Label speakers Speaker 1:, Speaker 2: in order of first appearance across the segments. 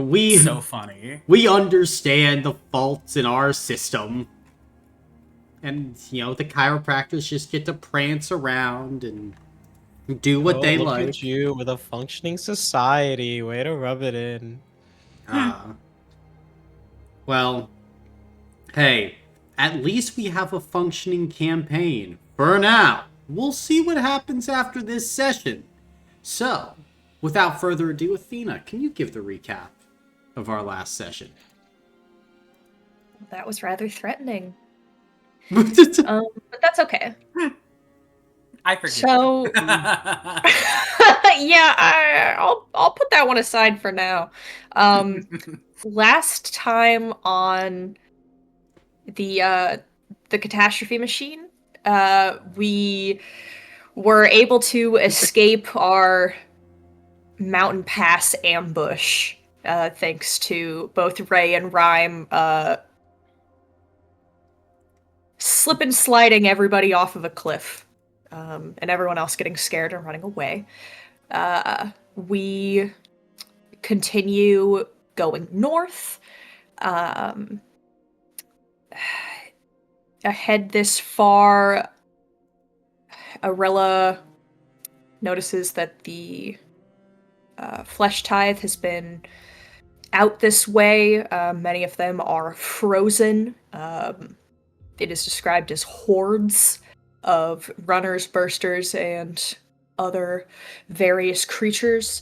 Speaker 1: We
Speaker 2: So funny.
Speaker 1: we understand the faults in our system. And, the chiropractors just get to prance around and do what
Speaker 3: Oh,
Speaker 1: they
Speaker 3: look
Speaker 1: like.
Speaker 3: at you with a functioning society. Way to rub it in.
Speaker 1: Uh, well, hey, at least we have a functioning campaign. For now. We'll see what happens after this session. So, without further ado, Athena, can you give the recap of our last session?
Speaker 4: That was rather threatening.
Speaker 1: But
Speaker 4: But that's okay.
Speaker 2: I forget.
Speaker 4: So, yeah, I'll put that one aside for now. Last time on the catastrophe machine, we were able to escape our mountain pass ambush, thanks to both Ray and Rhyme slip and sliding everybody off of a cliff, and everyone else getting scared and running away. We continue going north. Ahead this far, Arella notices that the flesh tithe has been out this way. Many of them are frozen. It is described as hordes of runners, bursters, and other various creatures.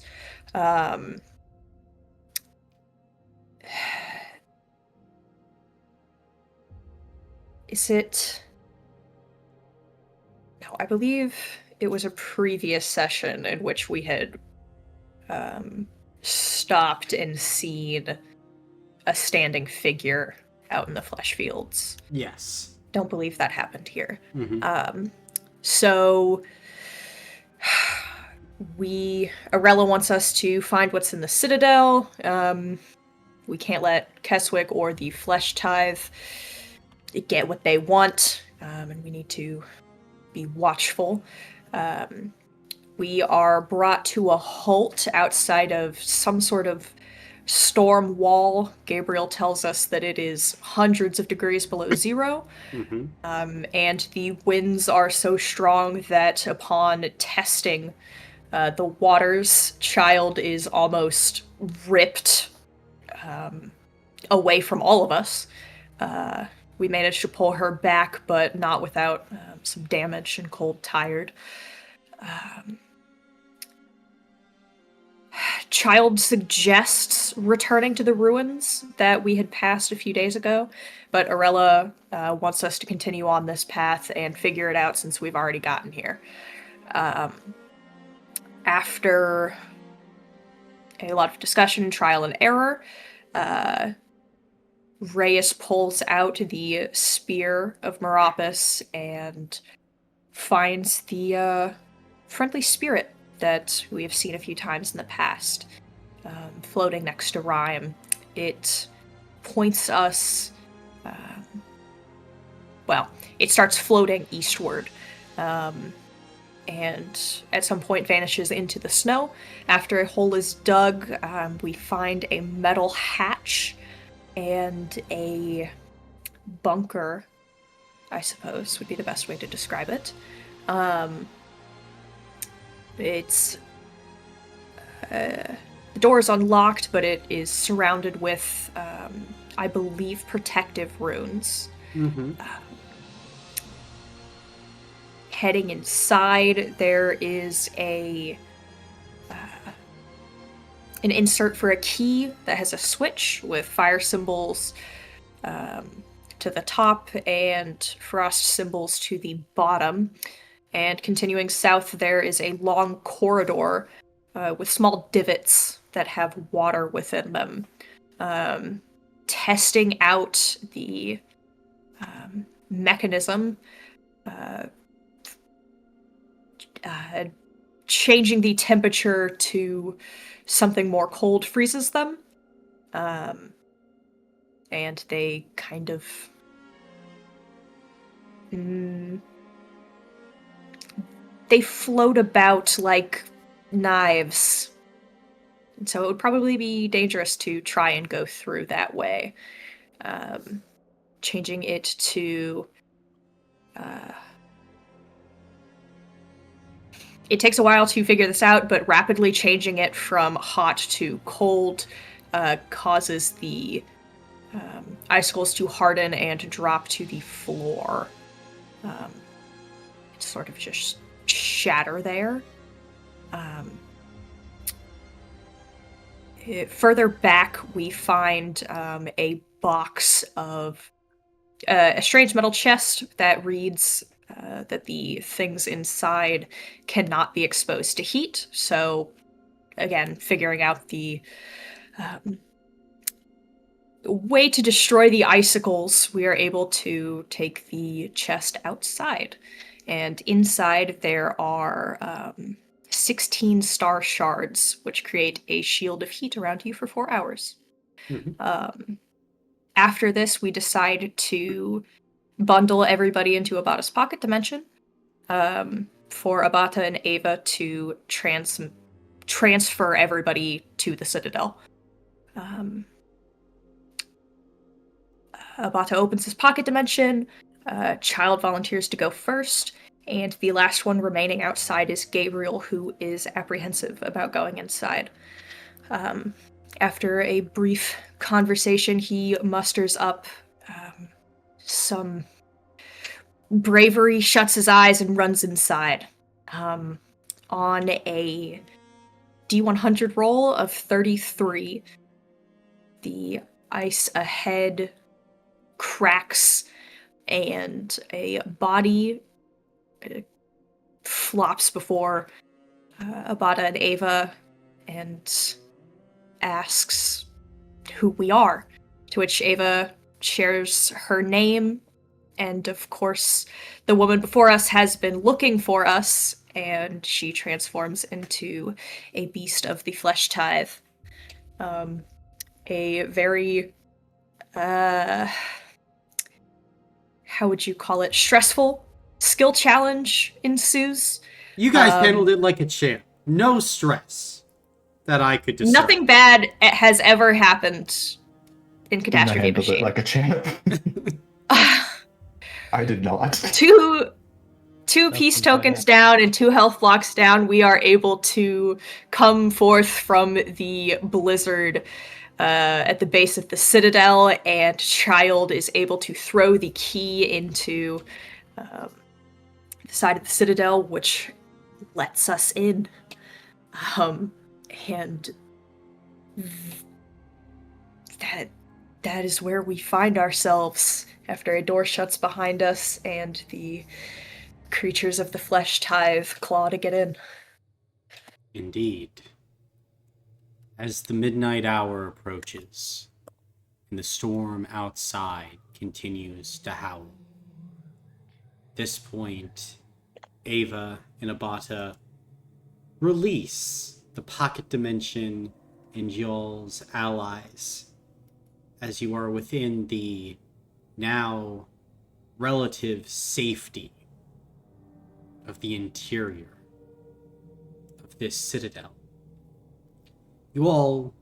Speaker 4: Is it... No, I believe it was a previous session in which we had stopped and seen a standing figure out in the flesh fields.
Speaker 1: yes.
Speaker 4: Don't believe that happened here.
Speaker 1: Mm-hmm.
Speaker 4: So Arella wants us to find what's in the Citadel. We can't let Keswick or the Flesh Tithe get what they want, and we need to be watchful. We are brought to a halt outside of some sort of storm wall. Gabriel tells us that it is hundreds of degrees below zero,
Speaker 1: Mm-hmm.
Speaker 4: and the winds are so strong that upon testing, the water's child is almost ripped away from all of us. We managed to pull her back, but not without some damage and cold tired. Child suggests returning to the ruins that we had passed a few days ago, but Arella wants us to continue on this path and figure it out since we've already gotten here. After a lot of discussion, trial, and error, Reyes pulls out the spear of Meropis and finds the friendly spirit that we have seen a few times in the past, floating next to Rhyme. It points us... it starts floating eastward, and at some point vanishes into the snow. After a hole is dug, we find a metal hatch and a bunker, I suppose, would be the best way to describe it. It's... the door is unlocked, but it is surrounded with, I believe, protective runes.
Speaker 1: Mm-hmm.
Speaker 4: Heading inside, there is an insert for a key that has a switch with fire symbols to the top and frost symbols to the bottom. And continuing south, there is a long corridor with small divots that have water within them. Testing out the mechanism, changing the temperature to something more cold freezes them. And they kind of... they float about like knives And so it would probably be dangerous to try and go through that way. Changing it to... it takes a while to figure this out, but rapidly changing it from hot to cold causes the icicles to harden and drop to the floor. Sort of just shatter there. Further back, we find a box of a strange metal chest that reads that the things inside cannot be exposed to heat. So, again, figuring out the way to destroy the icicles, we are able to take the chest outside. And inside there are 16 star shards, which create a shield of heat around you for 4 hours.
Speaker 1: Mm-hmm.
Speaker 4: After this, we decide to bundle everybody into Abata's pocket dimension for Abata and Ava to transfer everybody to the Citadel. Abata opens his pocket dimension. Child volunteers to go first, and the last one remaining outside is Gabriel, who is apprehensive about going inside. After a brief conversation, he musters up some bravery, shuts his eyes, and runs inside. On a D100 roll of 33, the ice ahead cracks and a body flops before Abata and Ava and asks who we are, to which Ava shares her name, and of course the woman before us has been looking for us, and she transforms into a beast of the flesh tithe. A very how would you call it? Stressful skill challenge ensues.
Speaker 1: You guys handled it like a champ. No stress that I could discern.
Speaker 4: Nothing bad has ever happened in
Speaker 5: I
Speaker 4: Catastrophe
Speaker 5: handled it
Speaker 4: Machine.
Speaker 5: like a champ. I did not.
Speaker 4: Two peace tokens down and 2 health blocks down, we are able to come forth from the blizzard at the base of the Citadel, and Child is able to throw the key into the side of the Citadel, which lets us in. And that is where we find ourselves after a door shuts behind us and the creatures of the flesh tithe claw to get in.
Speaker 1: Indeed. As the midnight hour approaches, and the storm outside continues to howl. At this point, Ava and Abata release the pocket dimension and y'all's allies as you are within the now relative safety of the interior of this citadel. You all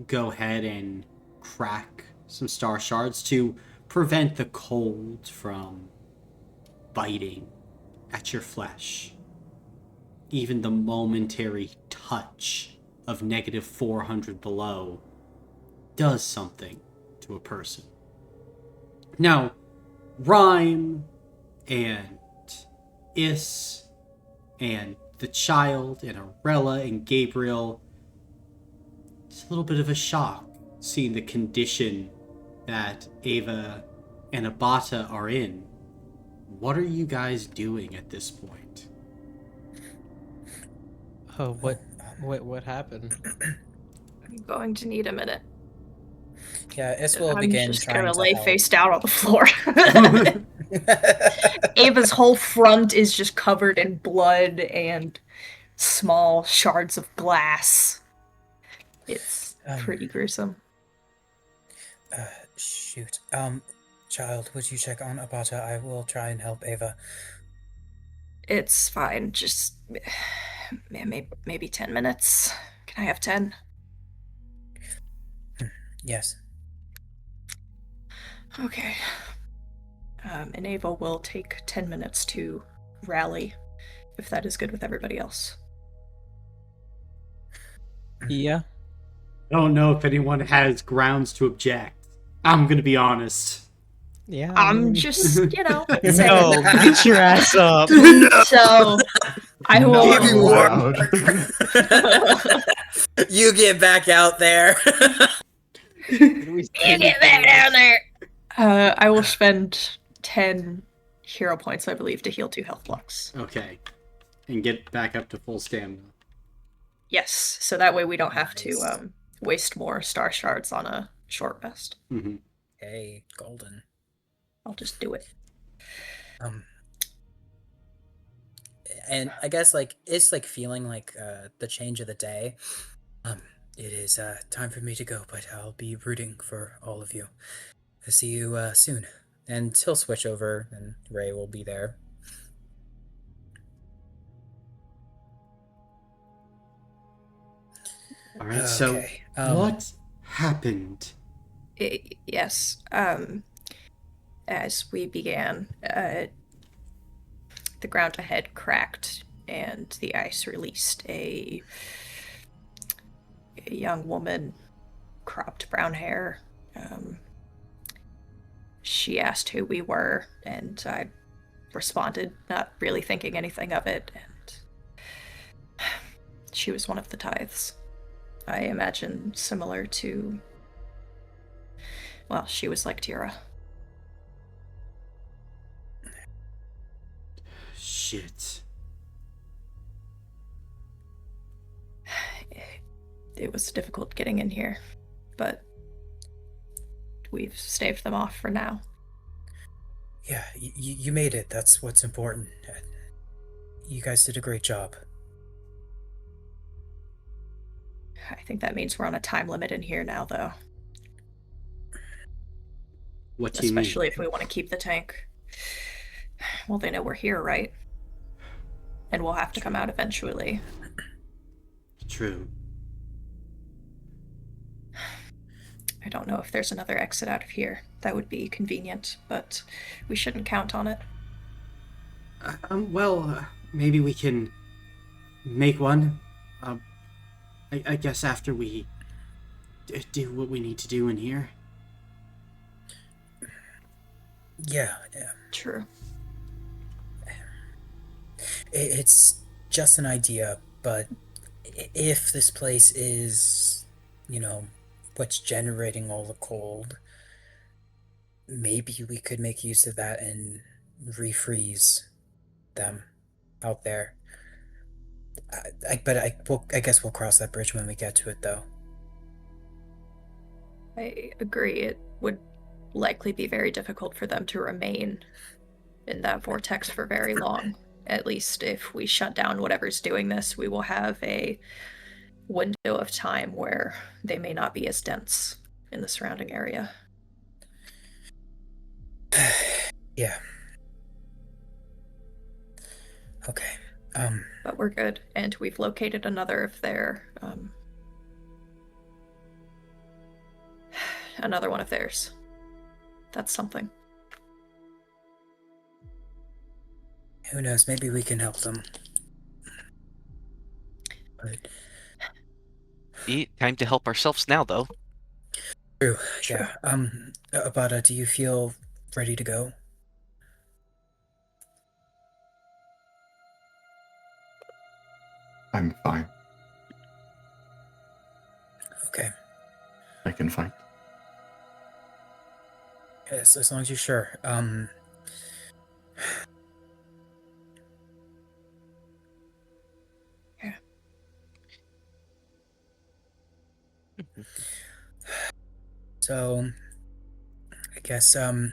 Speaker 1: go ahead and crack some star shards to prevent the cold from biting at your flesh. Even the momentary touch of negative 400 below does something to a person. Now, Rhyme and Is and the child and Arella and Gabriel, it's a little bit of a shock seeing the condition that Ava and Abata are in. What are you guys doing at this point?
Speaker 3: Oh, what happened?
Speaker 4: I'm going to need a minute.
Speaker 2: Yeah, Es will
Speaker 4: I'm
Speaker 2: begin
Speaker 4: just
Speaker 2: trying
Speaker 4: gonna
Speaker 2: to
Speaker 4: lay
Speaker 2: help.
Speaker 4: face down on the floor. Ava's whole front is just covered in blood and small shards of glass. It's pretty gruesome.
Speaker 2: Shoot. Child, would you check on Abata? I will try and help Ava.
Speaker 4: It's fine. Just maybe 10 minutes. Can I have 10?
Speaker 2: Yes.
Speaker 4: Okay. And Ava will take 10 minutes to rally, if that is good with everybody else.
Speaker 3: Yeah.
Speaker 1: I don't know if anyone has grounds to object. I'm gonna be honest.
Speaker 3: Yeah.
Speaker 4: I'm just,
Speaker 3: No,
Speaker 4: saying.
Speaker 3: get your ass up.
Speaker 4: So, I will.
Speaker 2: Give me more.
Speaker 5: allowed.
Speaker 2: You get back out there.
Speaker 4: You get back down there! I will spend 10 hero points, I believe, to heal 2 health blocks.
Speaker 1: Okay. And get back up to full stamina.
Speaker 4: Yes, so that way we don't have to
Speaker 2: Nice.
Speaker 4: waste more star shards on a short rest.
Speaker 1: Mm-hmm.
Speaker 2: Hey, golden.
Speaker 4: I'll just do it.
Speaker 2: And I guess it's feeling like the change of the day. It is time for me to go, but I'll be rooting for all of you. I'll see you soon. And he'll switch over, and Ray will be there.
Speaker 1: All right.
Speaker 2: Okay,
Speaker 1: So, what happened?
Speaker 4: Yes, as we began, the ground ahead cracked and the ice released a young woman, cropped brown hair. She asked who we were, and I responded, not really thinking anything of it, and she was one of the tithes. I imagine similar to... Well, she was like Tira.
Speaker 1: Shit.
Speaker 4: It was difficult getting in here, but we've staved them off for now.
Speaker 2: Yeah, you made it. That's what's important. You guys did a great job.
Speaker 4: I think that means we're on a time limit in here now, though.
Speaker 1: What do you
Speaker 4: Especially
Speaker 1: mean?
Speaker 4: if we want to keep the tank. Well, they know we're here, right? And we'll have to come out eventually.
Speaker 1: True.
Speaker 4: I don't know if there's another exit out of here. That would be convenient, but we shouldn't count on it.
Speaker 1: Maybe we can make one. I guess after we do what we need to do in here.
Speaker 2: Yeah.
Speaker 4: True.
Speaker 2: It's just an idea, but if this place is, what's generating all the cold, maybe we could make use of that and refreeze them out there. I guess we'll cross that bridge when we get to it, though.
Speaker 4: I agree. It would likely be very difficult for them to remain in that vortex for very long. At least if we shut down whatever's doing this, we will have a window of time where they may not be as dense in the surrounding area.
Speaker 2: Yeah. Okay.
Speaker 4: But we're good, and we've located another of their, another one of theirs. That's something.
Speaker 2: Who knows? Maybe we can help them. But
Speaker 6: Time to help ourselves now, though.
Speaker 2: true.
Speaker 4: Sure.
Speaker 2: Yeah. Abada, do you feel ready to go?
Speaker 5: I'm fine.
Speaker 2: Okay.
Speaker 5: I can fight.
Speaker 2: Yes, as long as you're sure.
Speaker 4: Yeah.
Speaker 2: So, I guess, who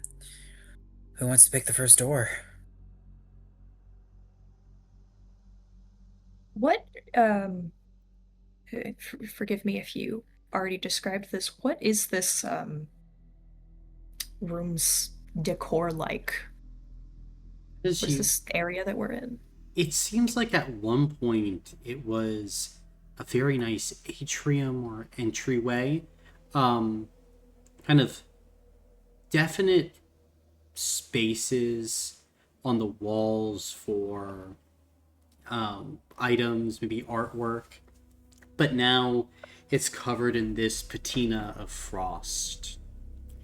Speaker 2: wants to pick the first door?
Speaker 4: What, forgive me if you already described this. What is this, room's decor like? What is this area that we're in?
Speaker 1: It seems like at one point it was a very nice atrium or entryway. kind of definite spaces on the walls for items, maybe artwork, but now it's covered in this patina of frost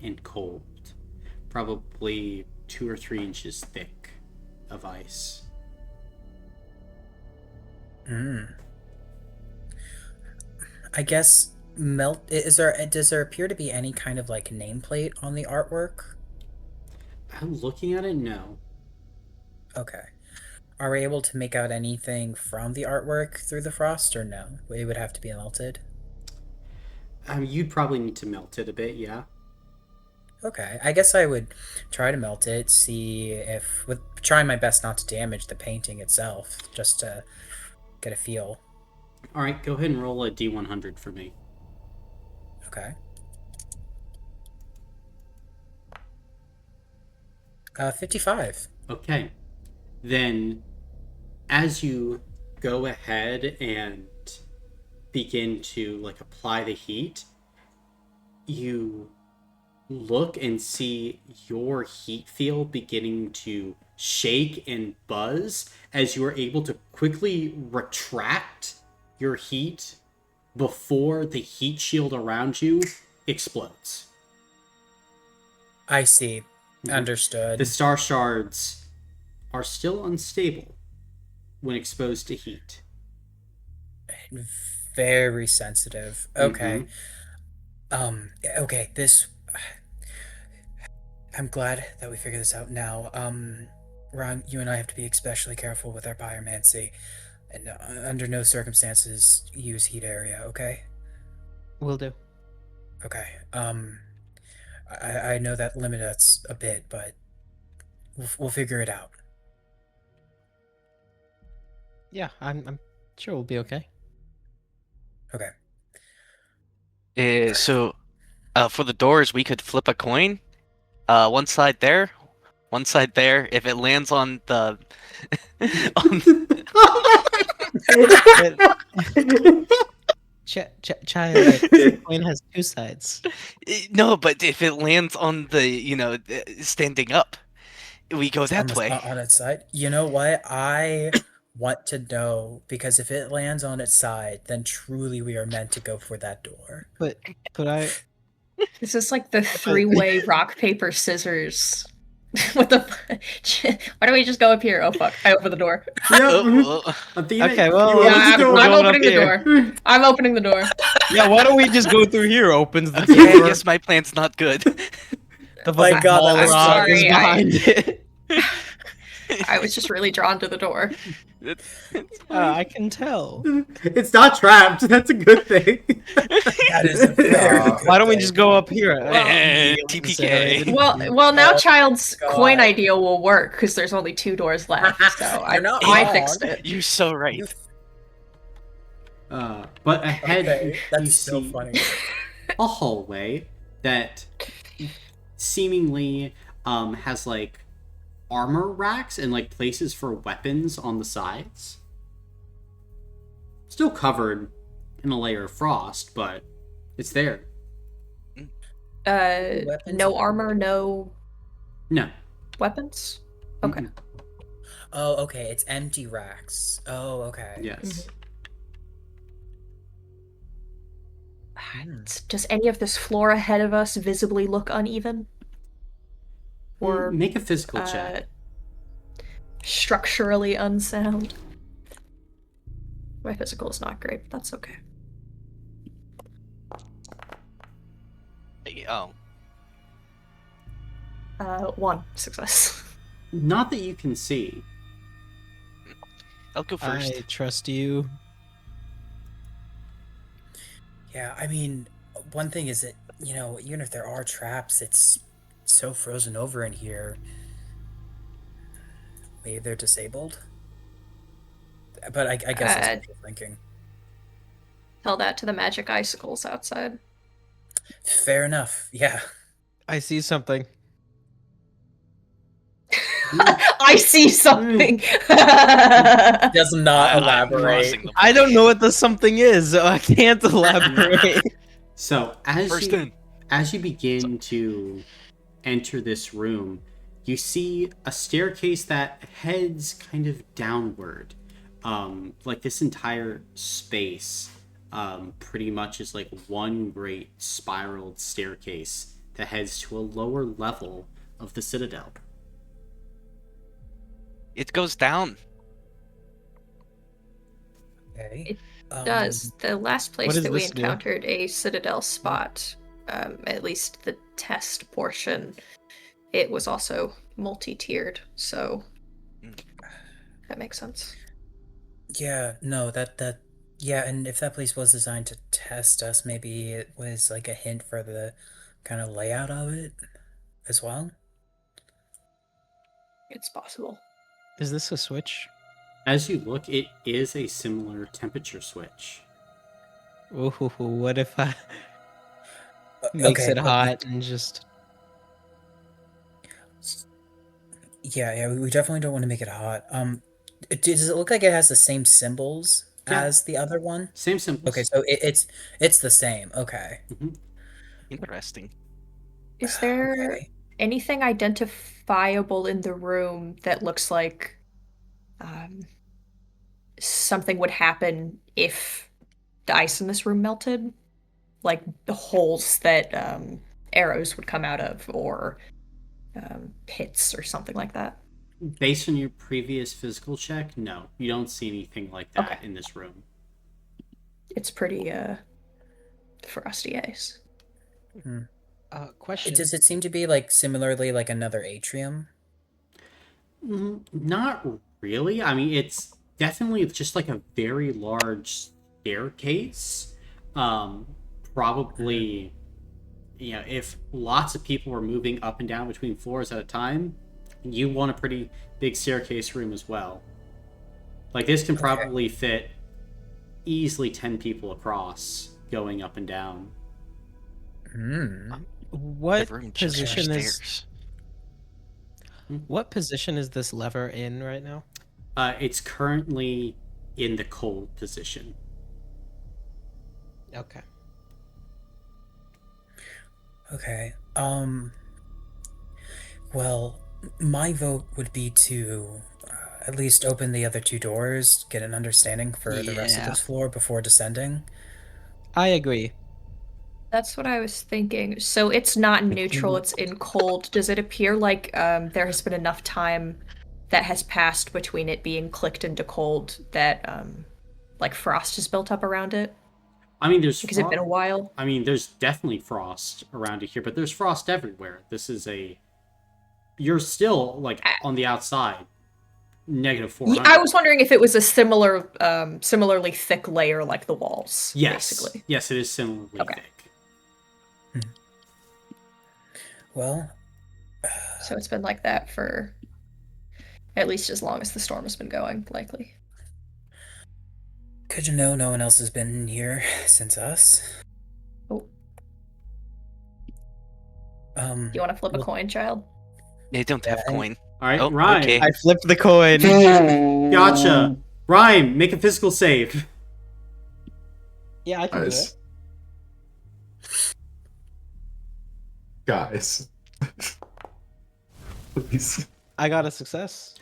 Speaker 1: and cold, probably 2 or 3 inches thick of ice.
Speaker 2: I guess does there appear to be any kind of like nameplate on the artwork?
Speaker 1: I'm looking at it, no.
Speaker 2: Okay. Are we able to make out anything from the artwork through the frost, or no? It would have to be melted.
Speaker 1: You'd probably need to melt it a bit, yeah.
Speaker 2: Okay, I guess I would try to melt it, see if, with trying my best not to damage the painting itself, just to get a feel.
Speaker 1: All right, go ahead and roll a D100 for me.
Speaker 2: Okay. 55.
Speaker 1: Okay. Then, as you go ahead and begin to like apply the heat, you look and see your heat field beginning to shake and buzz as you are able to quickly retract your heat before the heat shield around you explodes.
Speaker 2: I see. Understood.
Speaker 1: The star shards are still unstable when exposed to heat.
Speaker 2: Very sensitive. Okay. Okay, this... I'm glad that we figured this out now. Ron, you and I have to be especially careful with our pyromancy. And under no circumstances use heat area, okay?
Speaker 3: Will do.
Speaker 2: Okay. I know that limits us a bit, but we'll figure it out.
Speaker 3: Yeah, I'm sure we'll be okay.
Speaker 2: Okay.
Speaker 5: So, for the doors, we could flip a coin. One side there, one side there. If it lands on the,
Speaker 3: Child, the coin has 2 sides.
Speaker 5: no, but if it lands on the, standing up, we go that way.
Speaker 2: On its side. You know what? I want to know, because if it lands on its side, then truly we are meant to go for that door.
Speaker 3: But I...
Speaker 4: Is this like the 3-way rock, paper, scissors? What the? Why don't we just go up here? Oh fuck! I opened the door.
Speaker 3: Okay, well,
Speaker 4: Yeah, I'm
Speaker 3: going
Speaker 4: opening the door. I'm opening the door.
Speaker 3: Yeah, why don't we just go through here? Opens the
Speaker 5: Yeah, I
Speaker 3: door.
Speaker 5: guess my plan's not good.
Speaker 3: The
Speaker 2: My
Speaker 3: fucking
Speaker 2: God,
Speaker 3: ball
Speaker 2: I'm
Speaker 3: rock is
Speaker 4: sorry,
Speaker 3: behind it.
Speaker 4: I was just really drawn to the door.
Speaker 3: I can tell.
Speaker 1: It's not trapped. That's a good thing.
Speaker 2: That is a very good
Speaker 3: Why don't we
Speaker 2: thing.
Speaker 3: just go up here?
Speaker 5: TPK.
Speaker 4: Well, now Child's
Speaker 2: God.
Speaker 4: coin idea will work because there's only 2 doors left. So I
Speaker 2: not
Speaker 4: fixed
Speaker 2: wrong.
Speaker 4: it.
Speaker 5: You're so right.
Speaker 2: You-
Speaker 1: But ahead,
Speaker 2: Okay,
Speaker 1: you
Speaker 2: that's so
Speaker 1: see
Speaker 2: funny.
Speaker 1: a hallway that seemingly has like armor racks and like places for weapons on the sides. Still covered in a layer of frost, but it's there.
Speaker 2: Weapons
Speaker 4: No
Speaker 2: and-
Speaker 4: armor, no
Speaker 1: No.
Speaker 4: weapons. Okay.
Speaker 1: Mm-mm.
Speaker 2: Oh, okay. It's empty racks. Oh, okay.
Speaker 1: Yes.
Speaker 4: Does any of this floor ahead of us visibly look uneven? Or
Speaker 1: Make a physical check.
Speaker 4: structurally unsound? My physical is not great, but that's okay.
Speaker 5: Oh,
Speaker 4: 1 success.
Speaker 1: Not that you can see.
Speaker 5: I'll go first.
Speaker 3: I trust you.
Speaker 2: Yeah, I mean, one thing is that, even if there are traps, it's so frozen over in here. Maybe they're disabled? But I guess that's what you're thinking.
Speaker 4: Tell that to the magic icicles outside.
Speaker 2: Fair enough, yeah.
Speaker 3: I see something.
Speaker 4: I see something.
Speaker 2: Does not
Speaker 5: I'm
Speaker 2: elaborate.
Speaker 5: crossing the
Speaker 3: I don't know what the something is, so I can't elaborate.
Speaker 1: So
Speaker 5: First in.
Speaker 1: as you begin to enter this room, you see a staircase that heads kind of downward. Like this entire space pretty much is like one great spiraled staircase that heads to a lower level of the Citadel.
Speaker 5: It goes down.
Speaker 2: Okay.
Speaker 4: Does the last place
Speaker 3: does
Speaker 4: that we
Speaker 3: this do?
Speaker 4: encountered a Citadel spot, at least the test portion, it was also multi-tiered, so that makes sense.
Speaker 2: Yeah, no, yeah, and if that place was designed to test us, maybe it was like a hint for the kind of layout of it as well.
Speaker 4: It's possible.
Speaker 3: Is this a switch?
Speaker 1: As you look, it is a similar temperature switch.
Speaker 3: Ooh, what if I makes
Speaker 2: Okay,
Speaker 3: it
Speaker 2: but,
Speaker 3: hot and just...
Speaker 2: yeah, we definitely don't want to make it hot. Does it look like it has the same symbols
Speaker 1: Yeah.
Speaker 2: as the other one?
Speaker 1: Same symbols.
Speaker 2: Okay, so it's the same. Okay.
Speaker 5: Interesting.
Speaker 4: Is there
Speaker 2: Okay.
Speaker 4: anything identifiable in the room that looks like something would happen if the ice in this room melted? Like the holes that arrows would come out of, or pits, or something like that?
Speaker 1: Based on your previous physical check, no, you don't see anything like that
Speaker 4: Okay.
Speaker 1: in this room.
Speaker 4: It's pretty frosty ice.
Speaker 3: Question.
Speaker 2: Does it seem to be like similarly like another atrium?
Speaker 1: Not really. I mean, it's definitely just like a very large staircase. Probably, you know, if lots of people were moving up and down between floors at a time, you want a pretty big staircase room as well. Like this can probably fit easily 10 people across going up and down.
Speaker 3: What
Speaker 5: The room just
Speaker 3: position is
Speaker 5: stairs.
Speaker 3: what position is this lever in right now?
Speaker 1: It's currently in the cold position.
Speaker 3: Okay.
Speaker 2: Okay. Well, my vote would be to at least open the other two doors, get an understanding for the rest of
Speaker 3: Yeah.
Speaker 2: this floor before descending.
Speaker 3: I agree.
Speaker 4: That's what I was thinking. So it's not neutral, it's in cold. Does it appear like there has been enough time that has passed between it being clicked into cold that like frost is built up around it?
Speaker 1: I mean, there's
Speaker 4: Because it's been a while.
Speaker 1: I mean, there's definitely frost around it here, but there's frost everywhere. This is you're still like on the outside, negative 400.
Speaker 4: I was wondering if it was a similarly thick layer like the walls.
Speaker 1: Yes,
Speaker 4: basically.
Speaker 1: yes, it is similarly
Speaker 4: Okay.
Speaker 1: thick.
Speaker 2: Well,
Speaker 4: So it's been like that for at least as long as the storm has been going, likely.
Speaker 2: could you know no one else has been here since us?
Speaker 4: Oh,
Speaker 2: Do
Speaker 4: do you want to flip a coin, child?
Speaker 5: They don't have
Speaker 2: Yeah,
Speaker 5: coin.
Speaker 1: All right,
Speaker 5: Oh,
Speaker 1: Ryan.
Speaker 5: okay.
Speaker 3: I flipped the coin.
Speaker 1: Gotcha. Ryan, make a physical save.
Speaker 3: Yeah, I can do
Speaker 6: Nice.
Speaker 3: it.
Speaker 6: Guys. Please.
Speaker 3: I got a success.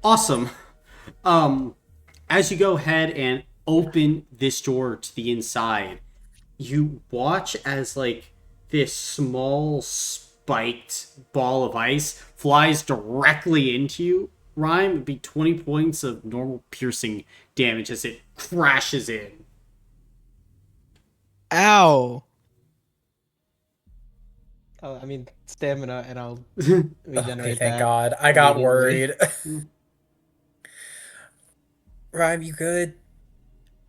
Speaker 1: Awesome. As you go ahead and open this door to the inside, you watch as like this small spiked ball of ice flies directly into you. Ryan, would be 20 points of normal piercing damage as it crashes in.
Speaker 3: Ow. Oh, I mean stamina, and I'll regenerate
Speaker 2: Okay, thank
Speaker 3: that.
Speaker 2: God. I got
Speaker 3: immediately.
Speaker 2: worried. Rhyme, you good?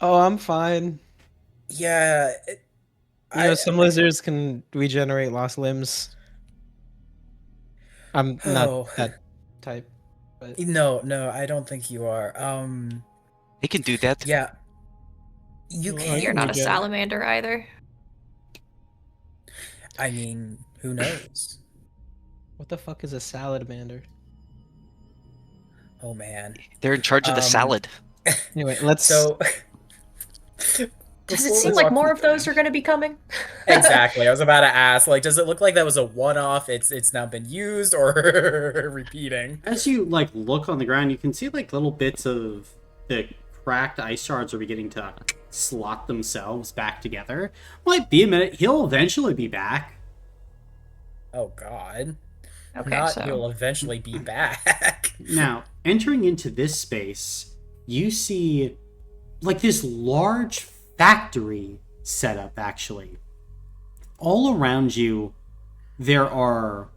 Speaker 3: Oh, I'm fine.
Speaker 2: Yeah.
Speaker 3: You know, some lizards can regenerate lost limbs. I'm not
Speaker 2: Oh.
Speaker 3: that type, but
Speaker 2: No, I don't think you are.
Speaker 5: He can do that.
Speaker 2: Yeah. You
Speaker 3: Well,
Speaker 2: can.
Speaker 4: You're not a
Speaker 3: Regen.
Speaker 4: salamander either.
Speaker 2: I mean, who knows?
Speaker 3: what the fuck is a salamander?
Speaker 2: Oh man.
Speaker 5: They're in charge of the salad.
Speaker 3: Anyway, let's.
Speaker 2: So
Speaker 4: Does it
Speaker 2: Before we
Speaker 4: seem like
Speaker 2: walk
Speaker 4: more
Speaker 2: through
Speaker 4: of those
Speaker 2: the-
Speaker 4: are going to be coming?
Speaker 2: Exactly. I was about to ask, like, does it look like that was a one-off? It's now been used or repeating?
Speaker 1: As you like look on the ground, you can see like little bits of the cracked ice shards are beginning to slot themselves back together. Might be a minute. He'll eventually be back.
Speaker 2: Oh God.
Speaker 4: Okay,
Speaker 2: Not
Speaker 4: so
Speaker 2: he'll eventually be back.
Speaker 1: Now, entering into this space, you see like this large factory setup actually. All around you, there are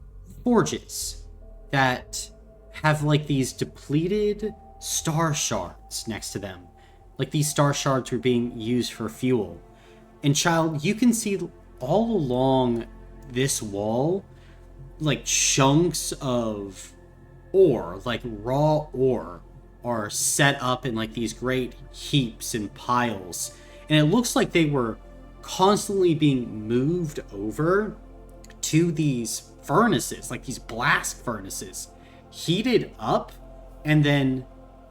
Speaker 1: forges that have like these depleted star shards next to them. Like these star shards were being used for fuel. And child, you can see all along this wall like chunks of ore, like raw ore, are set up in like these great heaps and piles. And it looks like they were constantly being moved over to these furnaces, like these blast furnaces, heated up and then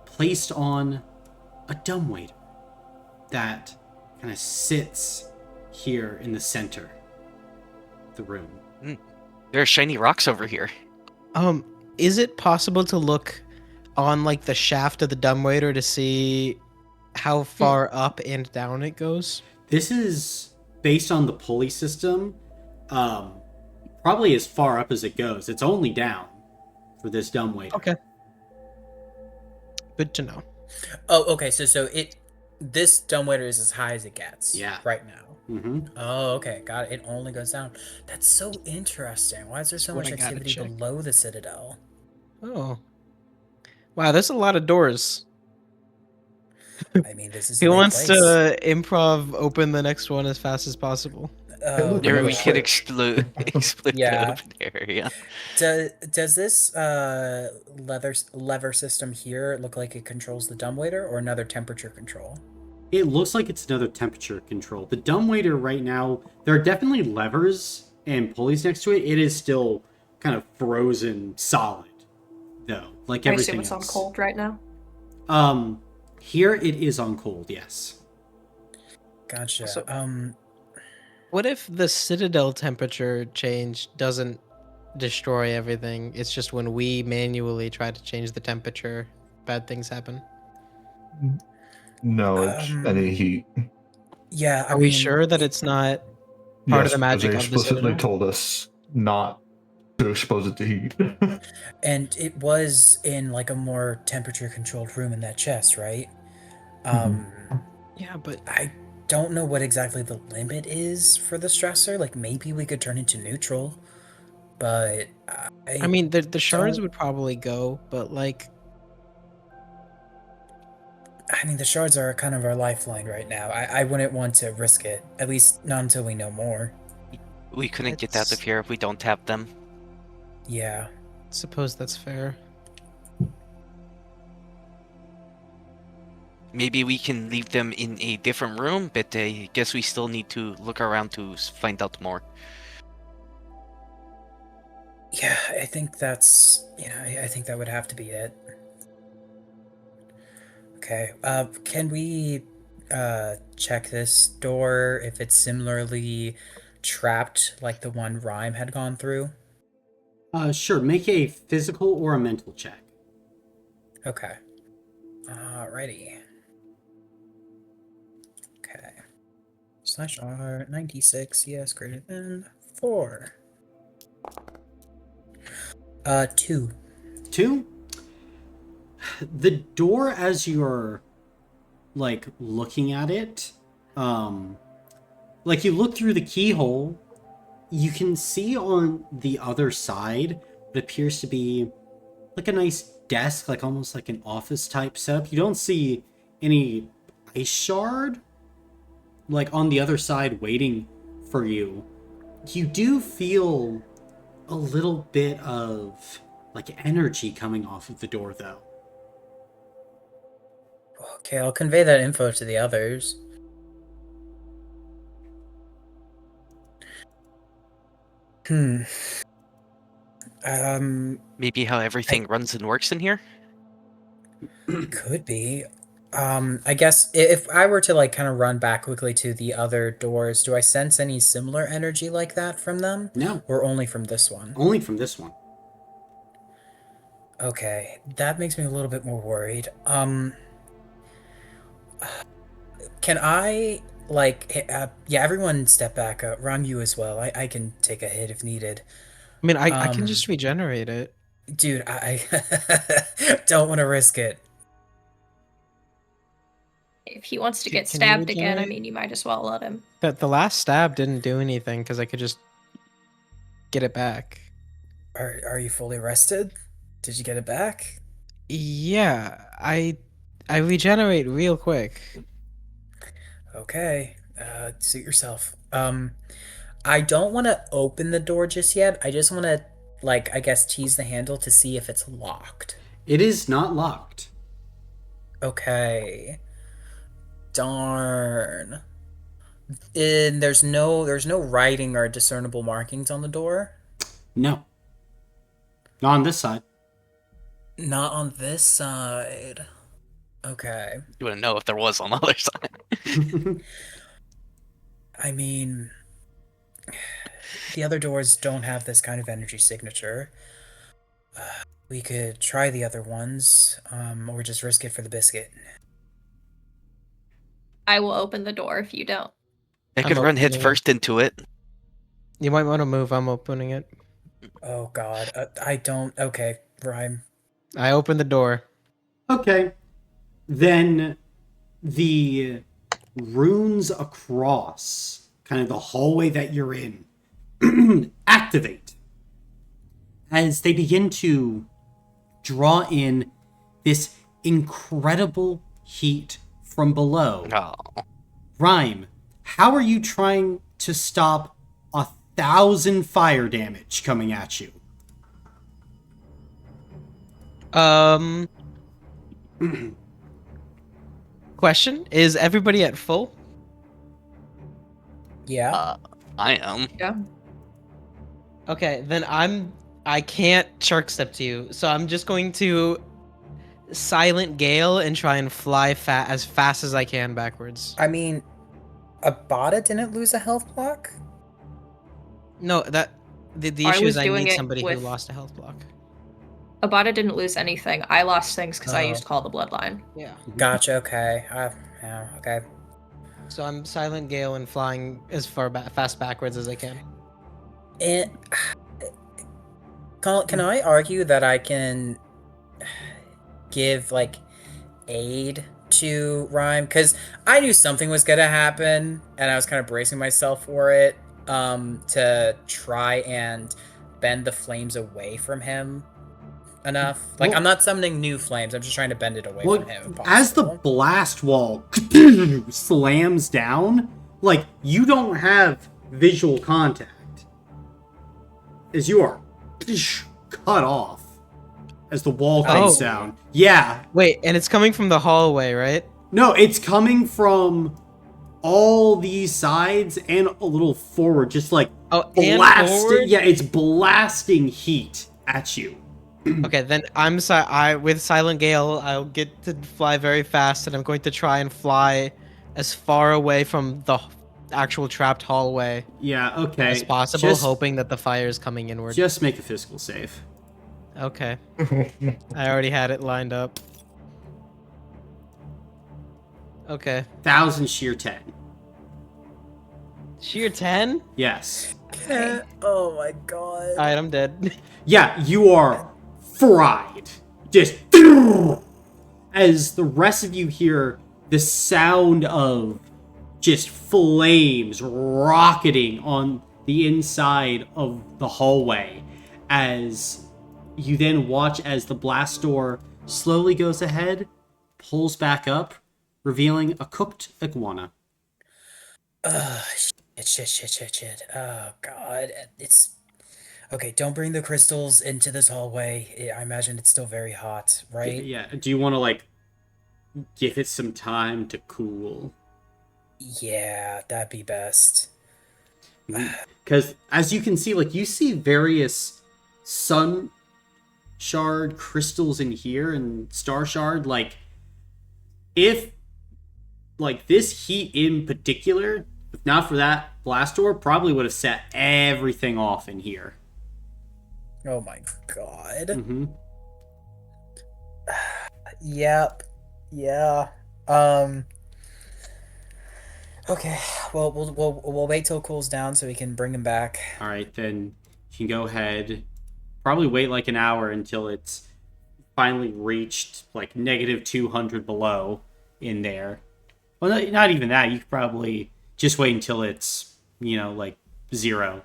Speaker 1: placed on a dumbwaiter that kind of sits here in the center of the room.
Speaker 5: There are shiny rocks over here.
Speaker 3: Is it possible to look on like the shaft of the dumbwaiter to see how far up and down it goes?
Speaker 1: This is based on the pulley system, probably as far up as it goes. It's only down for this dumbwaiter.
Speaker 3: Okay. Good to know.
Speaker 2: Oh, okay. So this dumbwaiter is as high as it gets.
Speaker 1: Yeah.
Speaker 2: Right now.
Speaker 1: Mm-hmm.
Speaker 2: Oh, okay. Got it. It only goes down. That's so interesting. Why is there so
Speaker 3: What
Speaker 2: much
Speaker 3: I gotta
Speaker 2: activity
Speaker 3: check.
Speaker 2: below the Citadel?
Speaker 3: Oh. Wow, there's a lot of doors.
Speaker 2: I mean, this is
Speaker 3: He
Speaker 2: a big
Speaker 3: wants
Speaker 2: place.
Speaker 3: to improv open the next one as fast as possible.
Speaker 2: Oh,
Speaker 6: look,
Speaker 5: There
Speaker 6: another
Speaker 5: we
Speaker 2: God.
Speaker 5: could
Speaker 6: switch.
Speaker 5: explode
Speaker 2: Yeah.
Speaker 5: the open area.
Speaker 2: Does this lever system here look like it controls the dumbwaiter or another temperature control?
Speaker 1: It looks like it's another temperature control. The dumbwaiter right now, there are definitely levers and pulleys next to it. It is still kind of frozen solid, though, like
Speaker 4: I
Speaker 1: everything
Speaker 4: assume it's on
Speaker 1: else.
Speaker 4: cold right now.
Speaker 1: Here it is on cold, yes.
Speaker 2: Gotcha.
Speaker 3: So- What if the Citadel temperature change doesn't destroy everything? It's just when we manually try to change the temperature, bad things happen.
Speaker 6: No, it's
Speaker 2: Um,
Speaker 6: any heat.
Speaker 2: yeah, I
Speaker 3: Are we
Speaker 2: mean,
Speaker 3: sure that it's not part of the
Speaker 6: Yes, because
Speaker 3: magic
Speaker 6: they
Speaker 3: of the
Speaker 6: explicitly
Speaker 3: Citadel?
Speaker 6: told us not to expose it to heat.
Speaker 2: and it was in like a more temperature controlled room in that chest, right?
Speaker 3: Yeah, but
Speaker 2: I don't know what exactly the limit is for the stressor. Like maybe we could turn into neutral, but
Speaker 3: I mean the shards
Speaker 2: don't-
Speaker 3: would probably go, but like
Speaker 2: I mean the shards are kind of our lifeline right now. I wouldn't want to risk it. At least not until we know more.
Speaker 5: We couldn't get out
Speaker 3: It's-
Speaker 5: of here if we don't tap them.
Speaker 2: Yeah.
Speaker 3: suppose that's fair.
Speaker 5: Maybe we can leave them in a different room, but I guess we still need to look around to find out more.
Speaker 2: Yeah, I think that's I think that would have to be it. Okay. Can we check this door if it's similarly trapped like the one Rhyme had gone through?
Speaker 1: Sure, make a physical or a mental check.
Speaker 2: Okay. Alrighty. Okay. Slash R 96, yes, greater than 4. 2.
Speaker 1: 2. The door, as you're like looking at it, like you look through the keyhole, you can see on the other side what appears to be like a nice desk, like almost like an office type setup. You don't see any ice shard like on the other side waiting for you. You do feel a little bit of like energy coming off of the door though.
Speaker 2: Okay, I'll convey that info to the others. Hmm.
Speaker 5: Maybe how everything runs and works in here?
Speaker 2: Could be. I guess if I were to like kind of run back quickly to the other doors, do I sense any similar energy like that from them?
Speaker 1: No,
Speaker 2: Or only from this one?
Speaker 1: only from this one.
Speaker 2: Okay, that makes me a little bit more worried. Can I yeah, everyone step back. Ram, you as well. I can take a hit if needed.
Speaker 3: I mean, I can
Speaker 2: Um,
Speaker 3: just regenerate it.
Speaker 2: Dude, I don't want to risk it.
Speaker 4: If he wants to
Speaker 3: Can
Speaker 4: get
Speaker 3: you
Speaker 4: stabbed again, I
Speaker 3: regenerate?
Speaker 4: mean, you might as well let him.
Speaker 3: The last stab didn't do anything because I could just get it back.
Speaker 2: Are you fully rested? Did you get it back?
Speaker 3: Yeah, I regenerate real quick.
Speaker 2: Okay. Suit yourself. I don't want to open the door just yet. I just want to, like, I guess tease the handle to see if it's locked.
Speaker 1: It is not locked.
Speaker 2: Okay. Darn. And there's no writing or discernible markings on the door.
Speaker 1: No. Not on this side.
Speaker 2: Not on this side. Okay.
Speaker 5: You wouldn't know if there was on the other side.
Speaker 2: I mean, the other doors don't have this kind of energy signature. We could try the other ones, or just risk it for the biscuit.
Speaker 4: I will open the door if you don't.
Speaker 5: They
Speaker 3: I'm
Speaker 5: could run head
Speaker 3: opening it.
Speaker 5: first into it.
Speaker 3: You might want to move. I'm opening it.
Speaker 2: Oh God, I don't. Okay, Rhyme.
Speaker 3: I open the door.
Speaker 1: Okay. Then the runes across kind of the hallway that you're in activate as they begin to draw in this incredible heat from below.
Speaker 5: Oh.
Speaker 1: Rhyme, how are you trying to stop 1,000 fire damage coming at you?
Speaker 3: Question: is everybody at full?
Speaker 2: Yeah.
Speaker 5: I am.
Speaker 4: Yeah.
Speaker 3: Okay, then I can't shark step to you, so I'm just going to silent gale and try and fly as fast as I can backwards.
Speaker 2: I mean, Abada didn't lose a health block.
Speaker 3: No, that the
Speaker 4: I
Speaker 3: issue
Speaker 4: was
Speaker 3: is I
Speaker 4: doing
Speaker 3: need
Speaker 4: it
Speaker 3: somebody
Speaker 4: with-
Speaker 3: who lost a health block.
Speaker 4: Abada didn't lose anything. I lost things because I
Speaker 2: Oh.
Speaker 4: used Call the Bloodline.
Speaker 3: Yeah.
Speaker 2: Gotcha. Okay. Yeah. Okay.
Speaker 3: So I'm silent gale and flying as fast backwards as I can.
Speaker 2: And can I argue that I can give like aid to Rhyme? Because I knew something was gonna happen, and I was kind of bracing myself for it. To try and bend the flames away from him enough. Like,
Speaker 1: Well-
Speaker 2: I'm not summoning new flames. I'm just trying to bend it away
Speaker 1: Well,
Speaker 2: from him. If
Speaker 1: as the
Speaker 2: possible.
Speaker 1: blast wall slams down, like, you don't have visual contact. As you are cut off as the wall comes
Speaker 3: Oh.
Speaker 1: down. Yeah.
Speaker 3: Wait, and it's coming from the hallway, right?
Speaker 1: No, it's coming from all these sides and a little forward, just like
Speaker 3: Oh, and
Speaker 1: blasting.
Speaker 3: forward?
Speaker 1: Yeah, it's blasting heat at you.
Speaker 3: Okay, then with silent gale, I'll get to fly very fast, and I'm going to try and fly as far away from the actual trapped hallway
Speaker 1: Yeah, okay.
Speaker 3: as possible,
Speaker 1: Just-
Speaker 3: hoping that the fire is coming inward.
Speaker 1: Just make a physical save.
Speaker 3: Okay. I already had it lined up. Okay.
Speaker 1: 1,000 sheer 10.
Speaker 3: Sheer 10?
Speaker 1: Yes.
Speaker 2: Oh my god.
Speaker 3: Alright, I'm dead.
Speaker 1: Yeah, you are fried. Just as the rest of you hear the sound of just flames rocketing on the inside of the hallway, as you then watch as the blast door slowly goes ahead, pulls back up, revealing a cooked iguana.
Speaker 2: Shit. Oh god. It's okay. Don't bring the crystals into this hallway. I imagine it's still very hot, right?
Speaker 1: Yeah, do you want to, like, give it some time to cool?
Speaker 2: Yeah, that'd be best.
Speaker 1: Because as you can see, like, you see various sun shard crystals in here and star shard, like, if like this heat in particular, if not for that blast door, probably would have set everything off in here.
Speaker 2: Oh my god.
Speaker 1: Mm-hmm.
Speaker 2: Yep. Yeah. Okay. Well, we'll wait till it cools down so we can bring him back.
Speaker 1: All right, then you can go ahead. Probably wait like an hour until it's finally reached like negative 200 below in there. Well, not even that. You could probably just wait until it's, like 0.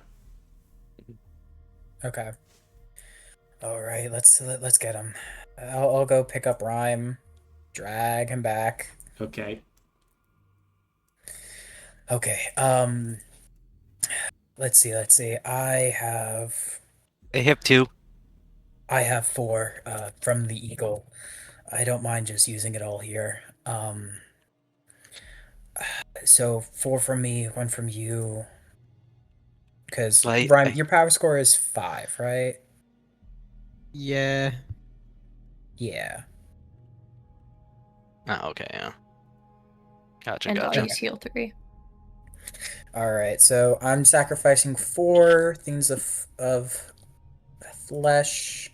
Speaker 2: Okay. All right. Let's get him. I'll go pick up Rhyme, drag him back.
Speaker 1: Okay.
Speaker 2: Okay. Let's see. I have
Speaker 5: 2.
Speaker 2: 4 from the Eagle. I don't mind just using it all here. So 4 from me, 1 from you. Because Rhyme, your power score is 5, right?
Speaker 3: Yeah.
Speaker 2: Yeah.
Speaker 5: Oh, okay, yeah. Gotcha,
Speaker 4: And I'll
Speaker 5: gotcha.
Speaker 4: use heal 3.
Speaker 2: All right. So I'm sacrificing 4 things of flesh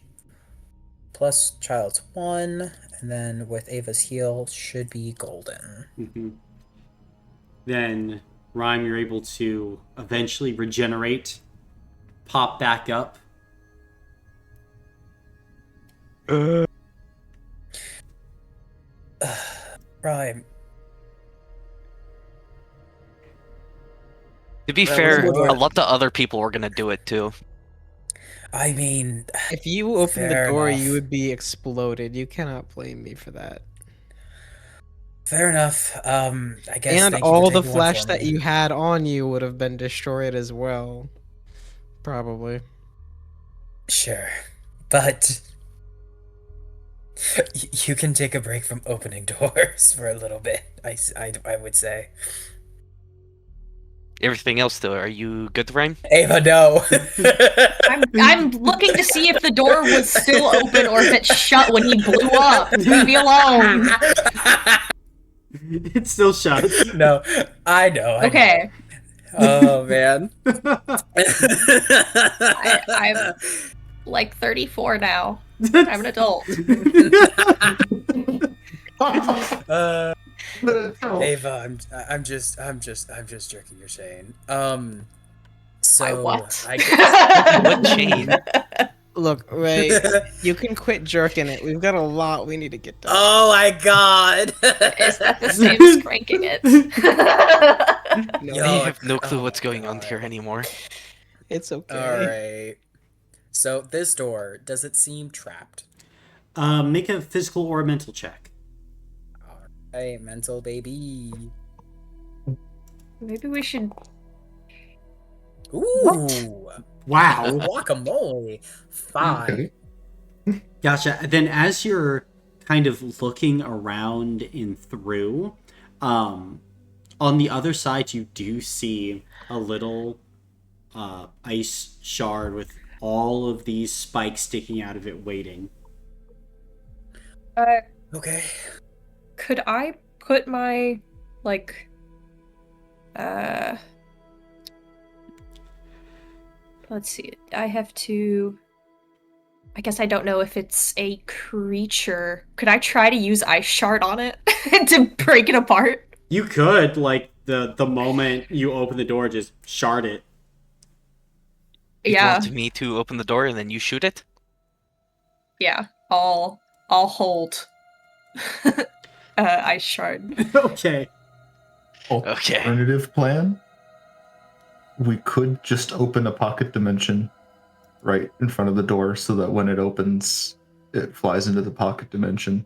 Speaker 2: plus child's 1, and then with Ava's heal should be golden.
Speaker 1: Mm-hmm. Then, Rhyme, you're able to eventually regenerate, pop back up.
Speaker 2: Rhyme.
Speaker 5: To be
Speaker 2: Right,
Speaker 5: fair,
Speaker 2: what's going
Speaker 5: a
Speaker 2: on?
Speaker 5: lot of other people were gonna do it too.
Speaker 2: I mean,
Speaker 3: If you open the
Speaker 2: fair
Speaker 3: door,
Speaker 2: enough.
Speaker 3: you would be exploded. You cannot blame me for that.
Speaker 2: Fair enough. I guess.
Speaker 3: And
Speaker 2: thank you for
Speaker 3: all the
Speaker 2: taking one
Speaker 3: flesh
Speaker 2: for
Speaker 3: that
Speaker 2: me.
Speaker 3: you had on you would have been destroyed as well. Probably.
Speaker 2: Sure, but you can take a break from opening doors for a little bit. I would say.
Speaker 5: Everything else, though, are you good, Rhyme?
Speaker 2: Ava, no.
Speaker 4: I'm looking to see if the door was still open or if it shut when he blew up. Leave me alone.
Speaker 1: It's still shut.
Speaker 2: No, I know.
Speaker 4: Okay.
Speaker 2: Oh man.
Speaker 4: I'm like 34 now. I'm an adult.
Speaker 2: Ava, I'm just jerking your chain. So
Speaker 4: My what?
Speaker 2: I guess.
Speaker 5: What chain?
Speaker 3: Look, Ray, you can quit jerking it. We've got a lot we need to get done.
Speaker 2: Oh my god.
Speaker 4: Is that the same as cranking it?
Speaker 3: No,
Speaker 2: Yo,
Speaker 5: I have no clue
Speaker 2: oh
Speaker 5: what's
Speaker 2: my
Speaker 5: going on
Speaker 2: God.
Speaker 5: here anymore.
Speaker 3: it's okay.
Speaker 2: All right. So this door, does it seem trapped?
Speaker 1: Make a physical or a mental check.
Speaker 2: All right, mental baby.
Speaker 4: Maybe we should.
Speaker 2: Ooh.
Speaker 1: Wow.
Speaker 2: Guacamole. 5.
Speaker 6: Okay.
Speaker 1: Gotcha. Then as you're kind of looking around and through, on the other side you do see a little ice shard with all of these spikes sticking out of it waiting.
Speaker 2: Okay.
Speaker 4: Could I put my let's see. I have to. I guess I don't know if it's a creature. Could I try to use ice shard on it to break it apart?
Speaker 1: You could, like, the moment you open the door, just shard it.
Speaker 5: You
Speaker 4: Yeah.
Speaker 5: want me to open the door and then you shoot it?
Speaker 4: Yeah. I'll hold ice shard.
Speaker 1: Okay.
Speaker 5: Okay.
Speaker 6: Alternative plan? We could just open a pocket dimension right in front of the door so that when it opens, it flies into the pocket dimension.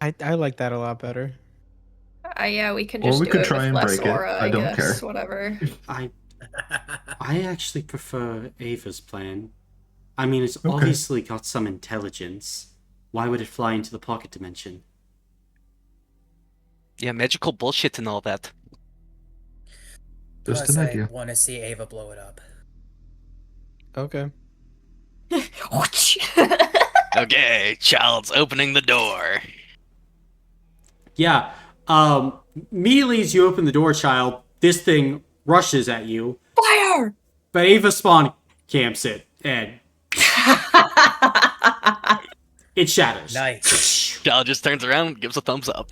Speaker 3: I like that a lot better.
Speaker 4: Yeah, we can
Speaker 6: Or
Speaker 4: just
Speaker 6: we
Speaker 4: do
Speaker 6: could
Speaker 4: it
Speaker 6: try
Speaker 4: with
Speaker 6: and
Speaker 4: less
Speaker 6: break it.
Speaker 4: aura,
Speaker 6: I don't
Speaker 4: guess.
Speaker 6: care.
Speaker 4: Whatever.
Speaker 1: I actually prefer Ava's plan. I mean, it's
Speaker 6: Okay.
Speaker 1: obviously got some intelligence. Why would it fly into the pocket dimension?
Speaker 5: Yeah, magical bullshit and all that.
Speaker 6: Just
Speaker 2: Plus,
Speaker 6: an
Speaker 2: I
Speaker 6: idea.
Speaker 2: want to see Ava blow it up.
Speaker 3: Okay.
Speaker 5: Okay, child's opening the door.
Speaker 1: Yeah. Immediately as you open the door, child, this thing rushes at you,
Speaker 4: Fire!
Speaker 1: but Ava spawn camps it, and it shatters.
Speaker 2: Nice.
Speaker 5: Child just turns around and gives a thumbs up.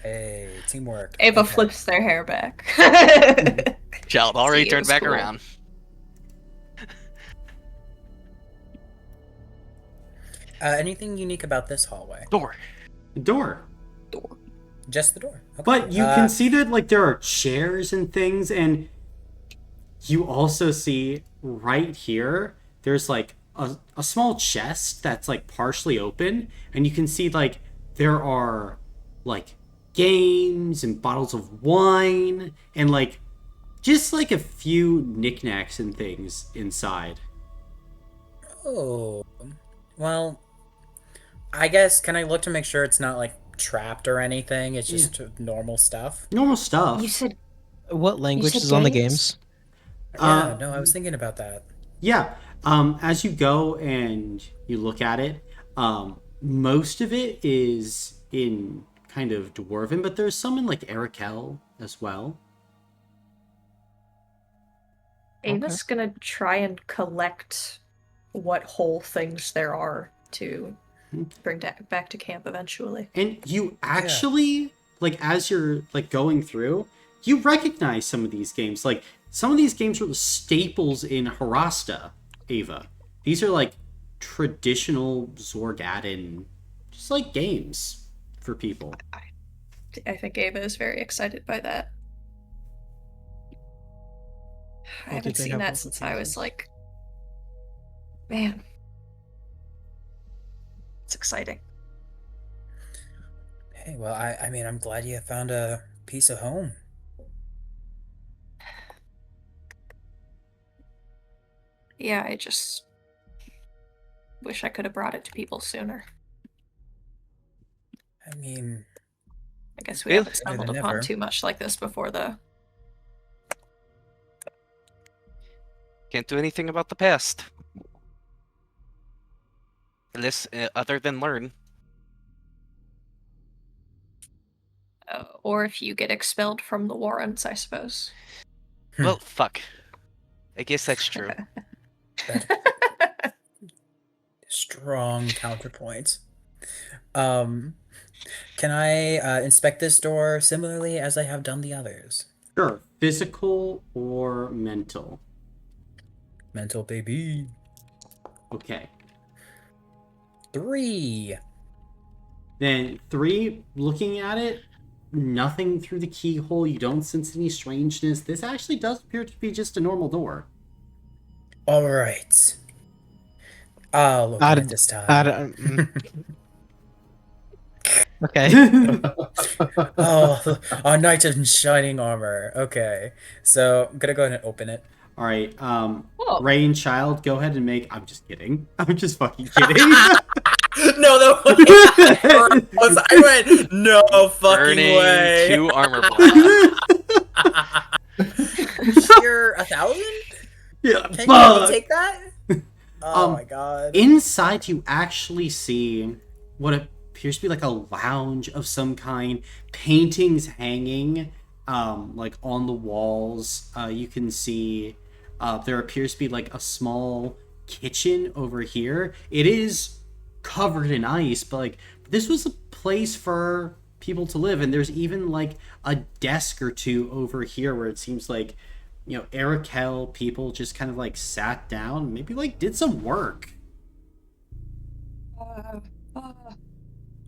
Speaker 2: Hey, teamwork.
Speaker 4: Ava
Speaker 2: Okay.
Speaker 4: flips their hair back.
Speaker 5: Child already
Speaker 4: See, it
Speaker 5: turned
Speaker 4: was
Speaker 5: back
Speaker 4: cool.
Speaker 5: around.
Speaker 2: Anything unique about this hallway?
Speaker 5: Door.
Speaker 1: Door.
Speaker 2: Just the door. Okay.
Speaker 1: But you can see that like there are chairs and things, and you also see right here there's like a small chest that's like partially open, and you can see like there are like games and bottles of wine and like just like a few knickknacks and things inside.
Speaker 2: Oh, well, I guess can I look to make sure it's not like trapped or anything? It's just normal stuff.
Speaker 1: Normal stuff.
Speaker 4: You said
Speaker 3: What language
Speaker 4: said
Speaker 3: is on the
Speaker 4: games?
Speaker 3: games?
Speaker 2: Yeah, no, I was thinking about that.
Speaker 1: Yeah. As you go and you look at it, most of it is in kind of Dwarven, but there's some in like Arakel as well.
Speaker 4: Ava's gonna try and collect what whole things there are to bring back to camp eventually.
Speaker 1: And you actually, like, as you're like going through, you recognize some of these games. Like, some of these games are the staples in Harasta, Ava. These are like traditional Zorgadin, just like games for people.
Speaker 4: I think Ava is very excited by that. I
Speaker 3: Well,
Speaker 4: haven't
Speaker 3: did they
Speaker 4: seen
Speaker 3: have
Speaker 4: that
Speaker 3: both
Speaker 4: since
Speaker 3: of
Speaker 4: I was
Speaker 3: these?
Speaker 4: like, man, it's exciting.
Speaker 2: Hey, well, I mean, I'm glad you found a piece of home.
Speaker 4: Yeah, I just wish I could have brought it to people sooner.
Speaker 2: I mean,
Speaker 4: I guess we
Speaker 5: Yeah,
Speaker 4: haven't
Speaker 2: better
Speaker 4: stumbled
Speaker 2: than
Speaker 4: upon
Speaker 2: never.
Speaker 4: too much like this before, though.
Speaker 5: Can't do anything about the past. Unless, other than learn.
Speaker 4: Or if you get expelled from the Warrens, I suppose.
Speaker 5: Well, fuck. I guess that's true.
Speaker 2: strong counterpoint. Can I inspect this door similarly as I have done the others?
Speaker 1: Sure. Physical or mental?
Speaker 2: Mental baby.
Speaker 1: Okay.
Speaker 2: 3.
Speaker 1: Then 3, looking at it, nothing through the keyhole. You don't sense any strangeness. This actually does appear to be just a normal door.
Speaker 2: All right. I'll open it this time.
Speaker 3: Okay.
Speaker 2: Oh, a knight in shining armor. Okay, so I'm gonna go ahead and open it.
Speaker 1: All right.
Speaker 4: Whoa.
Speaker 1: Ray and Child, go ahead and make. I'm just kidding. I'm just fucking kidding.
Speaker 2: No, I went, no fucking
Speaker 5: Burning
Speaker 2: way.
Speaker 5: 2 armor blocks.
Speaker 2: You're 1,000?
Speaker 1: Yeah.
Speaker 2: Can you
Speaker 1: Fuck.
Speaker 2: take that? Oh
Speaker 1: Um,
Speaker 2: my god.
Speaker 1: Inside, you actually see what appears to be like a lounge of some kind. Paintings hanging, like on the walls. You can see there appears to be like a small kitchen over here. It is covered in ice, but like this was a place for people to live, and there's even like a desk or two over here where it seems like, you know, Arakel people just kind of like sat down, maybe like did some work.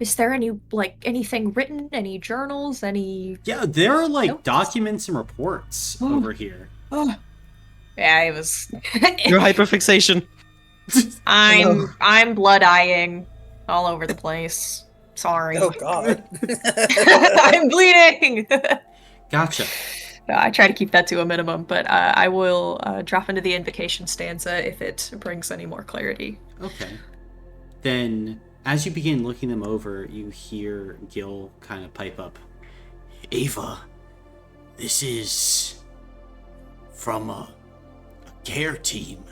Speaker 4: Is there any, like, anything written? Any journals? Any...
Speaker 1: Yeah, there are like
Speaker 4: Nope.
Speaker 1: documents and reports
Speaker 4: Oh.
Speaker 1: over here.
Speaker 4: Oh. Yeah, it was...
Speaker 3: Your hyperfixation.
Speaker 4: I'm blood-eyeing all over the place. Sorry.
Speaker 2: Oh god.
Speaker 4: I'm bleeding!
Speaker 1: Gotcha.
Speaker 4: No, I try to keep that to a minimum, but I will drop into the invocation stanza if it brings any more clarity.
Speaker 1: Okay. Then, as you begin looking them over, you hear Gil kind of pipe up. Ava, this is from a care team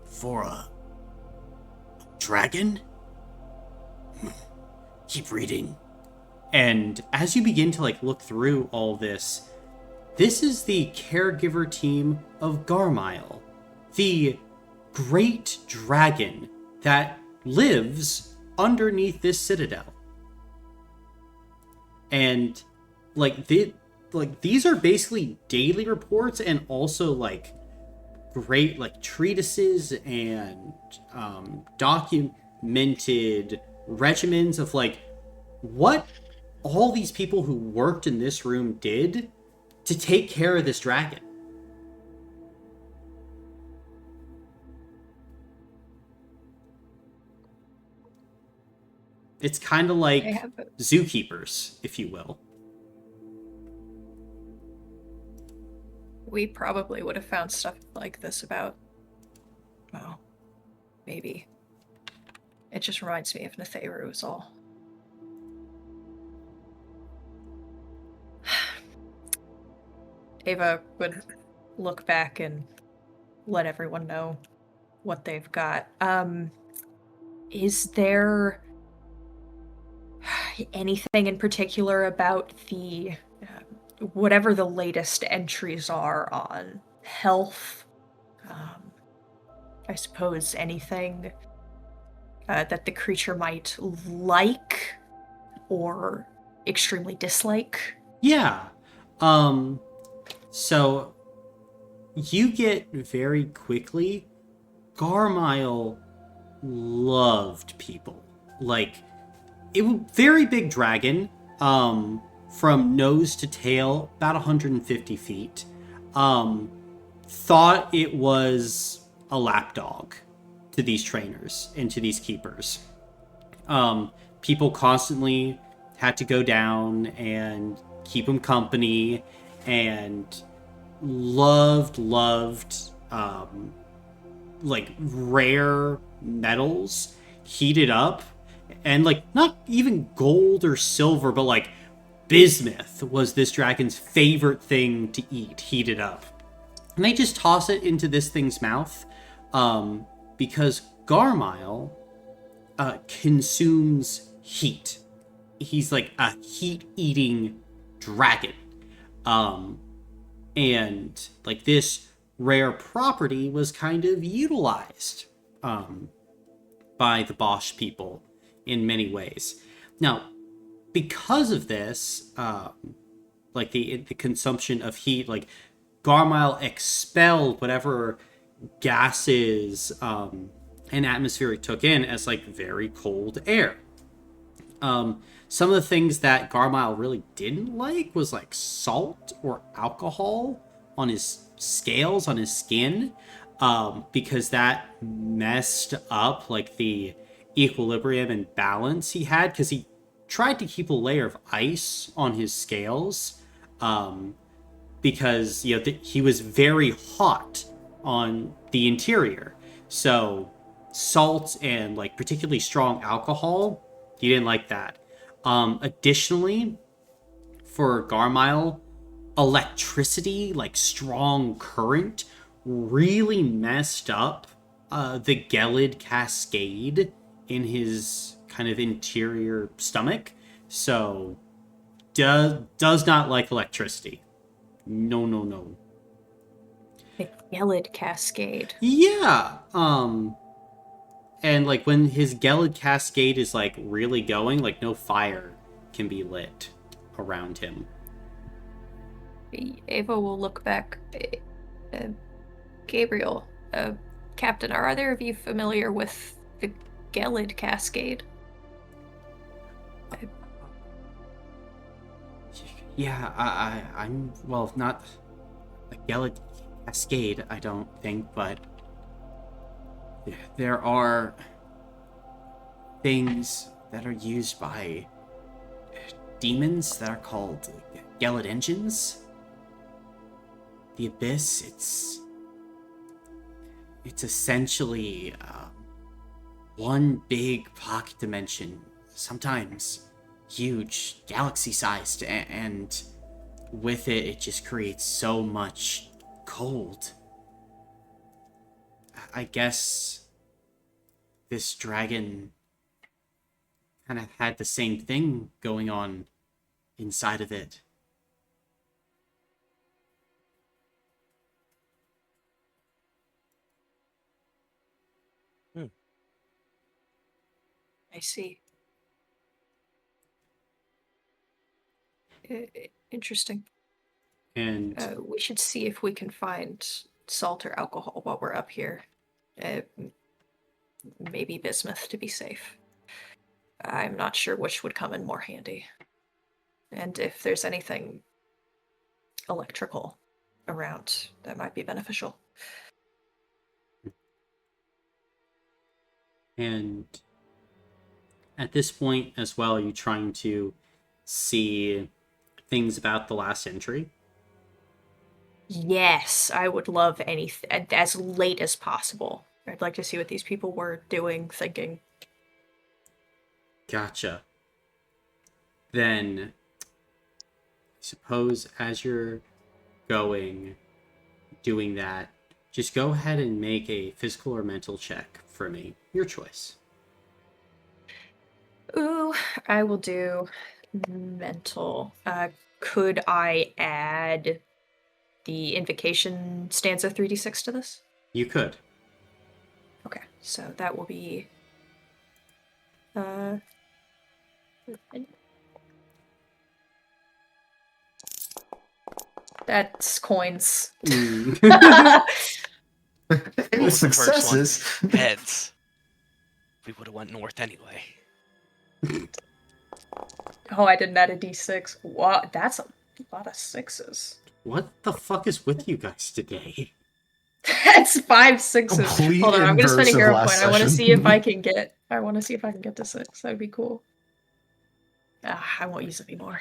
Speaker 1: for a Dragon? Keep reading. And as you begin to like look through all this is the caregiver team of Garmile, the great dragon that lives underneath this citadel. And these are basically daily reports and also like great like treatises and documented regimens of like what all these people who worked in this room did to take care of this dragon. It's kind of like zookeepers, if you will.
Speaker 4: We probably would have found stuff like this about... well, maybe. It just reminds me of Netheru is all. Ava would look back and let everyone know what they've got. Is there anything in particular about the whatever the latest entries are on health? I suppose anything that the creature might like or extremely dislike?
Speaker 1: Yeah. So you get very quickly, Garmile loved people. Like, it was very big dragon, from nose to tail, about 150 feet. Thought it was a lapdog to these trainers and to these keepers. People constantly had to go down and keep him company, and loved like rare metals heated up, and like not even gold or silver, but like bismuth was this dragon's favorite thing to eat, heated up. And they just toss it into this thing's mouth, because Garmile consumes heat. He's like a heat-eating dragon. And like this rare property was kind of utilized by the Bosch people in many ways. Now, because of this, like the consumption of heat, like Garmile expelled whatever gases and atmosphere it took in as like very cold air. Some of the things that Garmile really didn't like was like salt or alcohol on his scales, on his skin, because that messed up like the equilibrium and balance he had, because he tried to keep a layer of ice on his scales, because he was very hot on the interior. So salt and like particularly strong alcohol, he didn't like that. Additionally, for Garmile, electricity, like strong current, really messed up the Gelid cascade in his kind of interior stomach. So does not like electricity. No.
Speaker 4: The Gelid cascade.
Speaker 1: Yeah. And like when his Gelid cascade is like really going, like no fire can be lit around him.
Speaker 4: Ava will look back. Gabriel, Captain, are either of you familiar with the Gelid cascade?
Speaker 1: Yeah, I'm well, not a Gelid cascade, I don't think, but there are things that are used by demons that are called Gelid engines. The Abyss, it's essentially one big pocket dimension, sometimes huge, galaxy-sized, and with it, it just creates so much cold. I guess this dragon kind of had the same thing going on inside of it.
Speaker 4: I see. Interesting.
Speaker 1: And
Speaker 4: We should see if we can find salt or alcohol while we're up here. Maybe bismuth to be safe. I'm not sure which would come in more handy. And if there's anything electrical around, that might be beneficial.
Speaker 1: And at this point as well, are you trying to see things about the last entry?
Speaker 4: Yes, I would love anything as late as possible. I'd like to see what these people were doing, thinking.
Speaker 1: Gotcha. Then, I suppose as you're doing that, just go ahead and make a physical or mental check for me. Your choice.
Speaker 4: Ooh, I will do mental. Could I add the invocation stanza 3d6 to this?
Speaker 1: You could.
Speaker 4: Okay, so that will be that's coins.
Speaker 5: What was the first one?
Speaker 6: Successes.
Speaker 5: Heads. We would have went north anyway.
Speaker 4: Oh, I didn't add a d6. Wow, that's a lot of sixes.
Speaker 1: What the fuck is with you guys today?
Speaker 4: That's 5 sixes.
Speaker 6: Complete
Speaker 4: Hold on, I'm gonna spend a
Speaker 6: inverse of
Speaker 4: hero
Speaker 6: last
Speaker 4: point. I want to
Speaker 6: session.
Speaker 4: see if I can get. I want to see if I can get to 6. That'd be cool. I won't use it anymore.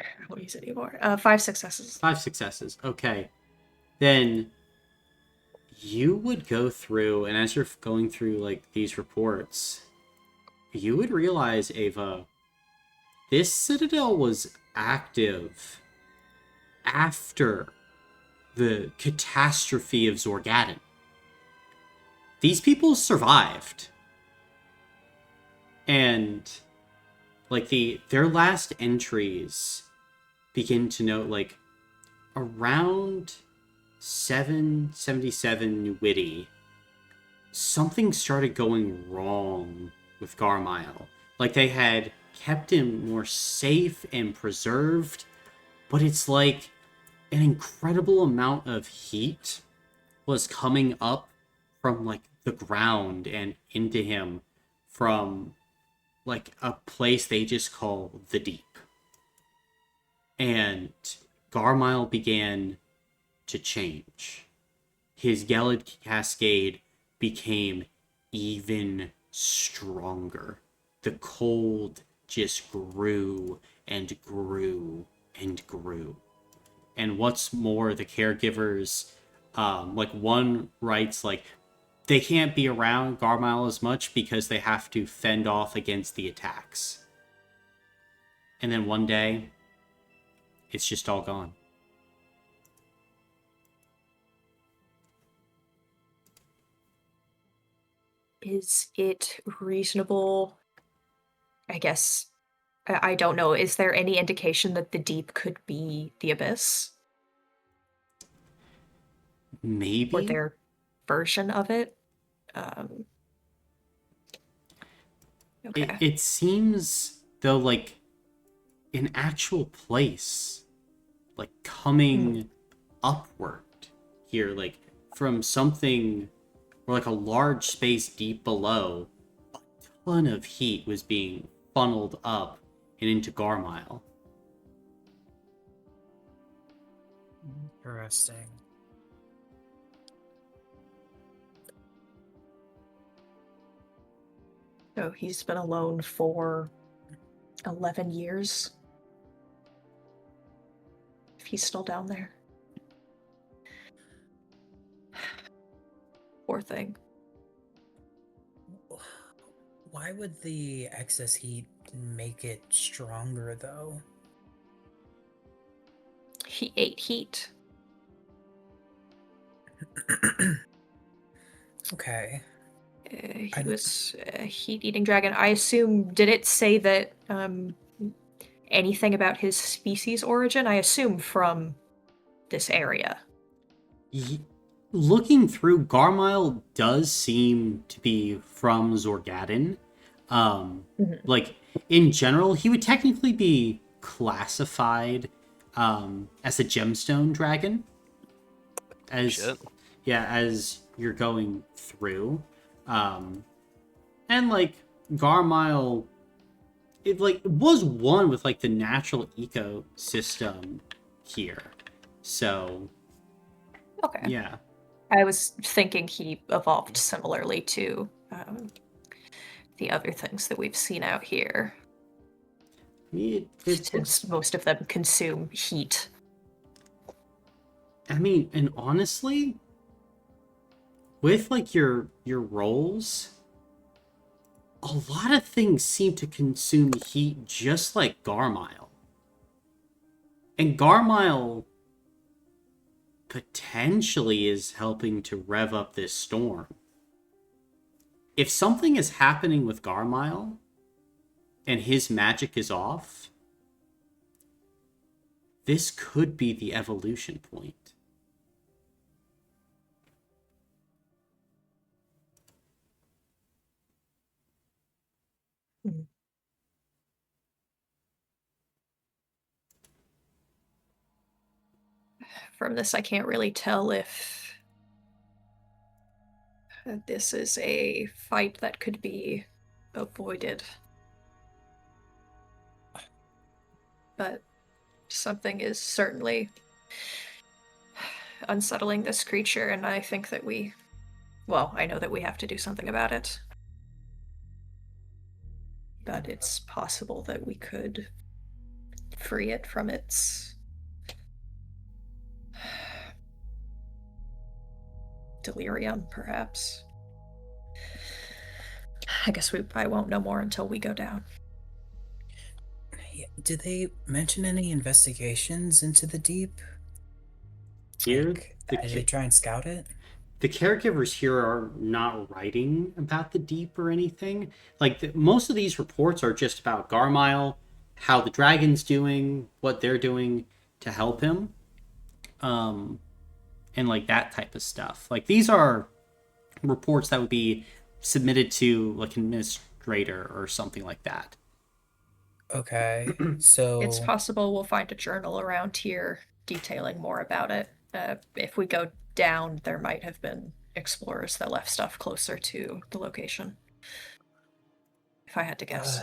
Speaker 4: 5 successes.
Speaker 1: 5 successes. Okay. Then you would go through, and as you're going through like these reports, you would realize, Ava, this citadel was active after the catastrophe of Zorgadon. These people survived. And like their last entries begin to note like around 777 New Witty, something started going wrong with Garmile. Like they had kept him more safe and preserved, but it's like an incredible amount of heat was coming up from like the ground and into him from like a place they just call the Deep. And Garmile began to change. His Gelid Cascade became even stronger. The cold just grew and grew and grew. And what's more, the caregivers, like one writes like, they can't be around Garmile as much because they have to fend off against the attacks. And then one day, it's just all gone.
Speaker 4: Is it reasonable? I guess. I don't know. Is there any indication that the Deep could be the Abyss?
Speaker 1: Maybe?
Speaker 4: Or their version of it? Okay.
Speaker 1: It seems, though, like an actual place, like coming upward here, like from something, or like a large space deep below, a ton of heat was being funneled up and into Garmile.
Speaker 2: Interesting.
Speaker 4: So he's been alone for 11 years. If he's still down there. Poor thing.
Speaker 2: Why would the excess heat make it stronger, though?
Speaker 4: He ate heat.
Speaker 2: Okay.
Speaker 4: He
Speaker 2: I-
Speaker 4: was a heat-eating dragon. I assume, did it say that anything about his species origin? I assume from this area.
Speaker 1: Looking through, Garmile does seem to be from Zorgadin.
Speaker 4: Mhm.
Speaker 1: Like, in general, he would technically be classified as a gemstone dragon.
Speaker 5: Shit.
Speaker 1: As you're going through. And, like, Garmile, it, like, was one with, like, the natural ecosystem here. So,
Speaker 4: Okay.
Speaker 1: yeah.
Speaker 4: I was thinking he evolved similarly to the other things that we've seen out here,
Speaker 1: It
Speaker 4: since
Speaker 1: looks,
Speaker 4: most of them consume heat.
Speaker 1: I mean, and honestly, with like your rolls, a lot of things seem to consume heat just like Garmile. And Garmile potentially is helping to rev up this storm. If something is happening with Garmile and his magic is off, this could be the evolution point.
Speaker 4: Mhm. From this, I can't really tell if this is a fight that could be avoided. But something is certainly unsettling this creature, and I think that I know that we have to do something about it. But it's possible that we could free it from its delirium, perhaps. I guess I won't know more until we go down.
Speaker 2: Did they mention any investigations into the deep?
Speaker 1: Here,
Speaker 2: Like, did they try and scout it?
Speaker 1: the caregivers here are not writing about the deep or anything. Like most of these reports are just about Garmile, how the dragon's doing, what they're doing to help him, and like that type of stuff. Like these are reports that would be submitted to like an administrator or something like that.
Speaker 2: Okay, so
Speaker 4: It's possible we'll find a journal around here detailing more about it. If we go down, there might have been explorers that left stuff closer to the location. If I had to guess.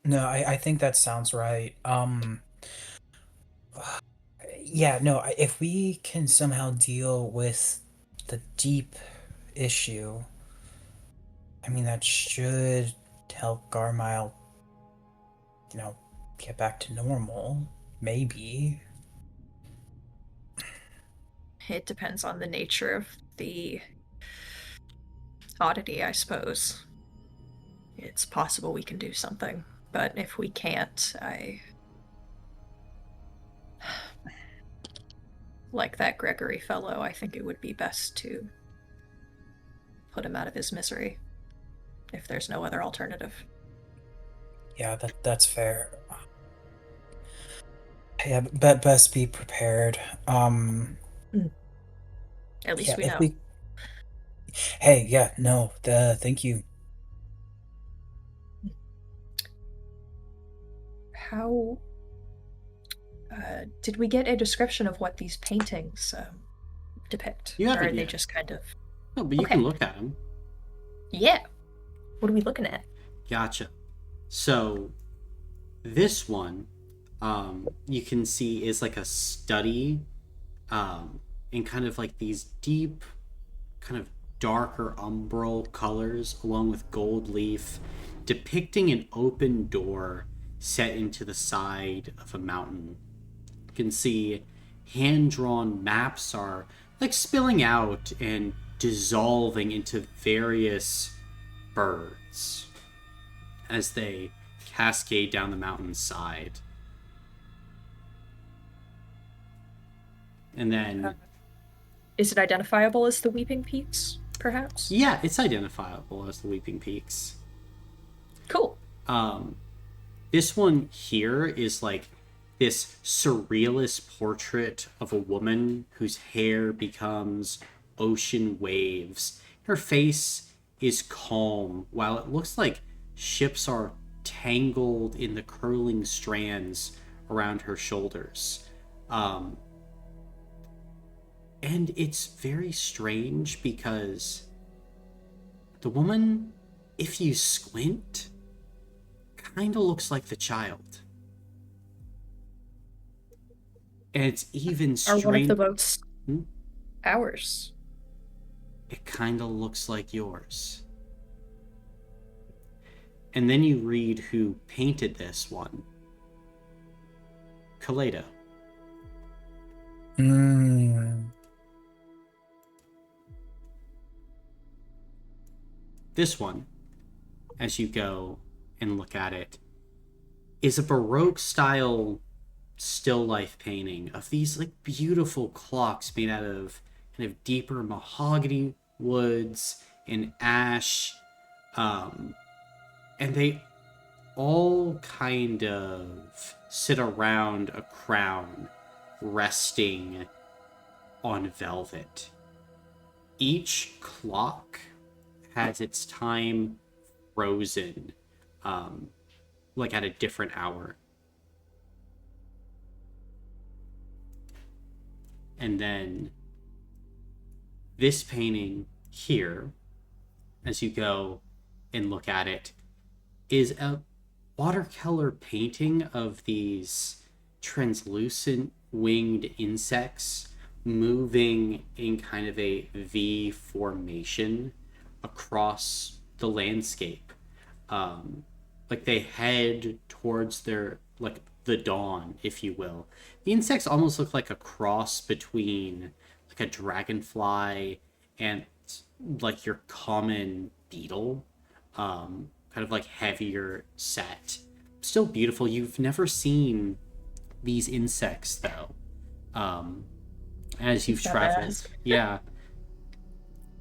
Speaker 2: no, I think that sounds right. Yeah, no, if we can somehow deal with the deep issue, I mean, that should help Garmile, get back to normal. Maybe.
Speaker 4: It depends on the nature of the oddity, I suppose. It's possible we can do something, but if we can't, like that Gregory fellow, I think it would be best to put him out of his misery, if there's no other alternative.
Speaker 2: Yeah, that's fair. Yeah, but best be prepared.
Speaker 4: At least
Speaker 2: Yeah,
Speaker 4: we
Speaker 2: if
Speaker 4: know.
Speaker 2: we. Hey, yeah, no, thank you.
Speaker 4: How did we get a description of what these paintings depict?
Speaker 1: You
Speaker 4: Or
Speaker 1: haven't
Speaker 4: are they
Speaker 1: yet.
Speaker 4: just kind of...
Speaker 1: No, but you
Speaker 4: Okay.
Speaker 1: can look at them.
Speaker 4: Yeah. What are we looking at?
Speaker 1: Gotcha. So this one, you can see is like a study, in kind of like these deep, kind of darker umbral colors, along with gold leaf, depicting an open door set into the side of a mountain. You can see hand-drawn maps are like spilling out and dissolving into various birds as they cascade down the mountainside. And then
Speaker 4: Is it identifiable as the Weeping Peaks? perhaps?
Speaker 1: Yeah, it's identifiable as the Weeping Peaks.
Speaker 4: Cool.
Speaker 1: This one here is like this surrealist portrait of a woman whose hair becomes ocean waves. Her face is calm, while it looks like ships are tangled in the curling strands around her shoulders. And it's very strange because the woman, if you squint, kind of looks like the child. And it's even
Speaker 4: Are
Speaker 1: strange.
Speaker 4: one of the boats
Speaker 1: Hmm?
Speaker 4: ours?
Speaker 1: It kind of looks like yours. And then you read who painted this one. Kaleda. This one, as you go and look at it, is a Baroque style still life painting of these like beautiful clocks made out of kind of deeper mahogany woods and ash, and they all kind of sit around a crown resting on velvet. Each clock has its time frozen, like at a different hour. And then this painting here, as you go and look at it, is a watercolor painting of these translucent winged insects moving in kind of a V formation across the landscape. Like they head towards their, like the dawn, if you will. The insects almost look like a cross between like a dragonfly and like your common beetle. Kind of like heavier set. Still beautiful. You've never seen these insects though. As you've traveled. Yeah.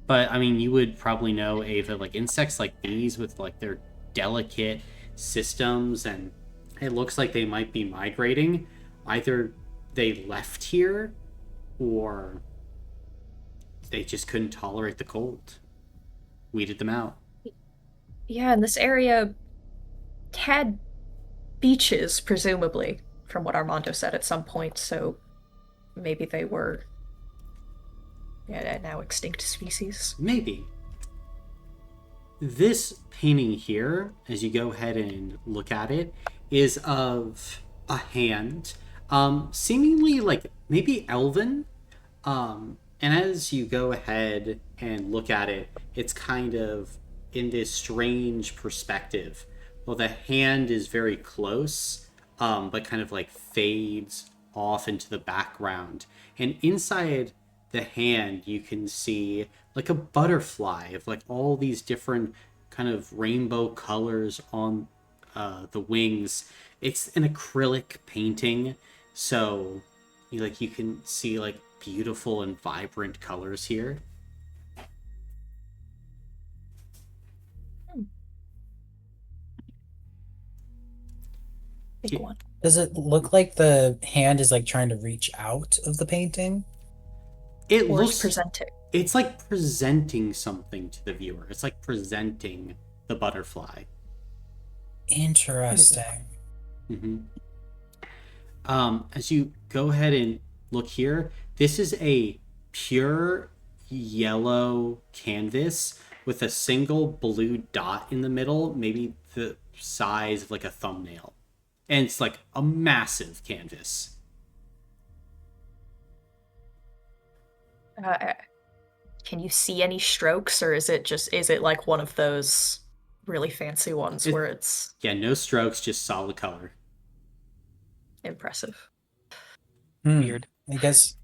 Speaker 1: But I mean, you would probably know, Ava, like insects like these with like their delicate systems, and it looks like they might be migrating. Either they left here or they just couldn't tolerate the cold. Weeded them out.
Speaker 4: Yeah, and this area had beaches, presumably, from what Armando said at some point, so maybe they were now extinct species.
Speaker 1: Maybe. This painting here, as you go ahead and look at it, is of a hand, seemingly like maybe elven. And as you go ahead and look at it, it's kind of in this strange perspective. Well, the hand is very close, but kind of like fades off into the background. And inside the hand, you can see like a butterfly of like all these different kind of rainbow colors on the wings. It's an acrylic painting, so you can see like beautiful and vibrant colors here.
Speaker 4: Big one.
Speaker 2: Does it look like the hand is like trying to reach out of the painting?
Speaker 1: It
Speaker 4: Or
Speaker 1: looks
Speaker 4: presenting.
Speaker 1: It's like presenting something to the viewer. It's like presenting the butterfly.
Speaker 2: Interesting.
Speaker 1: As you go ahead and look here, this is a pure yellow canvas with a single blue dot in the middle, maybe the size of like a thumbnail. And it's like a massive canvas.
Speaker 4: Can you see any strokes, or is it like one of those really fancy ones where it's
Speaker 1: Yeah, no strokes, just solid color.
Speaker 4: impressive?
Speaker 3: Weird.
Speaker 2: I guess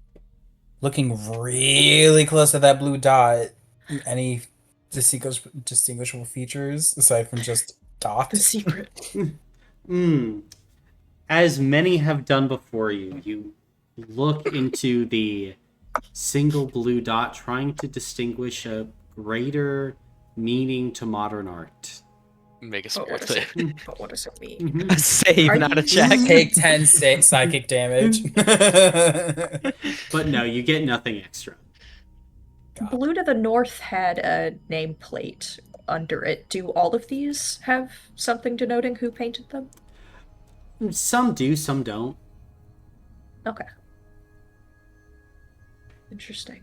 Speaker 2: looking really close to that blue dot, any distinguishable features aside from just dot?
Speaker 4: The secret.
Speaker 1: As many have done before you, you look into the single blue dot, trying to distinguish a greater meaning to modern art.
Speaker 5: Make a
Speaker 4: But what
Speaker 5: spirit
Speaker 4: does
Speaker 5: save.
Speaker 4: it, but what does it mean?
Speaker 1: Mhm.
Speaker 3: A save,
Speaker 4: Are
Speaker 3: not a
Speaker 4: you-
Speaker 3: check.
Speaker 2: Take 10 psychic damage.
Speaker 1: But no, you get nothing extra.
Speaker 4: Blue to the North had a nameplate under it. Do all of these have something denoting who painted them?
Speaker 1: Some do, some don't.
Speaker 4: Okay. Interesting.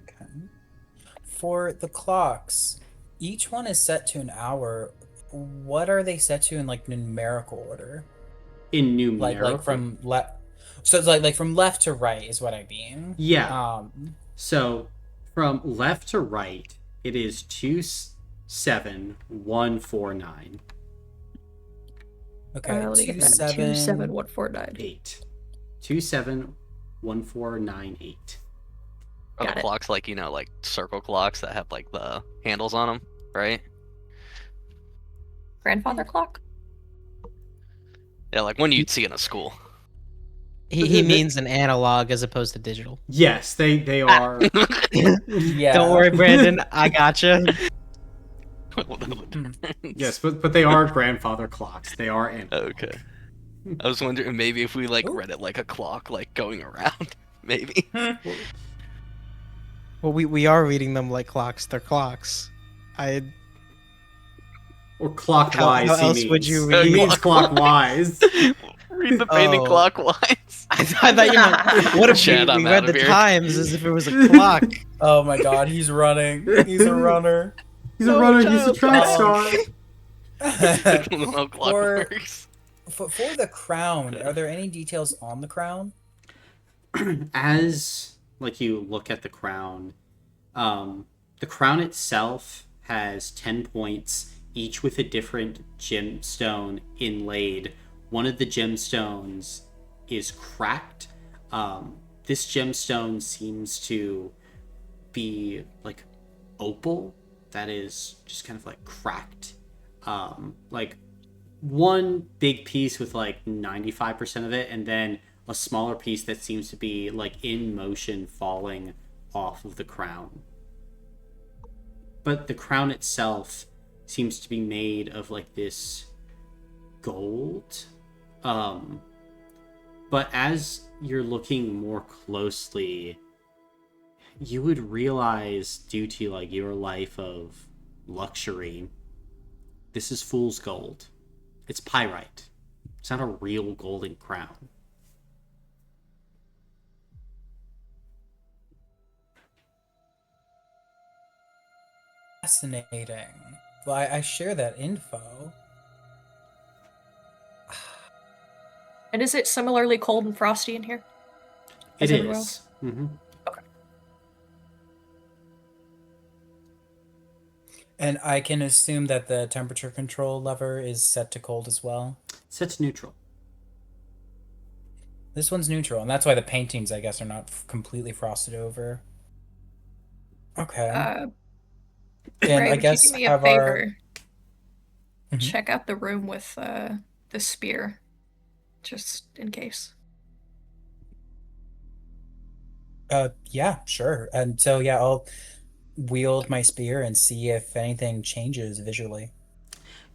Speaker 2: For the clocks, each one is set to an hour. What are they set to in like numerical order?
Speaker 1: In numerical.
Speaker 2: Like from left. So it's like from left to right is what I mean.
Speaker 1: Yeah. So from left to right, it is 27149.
Speaker 2: Okay.
Speaker 4: Let me get that. 27149.
Speaker 1: 8. 271498.
Speaker 5: Are
Speaker 4: Got
Speaker 5: the
Speaker 4: it.
Speaker 5: clocks like, you know, like circle clocks that have like the handles on them, right?
Speaker 4: Grandfather clock?
Speaker 5: Yeah, like one you'd see in a school.
Speaker 3: He means an analog as opposed to digital.
Speaker 1: Yes, they are.
Speaker 2: Yeah.
Speaker 3: Don't worry, Brandon. I gotcha.
Speaker 1: Yes, but they are grandfather clocks. They are analog.
Speaker 5: Okay. I was wondering maybe if we like
Speaker 2: Ooh.
Speaker 5: read it like a clock, like going around, maybe.
Speaker 3: Well, we are reading them like clocks. They're clocks.
Speaker 1: Or clockwise.
Speaker 3: How
Speaker 1: he
Speaker 3: else
Speaker 1: means.
Speaker 3: would you
Speaker 1: He
Speaker 3: read?
Speaker 1: means clockwise.
Speaker 5: Read the painting
Speaker 3: Oh.
Speaker 5: clockwise.
Speaker 3: I thought you meant. What if
Speaker 5: Chad,
Speaker 3: we
Speaker 5: I'm
Speaker 3: read
Speaker 5: out of
Speaker 3: the
Speaker 5: here.
Speaker 3: times as if it was a clock?
Speaker 2: Oh my god, he's running. He's a runner.
Speaker 1: He's a
Speaker 5: No,
Speaker 1: runner. He's a
Speaker 5: child,
Speaker 1: track
Speaker 2: no.
Speaker 1: star.
Speaker 5: I don't know how clock
Speaker 2: For-
Speaker 5: works.
Speaker 2: For the crown, are there any details on the crown?
Speaker 1: As like you look at the crown itself has 10 points, each with a different gemstone inlaid. One of the gemstones is cracked. This gemstone seems to be like opal, that is just kind of like cracked. Like one big piece with like 95% of it, and then a smaller piece that seems to be like in motion falling off of the crown. But the crown itself seems to be made of like this gold. But as you're looking more closely, you would realize, due to like your life of luxury, this is fool's gold. It's pyrite. It's not a real golden crown.
Speaker 2: Fascinating. Well, I share that info.
Speaker 4: And is it similarly cold and frosty in here?
Speaker 1: It
Speaker 4: As everywhere
Speaker 1: is. Mm-hmm.
Speaker 2: And I can assume that the temperature control lever is set to cold as well.
Speaker 1: Set to neutral.
Speaker 2: This one's neutral, and that's why the paintings, I guess, are not completely frosted over. Okay. And
Speaker 4: Ray,
Speaker 2: I
Speaker 4: would
Speaker 2: guess
Speaker 4: you do me a
Speaker 2: have
Speaker 4: favor?
Speaker 2: Mhm.
Speaker 4: Check out the room with the spear, just in case.
Speaker 2: yeah, sure. And so yeah, I'll wield my spear and see if anything changes visually.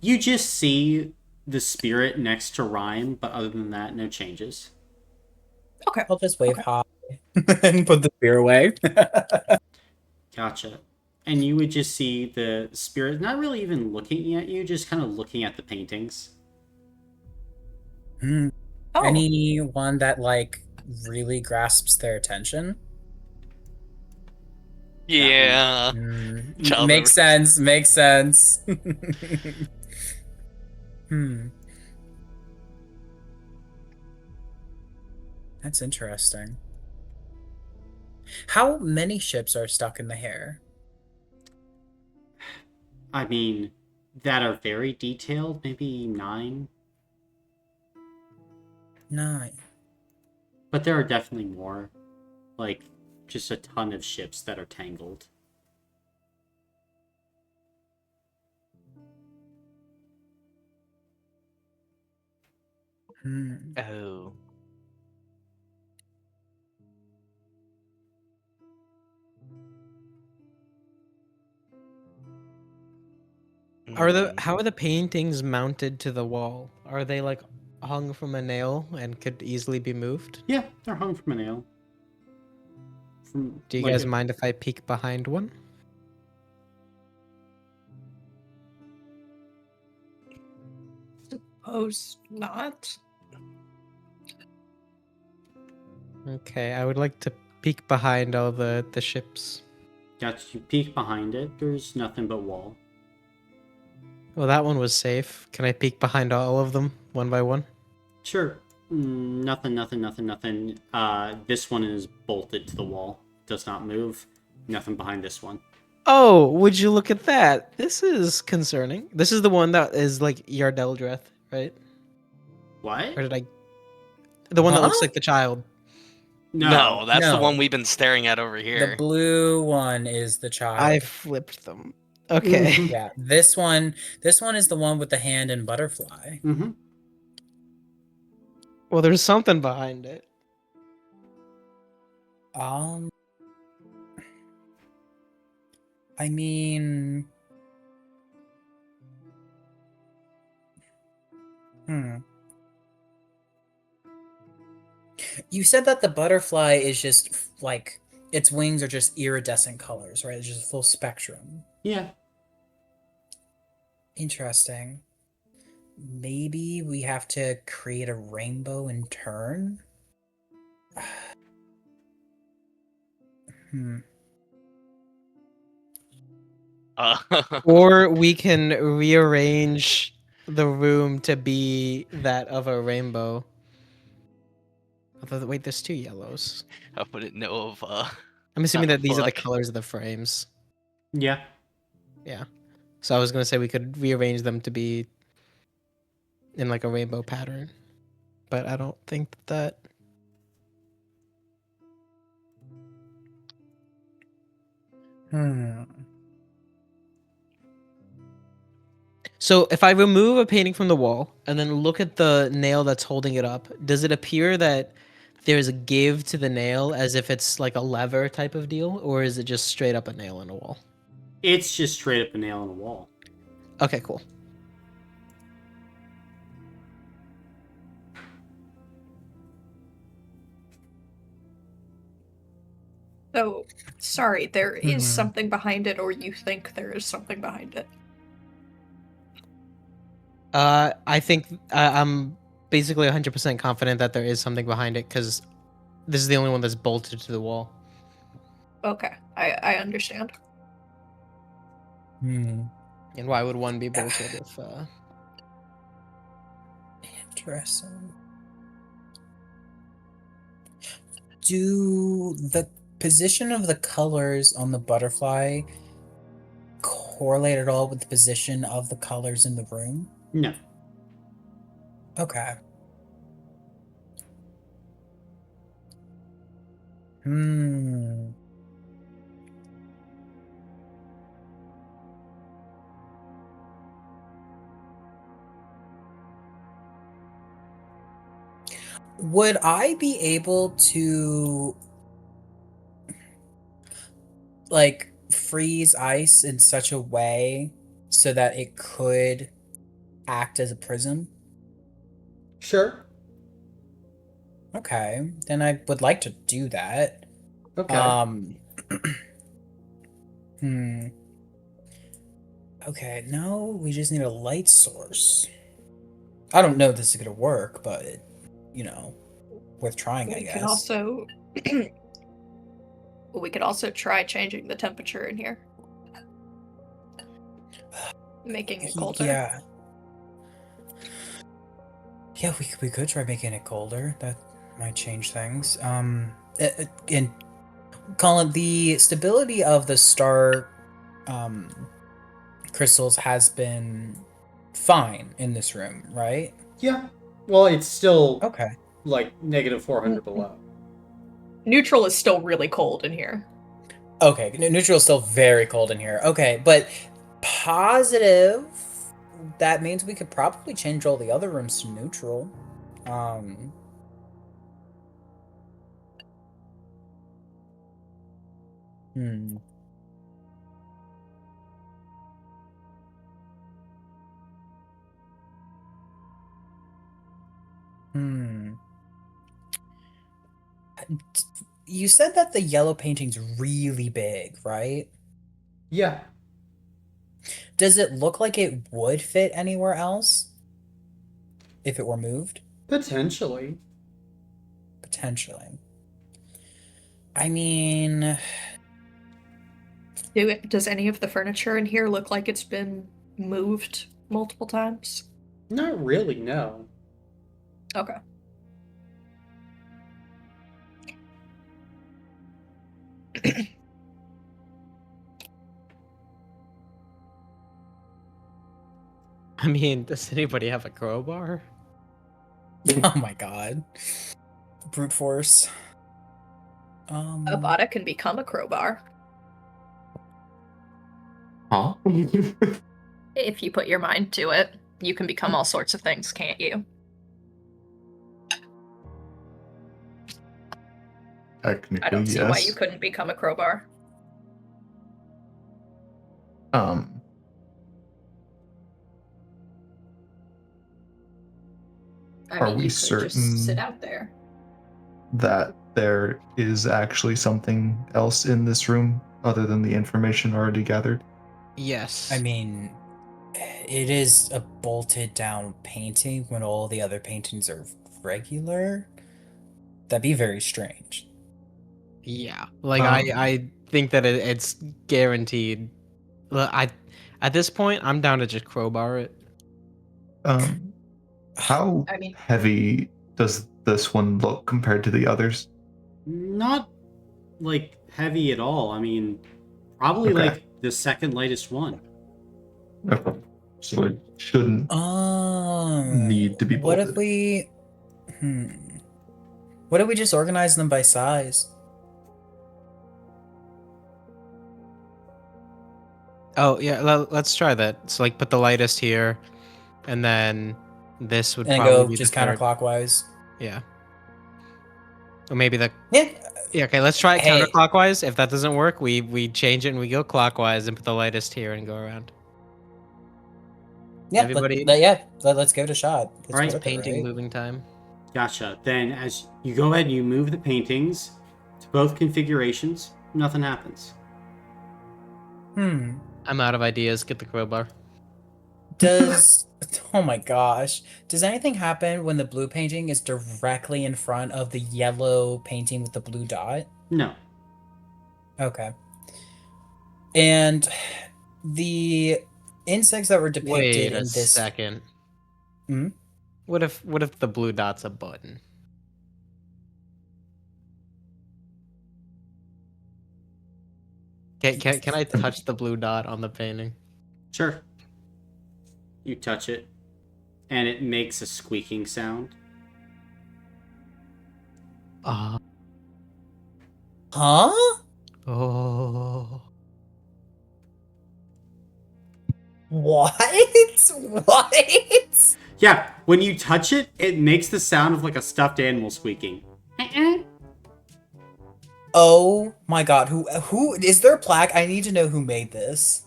Speaker 1: You just see the spirit next to Rhyme, but other than that, no changes.
Speaker 4: Okay.
Speaker 2: I'll just wave
Speaker 4: Okay.
Speaker 2: hi and put the spear away.
Speaker 1: Gotcha. And you would just see the spirit not really even looking at you, just kind of looking at the paintings.
Speaker 2: Hmm.
Speaker 4: Oh,
Speaker 2: Anyone that like really grasps their attention?
Speaker 5: Yeah. Child
Speaker 2: Makes
Speaker 5: number-
Speaker 2: sense. Makes sense. That's interesting. How many ships are stuck in the hair?
Speaker 1: I mean, that are very detailed, maybe 9.
Speaker 2: 9.
Speaker 1: But there are definitely more. Like, just a ton of ships that are tangled.
Speaker 5: Oh.
Speaker 3: How are the paintings mounted to the wall? Are they like hung from a nail and could easily be moved?
Speaker 1: Yeah, they're hung from a nail. From,
Speaker 3: Do you
Speaker 1: like,
Speaker 3: guys mind if I peek behind one?
Speaker 4: Suppose not.
Speaker 3: Okay, I would like to peek behind all the ships.
Speaker 1: Got you peek behind it. There's nothing but wall.
Speaker 3: Well, that one was safe. Can I peek behind all of them one by one?
Speaker 1: Sure. Nothing. This one is bolted to the wall. Does not move. Nothing behind this one.
Speaker 3: Oh, would you look at that? This is concerning. This is the one that is like Yardeldreth, right?
Speaker 1: What?
Speaker 3: Or did I? The one that looks
Speaker 2: Huh?
Speaker 3: like the child.
Speaker 5: No, that's the
Speaker 2: No.
Speaker 5: one we've been staring at over
Speaker 2: The
Speaker 5: here.
Speaker 2: blue one is the child.
Speaker 3: I flipped them. Okay.
Speaker 1: Mhm.
Speaker 2: Yeah, this one is the one with the hand and butterfly.
Speaker 1: Mm-hmm.
Speaker 3: Well, there's something behind it.
Speaker 2: I mean, You said that the butterfly is just like its wings are just iridescent colors, right? It's just full spectrum.
Speaker 1: Yeah.
Speaker 2: Interesting. Maybe we have to create a rainbow in turn?
Speaker 3: Or we can rearrange the room to be that of a rainbow. Although, wait, there's two yellows.
Speaker 5: I wouldn't know of.
Speaker 3: I'm assuming that these are the
Speaker 5: Look.
Speaker 3: colors of the frames.
Speaker 1: Yeah.
Speaker 3: Yeah. So I was gonna say we could rearrange them to be in like a rainbow pattern, but I don't think that. So if I remove a painting from the wall and then look at the nail that's holding it up, does it appear that there's a give to the nail as if it's like a lever type of deal, or is it just straight up a nail in a wall?
Speaker 1: It's just straight up a nail in a wall.
Speaker 3: Okay, cool.
Speaker 4: So, sorry, there is something behind it, or you think there is something behind it.
Speaker 3: I think I'm basically 100% confident that there is something behind it because this is the only one that's bolted to the wall.
Speaker 4: Okay, I understand.
Speaker 3: And why would one be bolted if...
Speaker 2: Interesting. Do the position of the colors on the butterfly correlate at all with the position of the colors in the room?
Speaker 1: No.
Speaker 2: Okay. Would I be able to like freeze ice in such a way so that it could act as a prism?
Speaker 1: Sure.
Speaker 2: Okay, then I would like to do that.
Speaker 1: Okay.
Speaker 2: Okay, no, we just need a light source. I don't know if this is gonna work, but you know, worth trying, I guess.
Speaker 4: We could also try changing the temperature in here, making it colder.
Speaker 2: Yeah. Yeah, we could try making it colder. That might change things. And Colin, the stability of the star crystals has been fine in this room, right?
Speaker 1: Yeah. Well, it's still
Speaker 2: Okay.
Speaker 1: like negative 400 below.
Speaker 4: Neutral is still really cold in here.
Speaker 2: Okay, neutral is still very cold in here. Okay, but positive, that means we could probably change all the other rooms to neutral. You said that the yellow painting's really big, right?
Speaker 1: Yeah.
Speaker 2: Does it look like it would fit anywhere else if it were moved?
Speaker 1: Potentially.
Speaker 2: Potentially. I mean,
Speaker 4: Does any of the furniture in here look like it's been moved multiple times?
Speaker 1: Not really, no.
Speaker 4: Okay.
Speaker 3: I mean, does anybody have a crowbar?
Speaker 2: oh my god. Brute force.
Speaker 4: A bota can become a crowbar
Speaker 6: Huh?
Speaker 4: if you put your mind to it. You can become all sorts of things, can't you?
Speaker 6: Technically,
Speaker 4: I don't see
Speaker 6: yes.
Speaker 4: why you couldn't become a crowbar.
Speaker 6: Um,
Speaker 4: I
Speaker 6: Are
Speaker 4: mean,
Speaker 6: we
Speaker 4: you could
Speaker 6: certain
Speaker 4: just sit out there.
Speaker 6: that there is actually something else in this room other than the information already gathered?
Speaker 3: Yes.
Speaker 2: I mean, it is a bolted down painting when all the other paintings are regular. That'd be very strange.
Speaker 3: yeah. Like
Speaker 6: Um,
Speaker 3: I think that it's guaranteed. I at this point, I'm down to just crowbar it.
Speaker 6: How
Speaker 4: I mean,
Speaker 6: heavy does this one look compared to the others?
Speaker 1: Not like heavy at all. I mean, probably
Speaker 6: Okay.
Speaker 1: like the second lightest one.
Speaker 6: Okay. So it shouldn't need to be
Speaker 2: What if
Speaker 6: bolted.
Speaker 2: we what if we just organize them by size?
Speaker 3: Oh yeah, let's try that. So like, put the lightest here, and then this would
Speaker 2: And then
Speaker 3: probably
Speaker 2: go
Speaker 3: be
Speaker 2: just
Speaker 3: the third.
Speaker 2: counterclockwise.
Speaker 3: Yeah. Or maybe the
Speaker 2: Yeah.
Speaker 3: yeah. Okay, let's try it
Speaker 2: Hey.
Speaker 3: counterclockwise. If that doesn't work, we change it and we go clockwise and put the lightest here and go around.
Speaker 2: Yeah,
Speaker 3: Everybody-
Speaker 2: let's give it a shot. It's
Speaker 1: Alright,
Speaker 2: worth it,
Speaker 3: Painting
Speaker 2: right?
Speaker 3: moving time.
Speaker 1: Gotcha. Then as you go ahead and you move the paintings to both configurations, nothing happens.
Speaker 3: I'm out of ideas. Get the crowbar.
Speaker 2: Does oh my gosh. Does anything happen when the blue painting is directly in front of the yellow painting with the blue dot?
Speaker 1: No.
Speaker 2: Okay. And the insects that were depicted
Speaker 3: Wait a
Speaker 2: in this
Speaker 3: second.
Speaker 2: Hmm?
Speaker 3: What if the blue dot's a button? Can I touch the blue dot on the painting?
Speaker 1: Sure. You touch it, and it makes a squeaking sound.
Speaker 2: Huh?
Speaker 3: Oh.
Speaker 2: What? What?
Speaker 1: Yeah, when you touch it, it makes the sound of like a stuffed animal squeaking.
Speaker 2: Oh my god, who is there a plaque? I need to know who made this.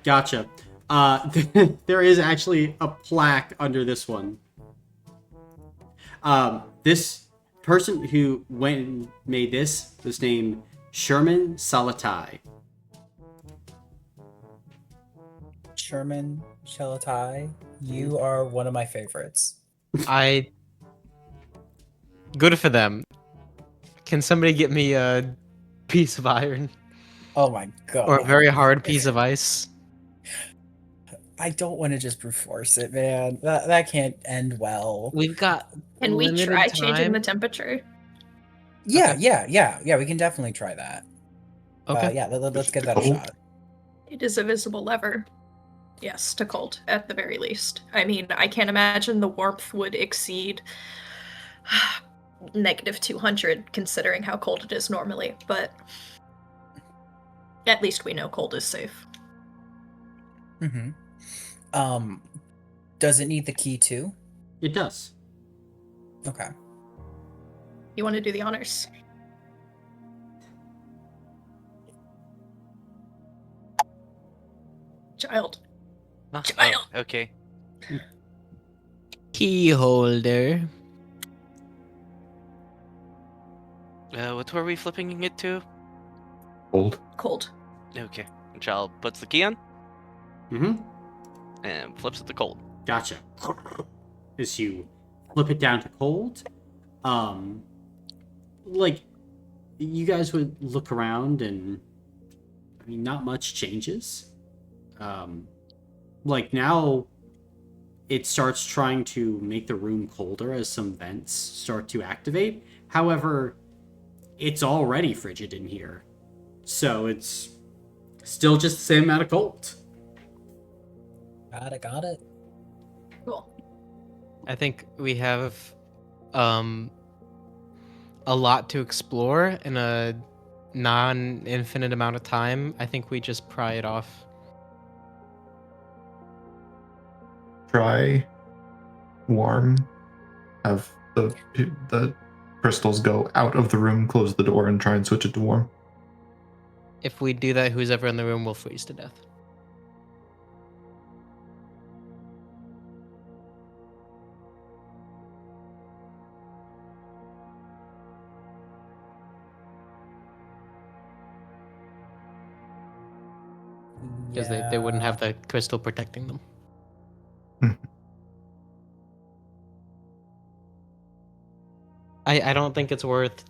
Speaker 1: Gotcha. There is actually a plaque under this one. This person who went and made this was named Sherman Salatai.
Speaker 2: Sherman Shalatai, you are one of my favorites.
Speaker 3: Good for them. Can somebody get me a piece of iron
Speaker 2: Oh my god.
Speaker 3: or a very hard piece of ice?
Speaker 2: I don't want to just brute force it, man. That can't end well.
Speaker 3: We've got.
Speaker 4: Can we
Speaker 3: limited
Speaker 4: try changing
Speaker 3: time.
Speaker 4: the temperature?
Speaker 2: Yeah,
Speaker 3: Okay.
Speaker 2: yeah, we can definitely try that.
Speaker 3: Okay.
Speaker 2: Yeah, let's give that a
Speaker 6: Cold?
Speaker 2: shot.
Speaker 4: It is a visible lever. Yes, to cold, at the very least. I mean, I can't imagine the warmth would exceed negative 200, considering how cold it is normally, but at least we know cold is safe.
Speaker 2: Mm-hmm. Does it need the key too?
Speaker 1: It does.
Speaker 2: Okay.
Speaker 4: You want to do the honors? Child.
Speaker 5: Oh,
Speaker 4: Child.
Speaker 5: okay.
Speaker 3: Key holder.
Speaker 5: What were we flipping it to?
Speaker 6: Old.
Speaker 4: Cold.
Speaker 5: Okay. Child puts the key on
Speaker 1: Mm-hmm.
Speaker 5: and flips it to cold.
Speaker 1: Gotcha. As you flip it down to cold, like, you guys would look around and, I mean, not much changes. Like, now it starts trying to make the room colder as some vents start to activate. However, it's already frigid in here. So it's still just the same amount of cold.
Speaker 2: Got it.
Speaker 4: Cool.
Speaker 3: I think we have a lot to explore in a non-infinite amount of time. I think we just pry it off.
Speaker 6: Try warm. Have the crystals go out of the room, close the door, and try and switch it to warm.
Speaker 3: If we do that, who's ever in the room will freeze to death. Because they wouldn't have the crystal protecting them. I don't think it's worth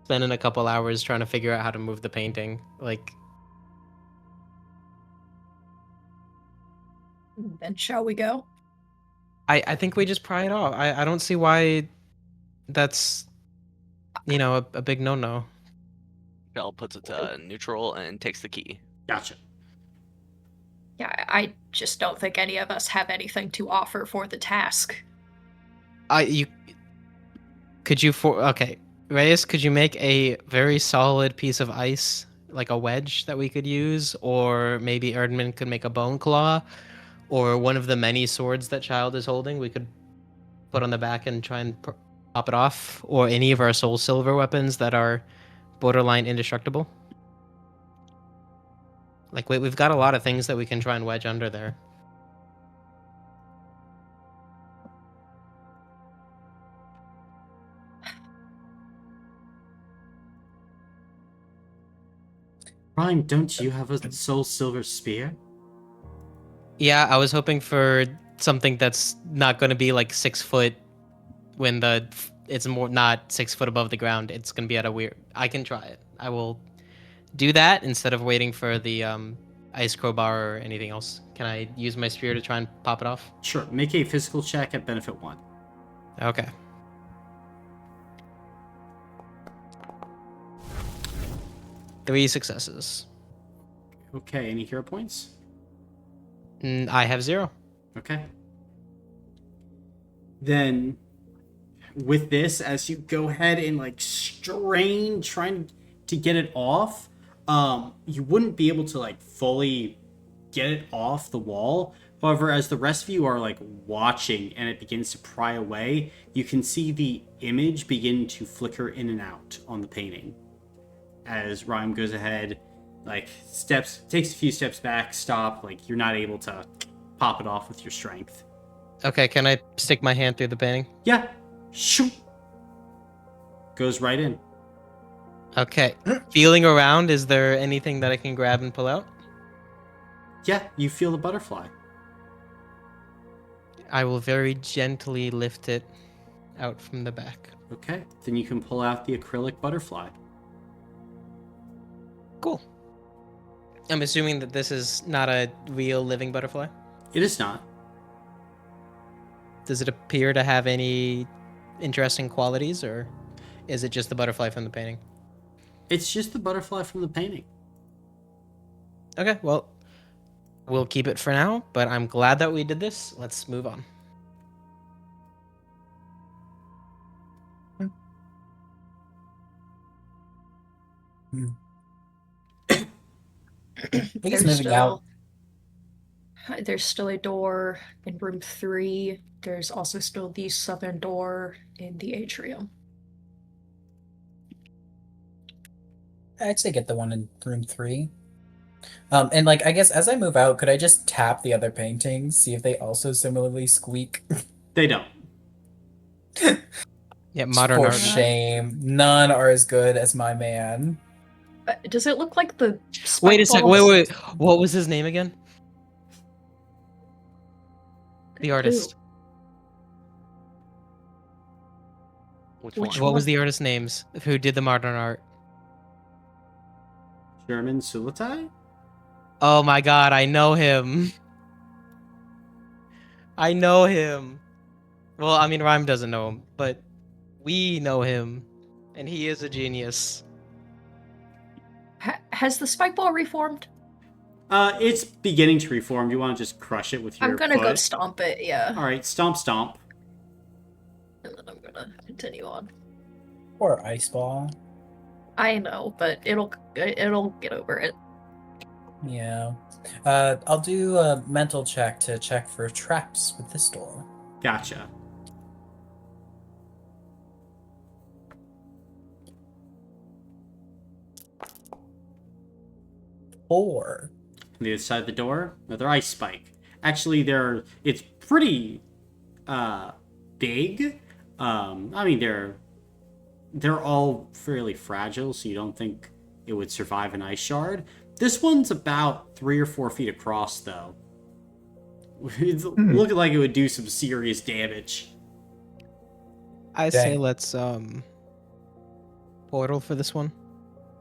Speaker 3: spending a couple hours trying to figure out how to move the painting. Like,
Speaker 4: Then shall we go?
Speaker 3: I think we just pry it off. I don't see why that's, a big no-no.
Speaker 5: Child puts it to neutral and takes the key.
Speaker 1: Gotcha.
Speaker 4: Yeah, I just don't think any of us have anything to offer for the task.
Speaker 3: Okay, Reyes, could you make a very solid piece of ice, like a wedge that we could use? Or maybe Erdman could make a bone claw, or one of the many swords that Child is holding we could put on the back and try and pop it off, or any of our soul silver weapons that are borderline indestructible. Like, we've got a lot of things that we can try and wedge under there.
Speaker 1: Ryan, don't you have a soul silver spear?
Speaker 3: Yeah, I was hoping for something that's not going to be like 6 foot when it's more not 6 foot above the ground. It's going to be at a weird. I can try it. I will do that instead of waiting for the ice crowbar or anything else. Can I use my spear to try and pop it off?
Speaker 1: Sure. Make a physical check at benefit 1.
Speaker 3: Okay. Three successes.
Speaker 1: Okay, any hero points?
Speaker 3: I have 0.
Speaker 1: Okay. Then, with this, as you go ahead and like strain, trying to get it off, you wouldn't be able to like fully get it off the wall. However, as the rest of you are like watching and it begins to pry away, you can see the image begin to flicker in and out on the painting. As Rhyme goes ahead, like takes a few steps back, stop, like you're not able to pop it off with your strength.
Speaker 3: Okay, can I stick my hand through the painting?
Speaker 1: Yeah. Shoot. Goes right in.
Speaker 3: Okay. Feeling around, is there anything that I can grab and pull out?
Speaker 1: Yeah, you feel the butterfly.
Speaker 3: I will very gently lift it out from the back.
Speaker 1: Okay, then you can pull out the acrylic butterfly.
Speaker 3: Cool. I'm assuming that this is not a real living butterfly.
Speaker 1: It is not.
Speaker 3: Does it appear to have any interesting qualities, or is it just the butterfly from the painting?
Speaker 1: It's just the butterfly from the painting.
Speaker 3: Okay, well, we'll keep it for now, but I'm glad that we did this. Let's move on.
Speaker 2: I guess moving out.
Speaker 4: There's still a door in room 3. There's also still the southern door in the atrium.
Speaker 2: I'd say get the one in room 3. And like, I guess as I move out, could I just tap the other paintings, see if they also similarly squeak?
Speaker 1: They don't.
Speaker 3: Yeah, modern
Speaker 2: For
Speaker 3: art.
Speaker 2: shame. None are as good as my man.
Speaker 4: Does it look like the
Speaker 3: Wait a sec.
Speaker 4: spike
Speaker 3: Wait.
Speaker 4: balls?
Speaker 3: What was his name again? The artist.
Speaker 5: Which
Speaker 4: Which
Speaker 5: one?
Speaker 3: What was the artist's names? Who did the modern art?
Speaker 1: German Sulatai?
Speaker 3: Oh my god, I know him. I know him. Well, I mean, Rhyme doesn't know him, but we know him, and he is a genius.
Speaker 4: Has the spike ball reformed?
Speaker 1: It's beginning to reform. You want to just crush it with your
Speaker 4: I'm gonna go
Speaker 1: foot?
Speaker 4: stomp it, yeah.
Speaker 1: Alright, stomp stomp.
Speaker 4: And then I'm gonna continue on.
Speaker 2: Or ice ball.
Speaker 4: I know, but it'll get over it.
Speaker 2: Yeah. I'll do a mental check to check for traps with this door.
Speaker 1: Gotcha.
Speaker 2: Four.
Speaker 1: On the other side of the door, another ice spike. Actually, it's pretty big. I mean, they're all fairly fragile, so you don't think it would survive an ice shard. This one's about 3 or 4 feet across, though. It's looking like it would do some serious damage.
Speaker 3: I say
Speaker 2: Dang.
Speaker 3: let's portal for this one,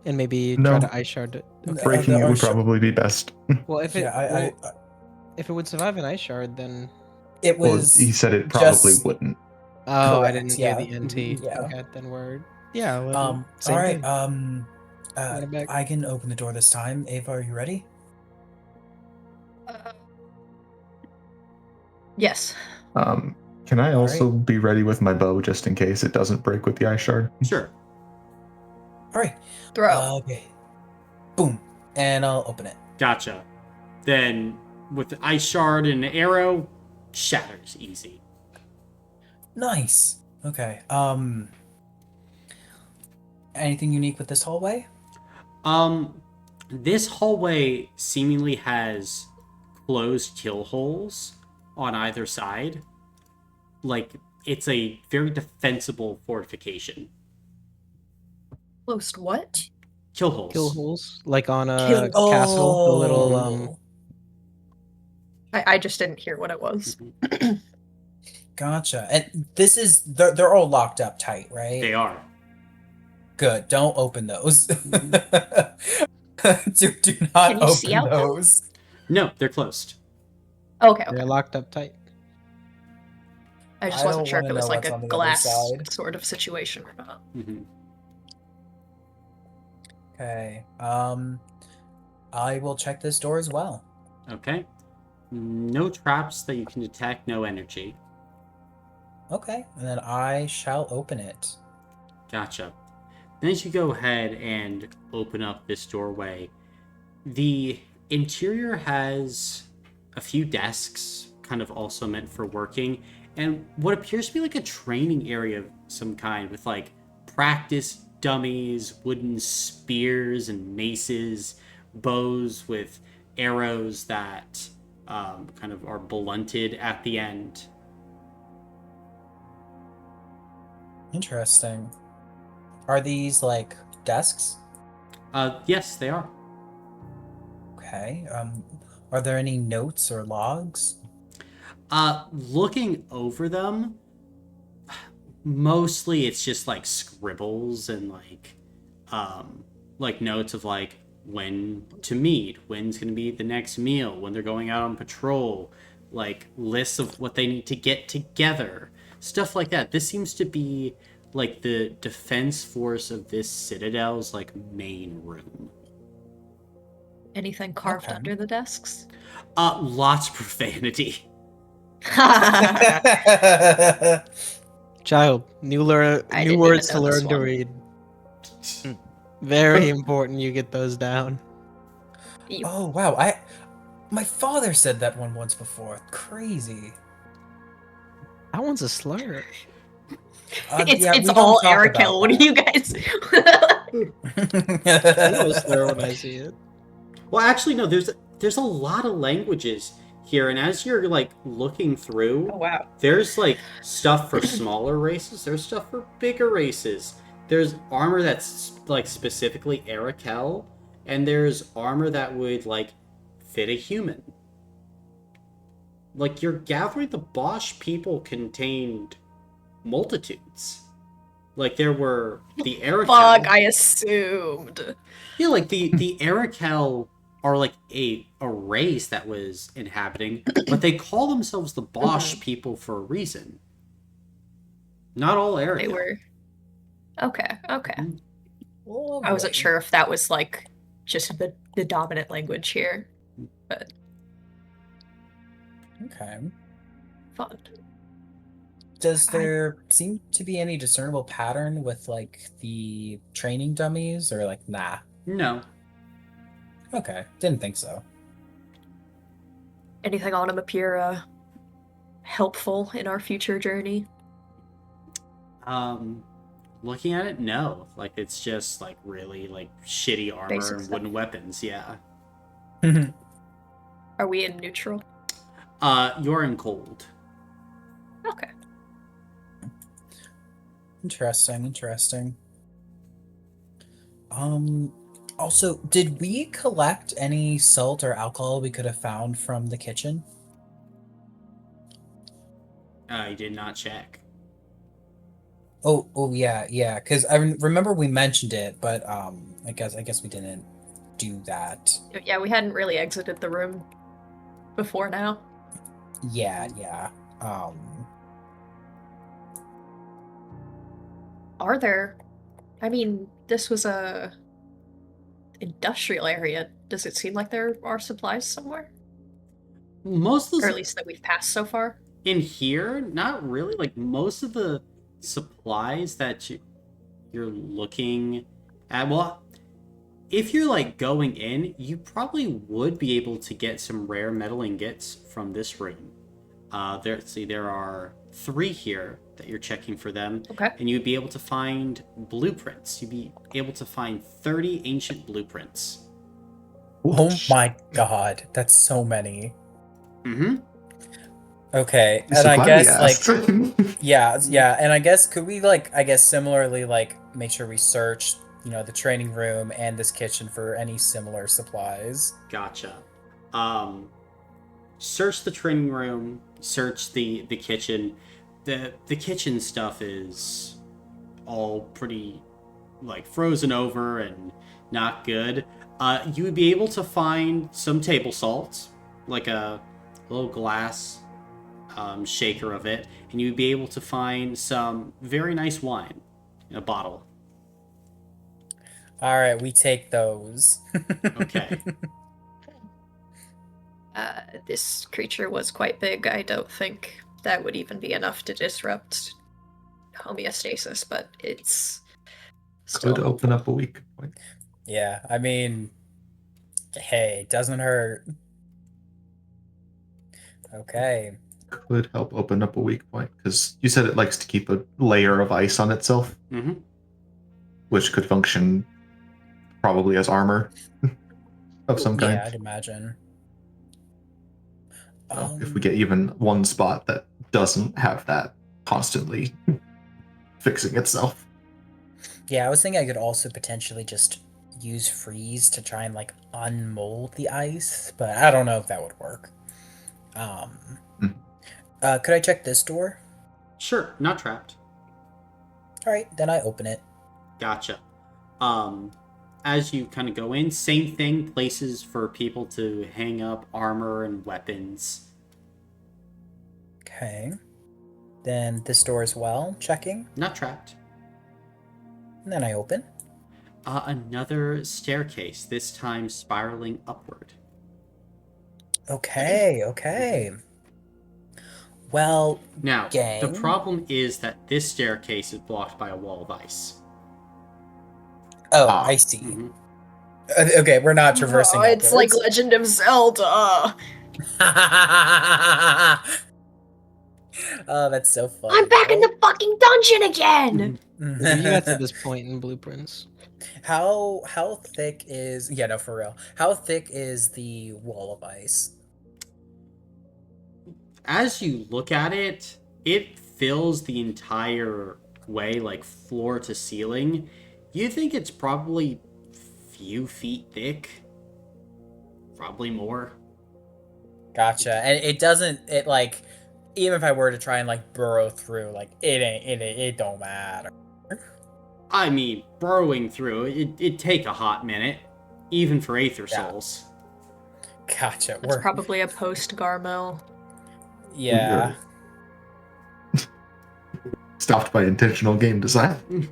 Speaker 3: and maybe
Speaker 6: No.
Speaker 3: try to ice shard it. Okay.
Speaker 6: Breaking
Speaker 2: the
Speaker 6: it would
Speaker 2: ice shard-
Speaker 6: probably be best.
Speaker 3: Well, if it
Speaker 2: Yeah,
Speaker 3: if it would survive an ice shard, then
Speaker 2: it
Speaker 6: Well,
Speaker 2: was.
Speaker 6: he said it probably
Speaker 2: just-
Speaker 6: wouldn't.
Speaker 3: oh, I
Speaker 2: Correct,
Speaker 3: didn't
Speaker 2: yeah.
Speaker 3: hear the NT.
Speaker 2: Yeah.
Speaker 3: Okay, then we're yeah. Same
Speaker 2: All right.
Speaker 3: thing. Run it back.
Speaker 2: I can open the door this time. Ava, are you ready?
Speaker 4: Yes.
Speaker 6: Can I also be ready with my bow just in case it doesn't break with the ice shard?
Speaker 1: Sure.
Speaker 2: All right.
Speaker 4: Throw.
Speaker 2: Okay. Boom, and I'll open it.
Speaker 1: Gotcha. Then, with the ice shard and an arrow, shatters easy.
Speaker 2: Nice. Okay. Anything unique with this hallway?
Speaker 1: This hallway seemingly has closed kill holes on either side. Like, it's a very defensible fortification.
Speaker 4: Closed what?
Speaker 1: Kill holes.
Speaker 3: Kill holes, like on a
Speaker 4: Kill-
Speaker 3: castle. The little
Speaker 2: Oh.
Speaker 4: I just didn't hear what it was.
Speaker 2: Gotcha. And this is they're all locked up tight, right?
Speaker 1: They are.
Speaker 2: Good. Don't open those. do not
Speaker 4: Can you
Speaker 2: open
Speaker 4: see out them?
Speaker 2: those.
Speaker 1: No, they're closed.
Speaker 4: Okay, okay.
Speaker 3: They're locked up tight.
Speaker 4: I just
Speaker 2: I
Speaker 4: wasn't
Speaker 2: don't
Speaker 4: sure if
Speaker 2: wanna
Speaker 4: it was
Speaker 2: know
Speaker 4: like
Speaker 2: what's
Speaker 4: a
Speaker 2: on the other
Speaker 4: glass
Speaker 2: side.
Speaker 4: sort of situation or not.
Speaker 1: Mm-hmm.
Speaker 2: Okay. I will check this door as well.
Speaker 1: Okay. No traps that you can detect, no energy.
Speaker 2: Okay. And then I shall open it.
Speaker 1: Gotcha. Then as you go ahead and open up this doorway, the interior has a few desks, kind of also meant for working, and what appears to be like a training area of some kind with like practice dummies, wooden spears and maces, bows with arrows that kind of are blunted at the end.
Speaker 2: Interesting. Are these like desks?
Speaker 1: Yes, they are.
Speaker 2: Okay. Are there any notes or logs?
Speaker 1: Looking over them, mostly it's just like scribbles and like notes of like when to meet, when's going to be the next meal, when they're going out on patrol, like lists of what they need to get together, stuff like that. This seems to be like the defense force of this citadel's like main room.
Speaker 4: Anything carved
Speaker 2: Okay.
Speaker 4: under the desks?
Speaker 1: Lots of profanity.
Speaker 3: Child, new
Speaker 4: I didn't
Speaker 3: words
Speaker 4: even
Speaker 3: to
Speaker 4: know this
Speaker 3: learn to
Speaker 4: one.
Speaker 3: read. Very important you get those down.
Speaker 2: Oh wow! My father said that one once before. Crazy.
Speaker 3: That one's a slur.
Speaker 4: It's all Erikel. What are you guys?
Speaker 3: I know a slur when I see it.
Speaker 1: Well, actually, no. There's a lot of languages here, and as you're like looking through,
Speaker 4: Oh wow.
Speaker 1: there's like stuff for smaller races. There's stuff for bigger races. There's armor that's like specifically Arakel, and there's armor that would like fit a human. Like you're gathering, the Bosch people contained multitudes. Like there were the Arakel.
Speaker 4: Fuck, I assumed.
Speaker 1: Yeah, like the Arakel are like a race that was inhabiting, but they call themselves the Bosch people for a reason. Not all Arakel.
Speaker 4: They were. Okay.
Speaker 2: Well,
Speaker 4: I wasn't
Speaker 2: wait.
Speaker 4: sure if that was like just the dominant language here, but
Speaker 2: Okay.
Speaker 4: fun.
Speaker 2: Does there seem to be any discernible pattern with like the training dummies, or like nah?
Speaker 1: No.
Speaker 2: Okay, didn't think so.
Speaker 4: Anything on him appear helpful in our future journey?
Speaker 1: Looking at it, no. Like it's just like really like shitty armor
Speaker 4: Basic
Speaker 1: and
Speaker 4: stuff.
Speaker 1: wooden weapons. Yeah.
Speaker 4: Are we in neutral?
Speaker 1: You're in cold.
Speaker 4: Okay.
Speaker 2: Interesting. Also, did we collect any salt or alcohol we could have found from the kitchen?
Speaker 1: I did not check.
Speaker 2: Oh yeah. Because I remember we mentioned it, but I guess we didn't do that.
Speaker 4: Yeah, we hadn't really exited the room before now.
Speaker 2: Yeah.
Speaker 4: Are there? I mean, this was a industrial area. Does it seem like there are supplies somewhere?
Speaker 1: Most of
Speaker 4: Or
Speaker 1: the
Speaker 4: at least that we've passed so far?
Speaker 1: in here, not really. Like most of the supplies that you're looking at, well, if you're like going in, you probably would be able to get some rare metal ingots from this room. There are 3 here that you're checking for them.
Speaker 4: Okay.
Speaker 1: And you'd be able to find blueprints. You'd be able to find 30 ancient blueprints.
Speaker 2: Oh my god, that's so many.
Speaker 1: Mm-hmm.
Speaker 2: Okay,
Speaker 6: So
Speaker 2: and I
Speaker 6: glad we
Speaker 2: guess like
Speaker 6: asked.
Speaker 2: yeah, and I guess could we like similarly like make sure we search, the training room and this kitchen for any similar supplies?
Speaker 1: Gotcha. Search the training room, search the kitchen. The kitchen stuff is all pretty like frozen over and not good. You would be able to find some table salt, like a little glass shaker of it, and you'd be able to find some very nice wine in a bottle.
Speaker 2: All right, we take those.
Speaker 1: Okay.
Speaker 4: This creature was quite big. I don't think that would even be enough to disrupt homeostasis, but it's still
Speaker 6: Could open up a weak point.
Speaker 2: Yeah, I mean, hey, doesn't hurt. Okay.
Speaker 6: Could help open up a weak point because you said it likes to keep a layer of ice on itself,
Speaker 1: Mm-hmm.
Speaker 6: which could function probably as armor of some kind.
Speaker 2: Yeah, I'd imagine.
Speaker 6: So if we get even one spot that doesn't have that constantly fixing itself.
Speaker 2: Yeah, I was thinking I could also potentially just use freeze to try and like unmold the ice, but I don't know if that would work. Could I check this door?
Speaker 1: Sure, not trapped.
Speaker 2: All right, then I open it.
Speaker 1: Gotcha. As you kind of go in, same thing, places for people to hang up armor and weapons.
Speaker 2: Okay. Then this door as well, checking.
Speaker 1: Not trapped.
Speaker 2: And then I open.
Speaker 1: Another staircase, this time spiraling upward.
Speaker 2: Okay. Well,
Speaker 1: Now,
Speaker 2: gang.
Speaker 1: the problem is that this staircase is blocked by a wall of ice.
Speaker 2: Oh,
Speaker 6: Ah.
Speaker 2: I see.
Speaker 1: Mhm.
Speaker 2: Okay, we're not traversing.
Speaker 4: Oh, it's like
Speaker 2: upwards.
Speaker 4: Legend of Zelda.
Speaker 2: Oh, that's so funny.
Speaker 4: I'm back in the fucking dungeon again.
Speaker 3: We got to this point in blueprints.
Speaker 2: How thick is for real? How thick is the wall of ice?
Speaker 1: As you look at it, it fills the entire way, like floor to ceiling. You think it's probably few feet thick, probably more.
Speaker 2: Gotcha. And it doesn't. It like, even if I were to try and like burrow through, like it don't matter.
Speaker 1: I mean, burrowing through it'd take a hot minute, even for Aether
Speaker 2: Yeah.
Speaker 1: Souls.
Speaker 2: Gotcha.
Speaker 4: It's probably a post Garmel.
Speaker 2: Yeah.
Speaker 6: Stopped by intentional game design.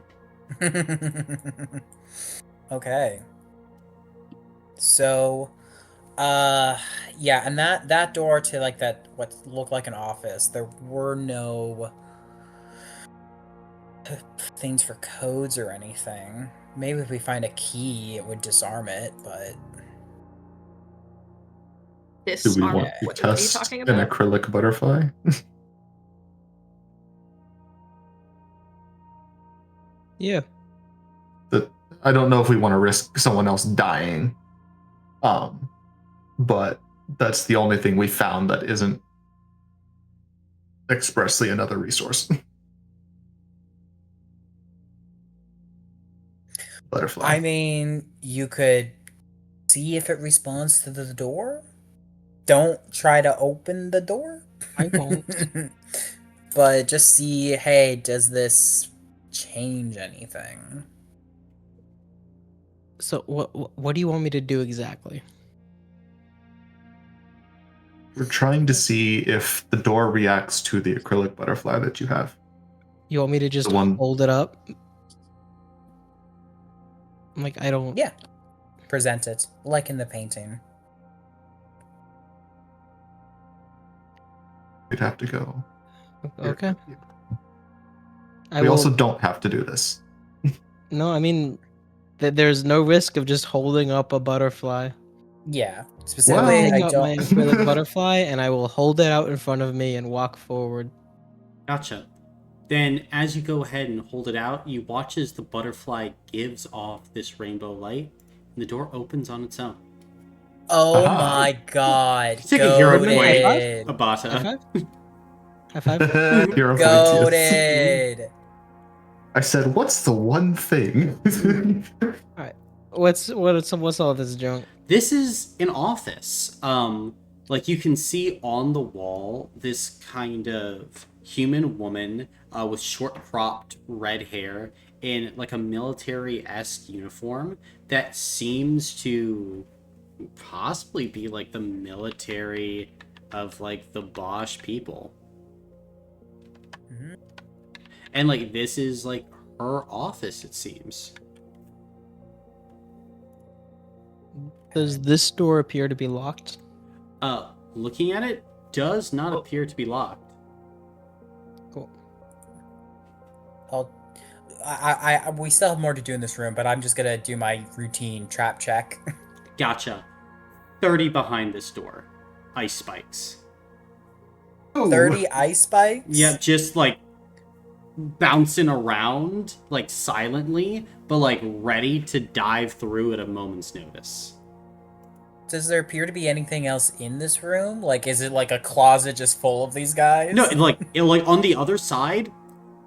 Speaker 2: Okay. So, yeah, and that door to like that what looked like an office, there were no things for codes or anything. Maybe if we find a key, it would disarm it, but
Speaker 6: Do we
Speaker 4: Disarm.
Speaker 6: want to
Speaker 4: What are you
Speaker 6: test
Speaker 4: talking
Speaker 6: an
Speaker 4: about?
Speaker 6: acrylic butterfly?
Speaker 3: Yeah.
Speaker 6: I don't know if we want to risk someone else dying. But that's the only thing we found that isn't expressly another resource. Butterfly.
Speaker 2: I mean, you could see if it responds to the door. Don't try to open the door.
Speaker 3: I won't.
Speaker 2: But just see, hey, does this change anything?
Speaker 3: So what do you want me to do exactly?
Speaker 6: We're trying to see if the door reacts to the acrylic butterfly that you have.
Speaker 3: You want me to just
Speaker 6: The one-
Speaker 3: hold it up? Like I don't.
Speaker 2: Yeah. Present it, like in the painting.
Speaker 6: We'd have to go.
Speaker 3: Okay.
Speaker 6: We also don't have to do this.
Speaker 3: No, I mean, there's no risk of just holding up a butterfly.
Speaker 2: Yeah.
Speaker 3: I'm
Speaker 2: Specifically,
Speaker 3: holding
Speaker 2: I
Speaker 3: up my
Speaker 2: don't.
Speaker 3: acrylic butterfly, and I will hold it out in front of me and walk forward.
Speaker 1: Gotcha. Then, as you go ahead and hold it out, you watch as the butterfly gives off this rainbow light, and the door opens on its own.
Speaker 2: Oh
Speaker 6: Aha.
Speaker 2: my god.
Speaker 1: Take a hero
Speaker 2: Goated.
Speaker 1: point, Abata.
Speaker 3: High five. High five.
Speaker 6: Hero point, yes.
Speaker 2: Goated.
Speaker 6: I said, what's the one thing?
Speaker 3: What's all this junk?
Speaker 1: This is an office. Like you can see on the wall this kind of human woman with short cropped red hair in like a military-esque uniform that seems to possibly be like the military of like the Bosch people.
Speaker 2: Mhm.
Speaker 1: And like this is like her office, it seems.
Speaker 3: Does this door appear to be locked?
Speaker 1: Looking at it, does not appear to be locked.
Speaker 3: Cool.
Speaker 2: We still have more to do in this room, but I'm just gonna do my routine trap check.
Speaker 1: Gotcha. 30 behind this door. Ice spikes.
Speaker 2: 30 ice spikes?
Speaker 1: Yeah, just like bouncing around, like silently, but like ready to dive through at a moment's notice.
Speaker 2: Does there appear to be anything else in this room? Like, is it like a closet just full of these guys?
Speaker 1: No, like on the other side,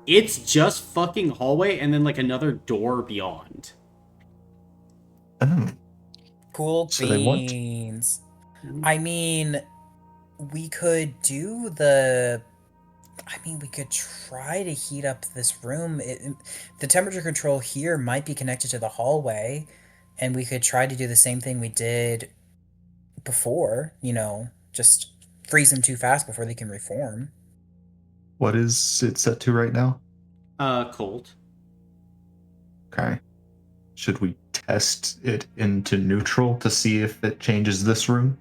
Speaker 1: it's just fucking hallway and then like another door beyond.
Speaker 6: Oh.
Speaker 2: Cool
Speaker 6: So they want-
Speaker 2: beans. I mean, we could do the... I mean, we could try to heat up this room. The temperature control here might be connected to the hallway, and we could try to do the same thing we did before, you know, just freeze them too fast before they can reform.
Speaker 6: What is it set to right now?
Speaker 1: Cold.
Speaker 6: Okay. Should we test it into neutral to see if it changes this room?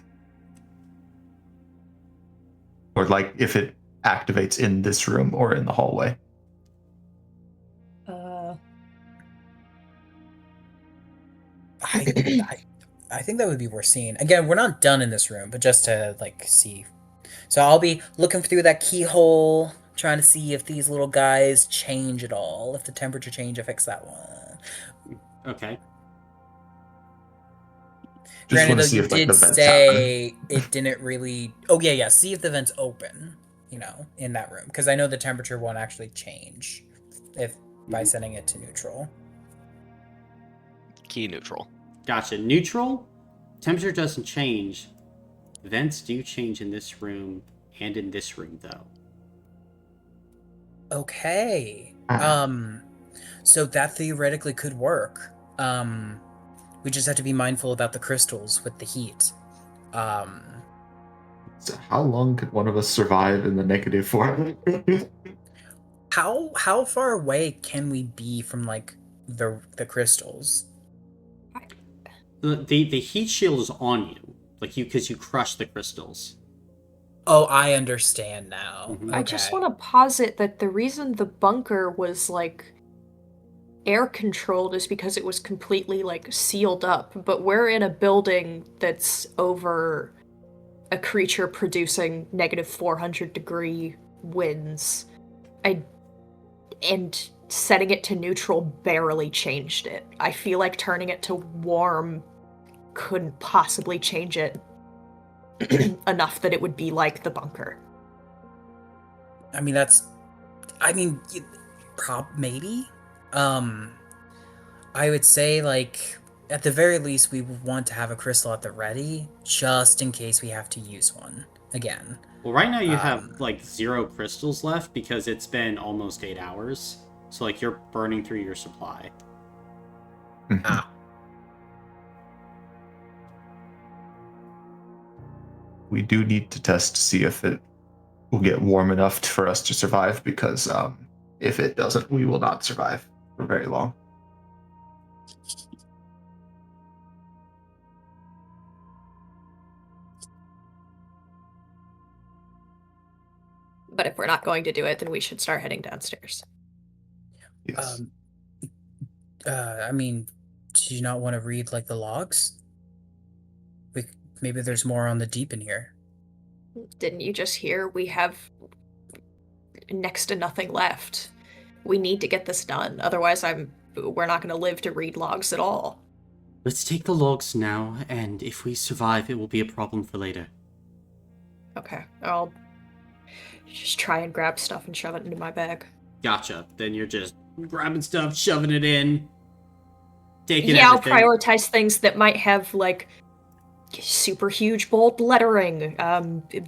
Speaker 6: Or like if it activates in this room or in the hallway?
Speaker 2: I think that would be worth seeing. Again, we're not done in this room, but just to like see. So I'll be looking through that keyhole, trying to see if these little guys change at all, if the temperature change affects that one.
Speaker 1: Okay.
Speaker 6: Just
Speaker 2: Granted,
Speaker 6: want
Speaker 2: though,
Speaker 6: to see
Speaker 2: you
Speaker 6: if like
Speaker 2: did
Speaker 6: the vents
Speaker 2: say it didn't really. Oh yeah. See if the vents open. In that room, because I know the temperature won't actually change if by setting it to neutral.
Speaker 5: Key neutral.
Speaker 1: Gotcha. Neutral. Temperature doesn't change. Vents do change in this room and in this room, though.
Speaker 2: Okay. So that theoretically could work. We just have to be mindful about the crystals with the heat.
Speaker 6: So how long could one of us survive in the negative form?
Speaker 2: How far away can we be from like the crystals?
Speaker 1: The heat shield is on you, like because you crushed the crystals.
Speaker 2: Oh, I understand now.
Speaker 1: Mhm.
Speaker 2: Okay.
Speaker 4: I just want to posit that the reason the bunker was like air controlled is because it was completely like sealed up, but we're in a building that's over a creature producing negative 400-degree winds. And setting it to neutral barely changed it. I feel like turning it to warm couldn't possibly change it enough that it would be like the bunker.
Speaker 2: I mean, maybe. I would say, like, at the very least, we would want to have a crystal at the ready, just in case we have to use one again.
Speaker 1: Well, right now you have like 0 crystals left because it's been almost 8 hours. So like you're burning through your supply.
Speaker 2: Ah.
Speaker 6: We do need to test to see if it will get warm enough for us to survive, because if it doesn't, we will not survive for very long.
Speaker 4: But if we're not going to do it, then we should start heading downstairs.
Speaker 6: Yes.
Speaker 2: I mean, do you not want to read like the logs? Maybe there's more on the deep in here.
Speaker 4: Didn't you just hear we have next to nothing left? We need to get this done. Otherwise, we're not going to live to read logs at all.
Speaker 1: Let's take the logs now, and if we survive, it will be a problem for later.
Speaker 4: Okay, I'll just try and grab stuff and shove it into my bag.
Speaker 1: Gotcha. Then you're just grabbing stuff, shoving it in, taking
Speaker 4: Yeah,
Speaker 1: everything.
Speaker 4: I'll prioritize things that might have, like, super huge bold lettering,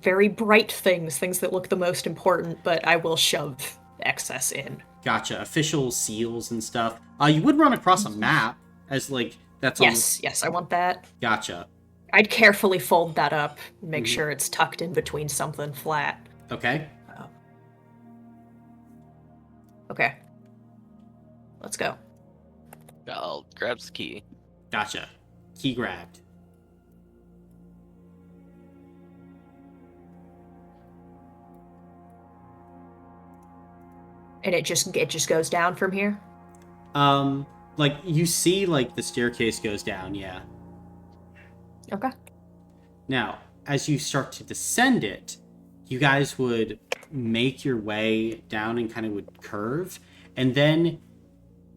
Speaker 4: very bright things that look the most important, but I will shove excess in.
Speaker 1: Gotcha. Official seals and stuff. You would run across a map as like that's on.
Speaker 4: Yes, I want that.
Speaker 1: Gotcha.
Speaker 4: I'd carefully fold that up, make sure it's tucked in between something flat.
Speaker 1: Okay.
Speaker 4: Okay. Let's go.
Speaker 5: I'll grab the key.
Speaker 1: Gotcha. Key grabbed.
Speaker 4: And it just goes down from here?
Speaker 1: Like you see like the staircase goes down, yeah.
Speaker 4: Okay.
Speaker 1: Now, as you start to descend it, you guys would make your way down and kind of would curve, and then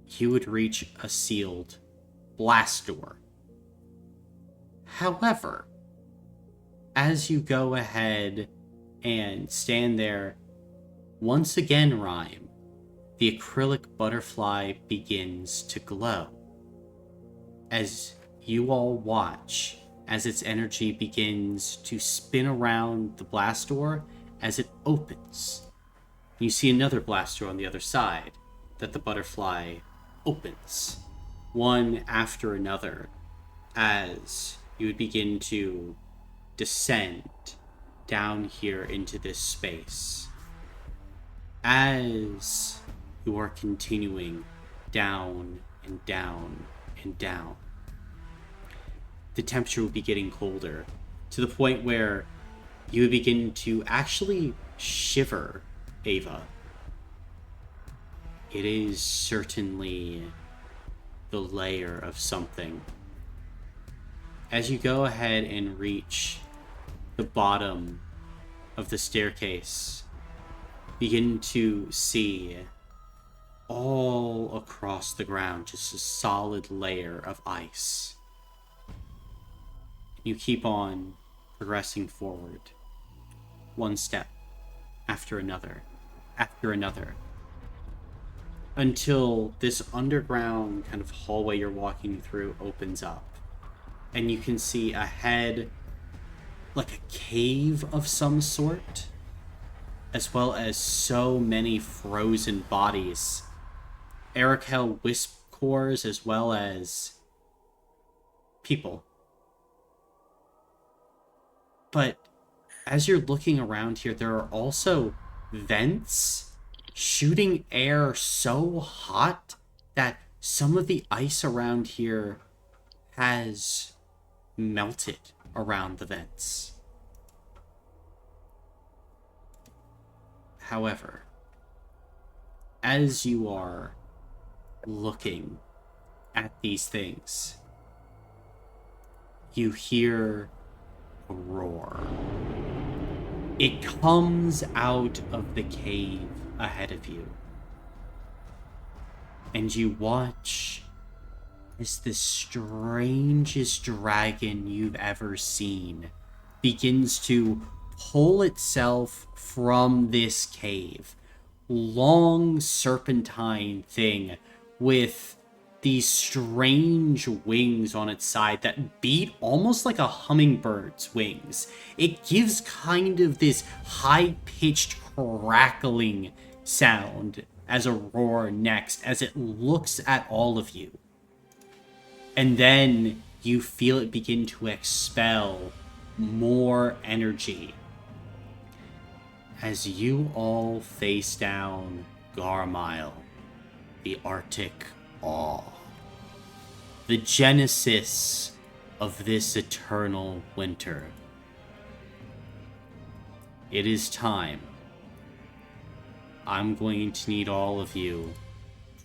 Speaker 1: you would reach a sealed blast door. However, as you go ahead and stand there, once again, Rhyme, the acrylic butterfly begins to glow. As you all watch, as its energy begins to spin around the blast door as it opens. You see another blast door on the other side that the butterfly opens, one after another, as you would begin to descend down here into this space. As you are continuing down and down and down, the temperature will be getting colder to the point where you would begin to actually shiver, Ava. It is certainly the layer of something. As you go ahead and reach the bottom of the staircase, begin to see all across the ground just a solid layer of ice. You keep on progressing forward, one step after another, until this underground kind of hallway you're walking through opens up. And you can see ahead like a cave of some sort, as well as so many frozen bodies. Arakel wisp cores, as well as people. But as you're looking around here, there are also vents shooting air so hot that some of the ice around here has melted around the vents. However, as you are looking at these things, you hear a roar. It comes out of the cave ahead of you. And you watch as the strangest dragon you've ever seen begins to pull itself from this cave. Long serpentine thing with these strange wings on its side that beat almost like a hummingbird's wings. It gives kind of this high-pitched crackling sound as a roar next, as it looks at all of you. And then you feel it begin to expel more energy as you all face down Garmile, the Arctic Awe, the genesis of this eternal winter. It is time. I'm going to need all of you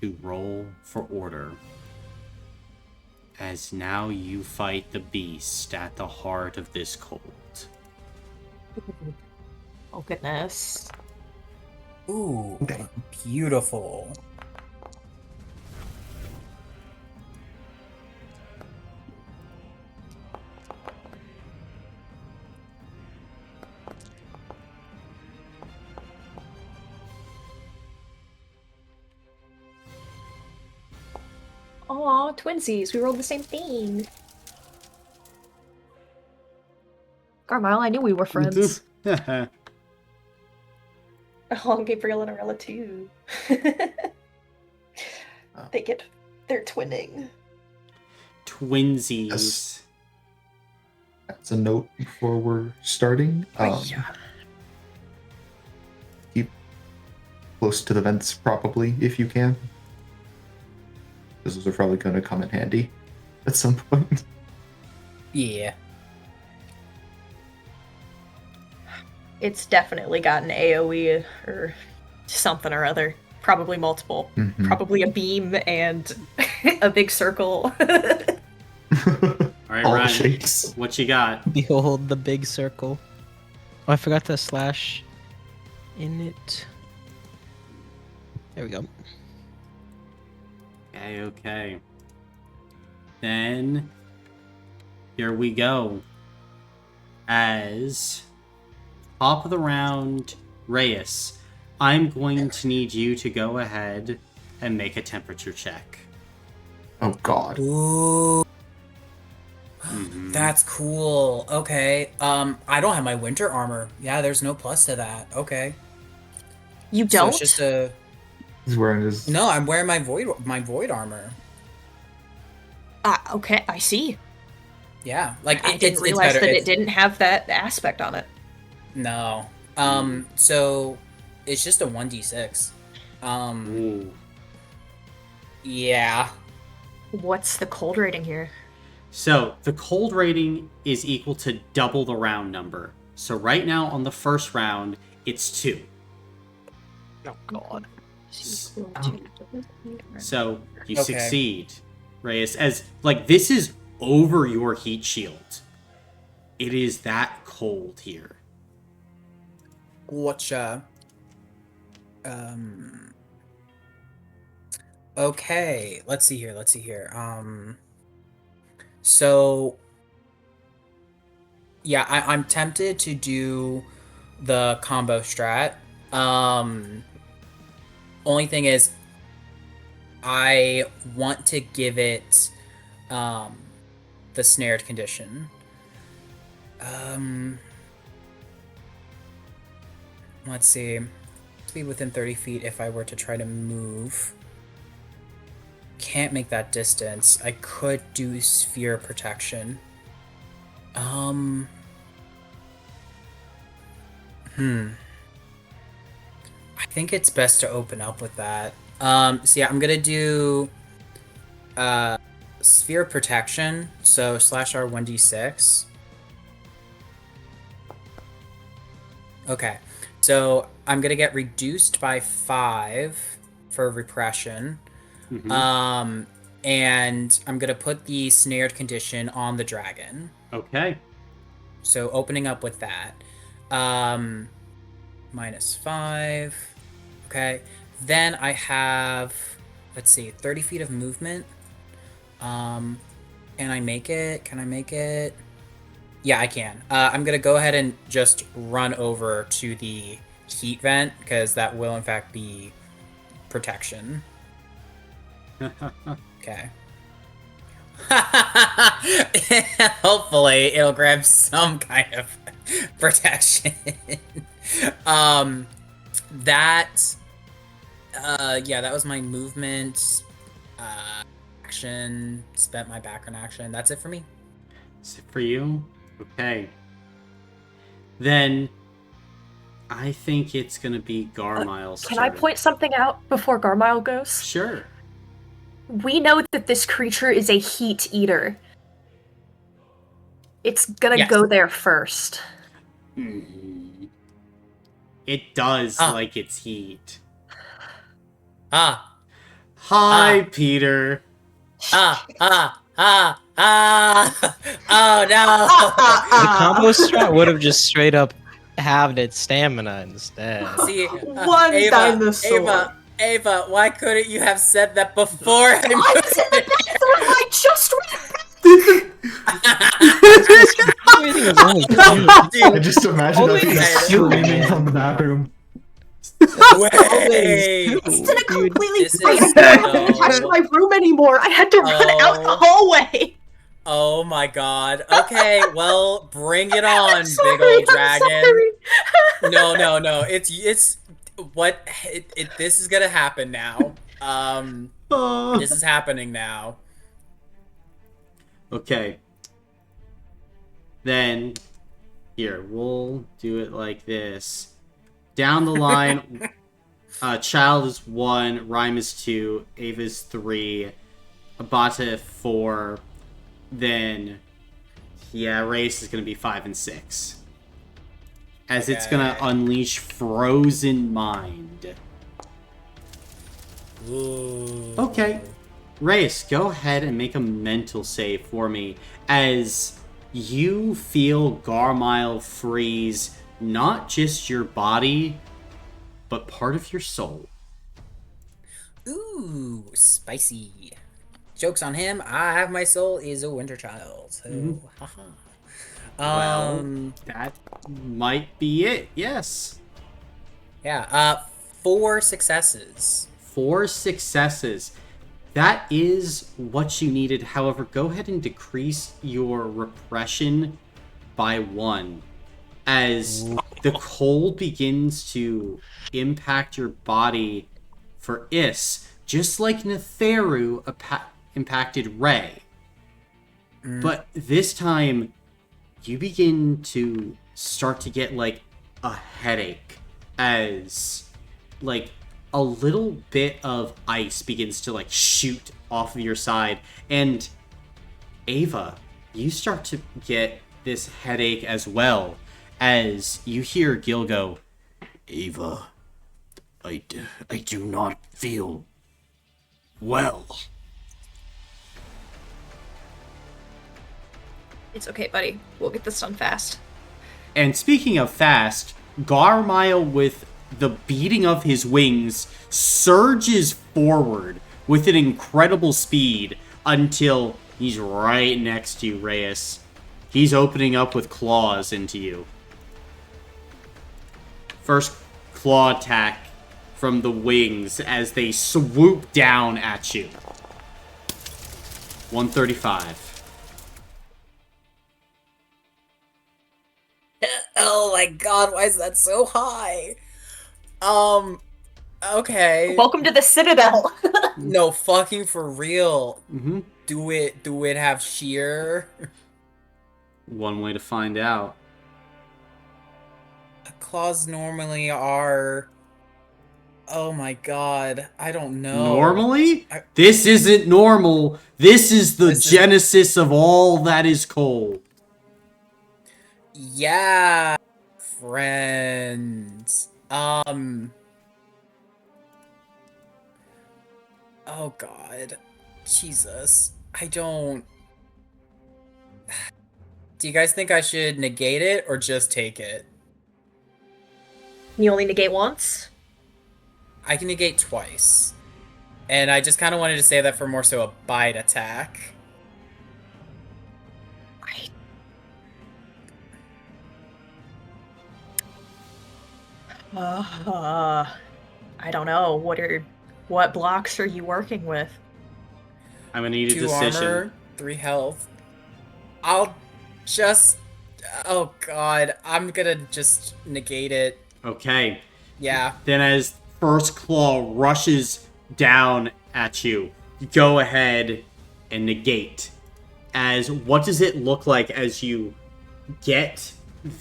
Speaker 1: to roll for order, as now you fight the beast at the heart of this cold.
Speaker 4: Oh, goodness.
Speaker 2: Ooh,
Speaker 6: Okay.
Speaker 2: beautiful.
Speaker 4: Aw, twinsies. We rolled the same thing. Carmile, I knew we were friends. Oh, Gabriel and Arella too. They're twinning.
Speaker 1: Twinsies.
Speaker 6: Yes. That's a note before we're starting.
Speaker 4: Yeah.
Speaker 6: Keep close to the vents, probably, if you can. Because those are probably going to come in handy at some point.
Speaker 2: Yeah.
Speaker 4: It's definitely got an AoE or something or other. Probably multiple.
Speaker 6: Mhm.
Speaker 4: Probably a beam and a big circle.
Speaker 1: All right,
Speaker 6: All the
Speaker 1: Ryan,
Speaker 6: shapes.
Speaker 1: what you got?
Speaker 3: Behold the big circle. Oh, I forgot to slash in it. There we go.
Speaker 1: Okay. Then, here we go. As top of the round, Reyes, I'm going to need you to go ahead and make a temperature check.
Speaker 6: Oh, God.
Speaker 2: Ooh,
Speaker 1: Mhm.
Speaker 2: that's cool. Okay. I don't have my winter armor. Yeah, there's no plus to that. Okay.
Speaker 4: You
Speaker 2: So
Speaker 4: don't?
Speaker 2: it's just a
Speaker 6: He's wearing his...
Speaker 2: no. I'm wearing my void armor.
Speaker 4: Okay, I see.
Speaker 2: Yeah, like
Speaker 4: I didn't
Speaker 2: it's
Speaker 4: realize
Speaker 2: better.
Speaker 4: that
Speaker 2: It's-
Speaker 4: it didn't have that aspect on it.
Speaker 2: No. So it's just a 1d6.
Speaker 1: Ooh.
Speaker 2: Yeah.
Speaker 4: What's the cold rating here?
Speaker 1: So, the cold rating is equal to double the round number. So right now on the first round, it's 2.
Speaker 5: Oh god.
Speaker 1: So you
Speaker 2: Okay.
Speaker 1: succeed, Reyes, as like this is over your heat shield. It is that cold here.
Speaker 2: Gotcha. Okay, let's see here. So Yeah, I'm tempted to do the combo strat. Only thing is, I want to give it the snared condition. Let's see. Be within 30 feet if I were to try to move. Can't make that distance. I could do sphere protection. I think it's best to open up with that. So yeah, I'm gonna do sphere protection. So /R 1d6. Okay, so I'm gonna get reduced by 5 for repression.
Speaker 1: Mhm.
Speaker 2: And I'm gonna put the snared condition on the dragon.
Speaker 1: Okay.
Speaker 2: So opening up with that. -5. Okay. Then I have, let's see, 30 feet of movement. Can I make it? Can I make it? Yeah, I can. I'm gonna go ahead and just run over to the heat vent because that will in fact be protection. Okay. Hopefully it'll grab some kind of protection. That was my movement action. Spent my background action. That's it for me.
Speaker 1: Is it for you? Okay. Then I think it's gonna be Garmile's
Speaker 4: Can I
Speaker 1: turn.
Speaker 4: point something out before Garmile goes?
Speaker 1: Sure.
Speaker 4: We know that this creature is a heat eater. It's gonna
Speaker 2: Yes.
Speaker 4: go there first.
Speaker 1: It does
Speaker 2: Ah.
Speaker 1: like its heat.
Speaker 2: Ah,
Speaker 1: Hi,
Speaker 2: Ah.
Speaker 1: Peter.
Speaker 2: oh no!
Speaker 3: The combo strat would have just straight up halved its stamina instead.
Speaker 2: See,
Speaker 4: One
Speaker 2: Ava,
Speaker 4: dinosaur.
Speaker 2: Ava, why couldn't you have said that before?
Speaker 4: I was in the bathroom. I just
Speaker 3: Everything was only two.
Speaker 6: I just imagine
Speaker 3: Only
Speaker 6: us
Speaker 2: two.
Speaker 6: screaming from the bathroom.
Speaker 2: Wait!
Speaker 4: It's in a completely
Speaker 2: This is
Speaker 4: I couldn't touch
Speaker 2: so-
Speaker 4: my room anymore. I had to run out the hallway.
Speaker 2: Oh my god. Okay, well, bring it on,
Speaker 4: I'm sorry,
Speaker 2: big old
Speaker 4: I'm
Speaker 2: dragon.
Speaker 4: sorry.
Speaker 2: No. It's what this is gonna happen now. This is happening now.
Speaker 1: Okay. Then, here, we'll do it like this. Down the line, Child is 1, Rhyme is 2, Ava is 3, Abata 4, then, yeah, Race is going to be 5 and 6. As it's going to
Speaker 2: Okay.
Speaker 1: unleash Frozen Mind.
Speaker 2: Ooh.
Speaker 1: Okay. Reyes, go ahead and make a mental save for me as you feel Garmile freeze not just your body, but part of your soul.
Speaker 2: Ooh, spicy. Joke's on him. I have my soul is a winter child. So, haha.
Speaker 1: Well, that might be it, yes.
Speaker 2: Yeah, 4 successes.
Speaker 1: 4 successes. That is what you needed. However, go ahead and decrease your repression by 1. As the cold begins to impact your body for Is, just like Netheru impacted Rey. But this time, you begin to start to get like a headache as like a little bit of ice begins to like shoot off of your side. And Ava, you start to get this headache as well as you hear Gil go, Ava, I do not feel well.
Speaker 4: It's okay, buddy. We'll get this done fast.
Speaker 1: And speaking of fast, Garmile, with the beating of his wings, surges forward with an incredible speed until he's right next to you, Reyes. He's opening up with claws into you. First claw attack from the wings as they swoop down at you. 135.
Speaker 2: Oh my god, why is that so high? Okay.
Speaker 4: Welcome to the Citadel.
Speaker 2: No, fucking for real.
Speaker 1: Mm-hmm.
Speaker 2: Do it have sheer?
Speaker 1: One way to find out.
Speaker 2: Claws normally are... Oh my god, I don't know.
Speaker 1: Normally? This isn't normal. This is the genesis of all that is cold.
Speaker 2: Yeah, friends. Oh god. Jesus. I don't... Do you guys think I should negate it or just take it?
Speaker 4: You only negate once?
Speaker 2: I can negate twice. And I just kind of wanted to save that for more so a bite attack.
Speaker 4: I don't know. What blocks are you working with?
Speaker 1: I'm gonna need a
Speaker 2: 2
Speaker 1: decision.
Speaker 2: armor, 3 health. I'll just... Oh god, I'm gonna just negate it.
Speaker 1: Okay.
Speaker 2: Yeah.
Speaker 1: Then as first claw rushes down at you, go ahead and negate. As what does it look like as you get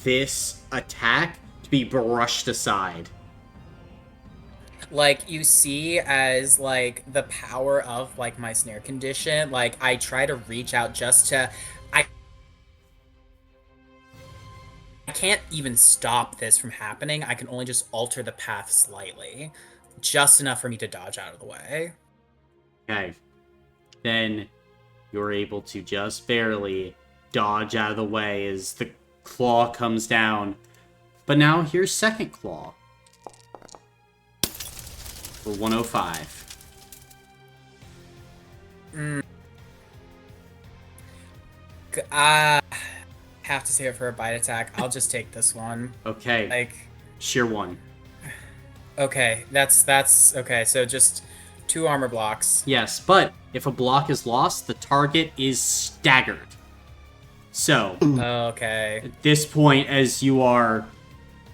Speaker 1: this attack to be brushed aside?
Speaker 2: Like, you see as, like, the power of, like, my snare condition, like, I try to reach out just to... I can't even stop this from happening. I can only just alter the path slightly. Just enough for me to dodge out of the way.
Speaker 1: Okay. Then you're able to just barely dodge out of the way as the claw comes down. But now here's second claw. For 105.
Speaker 2: Have to save it for a bite attack. I'll just take this one.
Speaker 1: Okay.
Speaker 2: Like,
Speaker 1: Sheer 1.
Speaker 2: okay, that's okay. So just 2 armor blocks.
Speaker 1: Yes, but if a block is lost, the target is staggered. So,
Speaker 2: Okay.
Speaker 1: at this point, as you are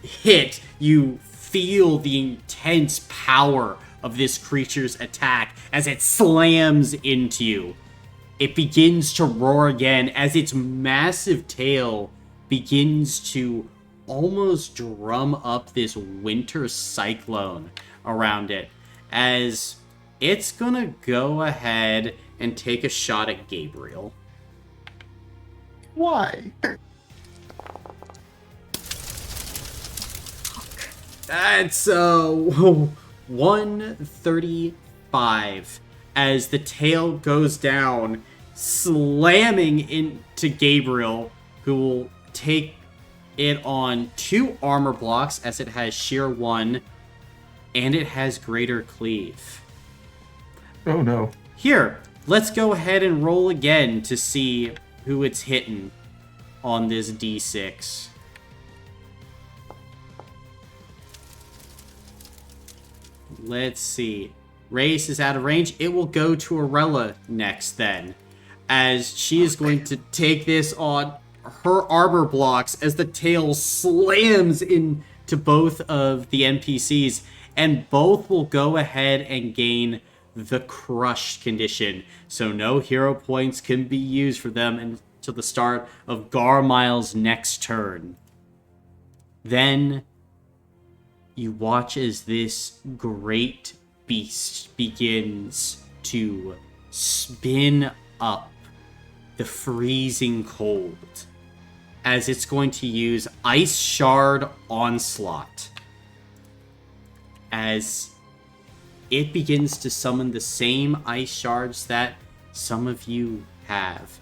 Speaker 1: hit, you feel the intense power of this creature's attack as it slams into you. It begins to roar again as its massive tail begins to almost drum up this winter cyclone around it, as it's gonna go ahead and take a shot at Gabriel.
Speaker 6: Why?
Speaker 1: That's 135 as the tail goes down, slamming into Gabriel, who will take it on 2 armor blocks as it has sheer 1 and it has greater cleave.
Speaker 6: Oh no.
Speaker 1: Here, let's go ahead and roll again to see who it's hitting on this D6. Let's see. Race is out of range. It will go to Arella next then, as she is going to take this on her armor blocks as the tail slams into both of the NPCs, and both will go ahead and gain the crushed condition. So no hero points can be used for them until the start of Garmile's next turn. Then you watch as this great beast begins to spin up the freezing cold as it's going to use Ice Shard Onslaught as it begins to summon the same ice shards that some of you have.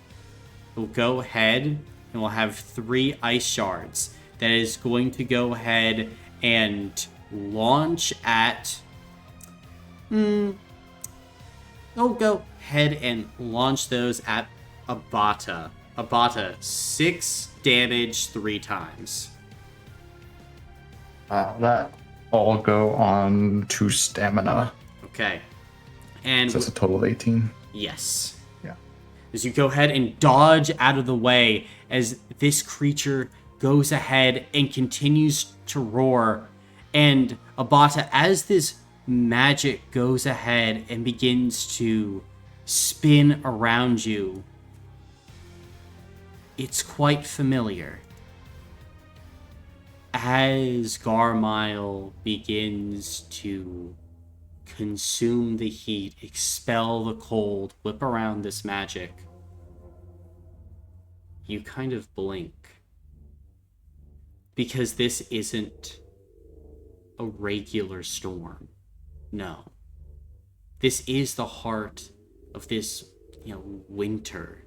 Speaker 1: We'll go ahead and we'll have 3 ice shards that is going to go ahead and launch at... I'll go ahead and launch those at Abata Abata, 6 damage 3 times.
Speaker 6: That all go on 2 stamina.
Speaker 1: Okay. And
Speaker 6: So that's a total of 18.
Speaker 1: yes.
Speaker 6: Yeah.
Speaker 1: As you go ahead and dodge out of the way as this creature goes ahead and continues to roar. And Abata, as this magic goes ahead and begins to spin around you, it's quite familiar. As Garmile begins to consume the heat, expel the cold, whip around this magic, you kind of blink. Because this isn't a regular storm. No. This is the heart of this, winter.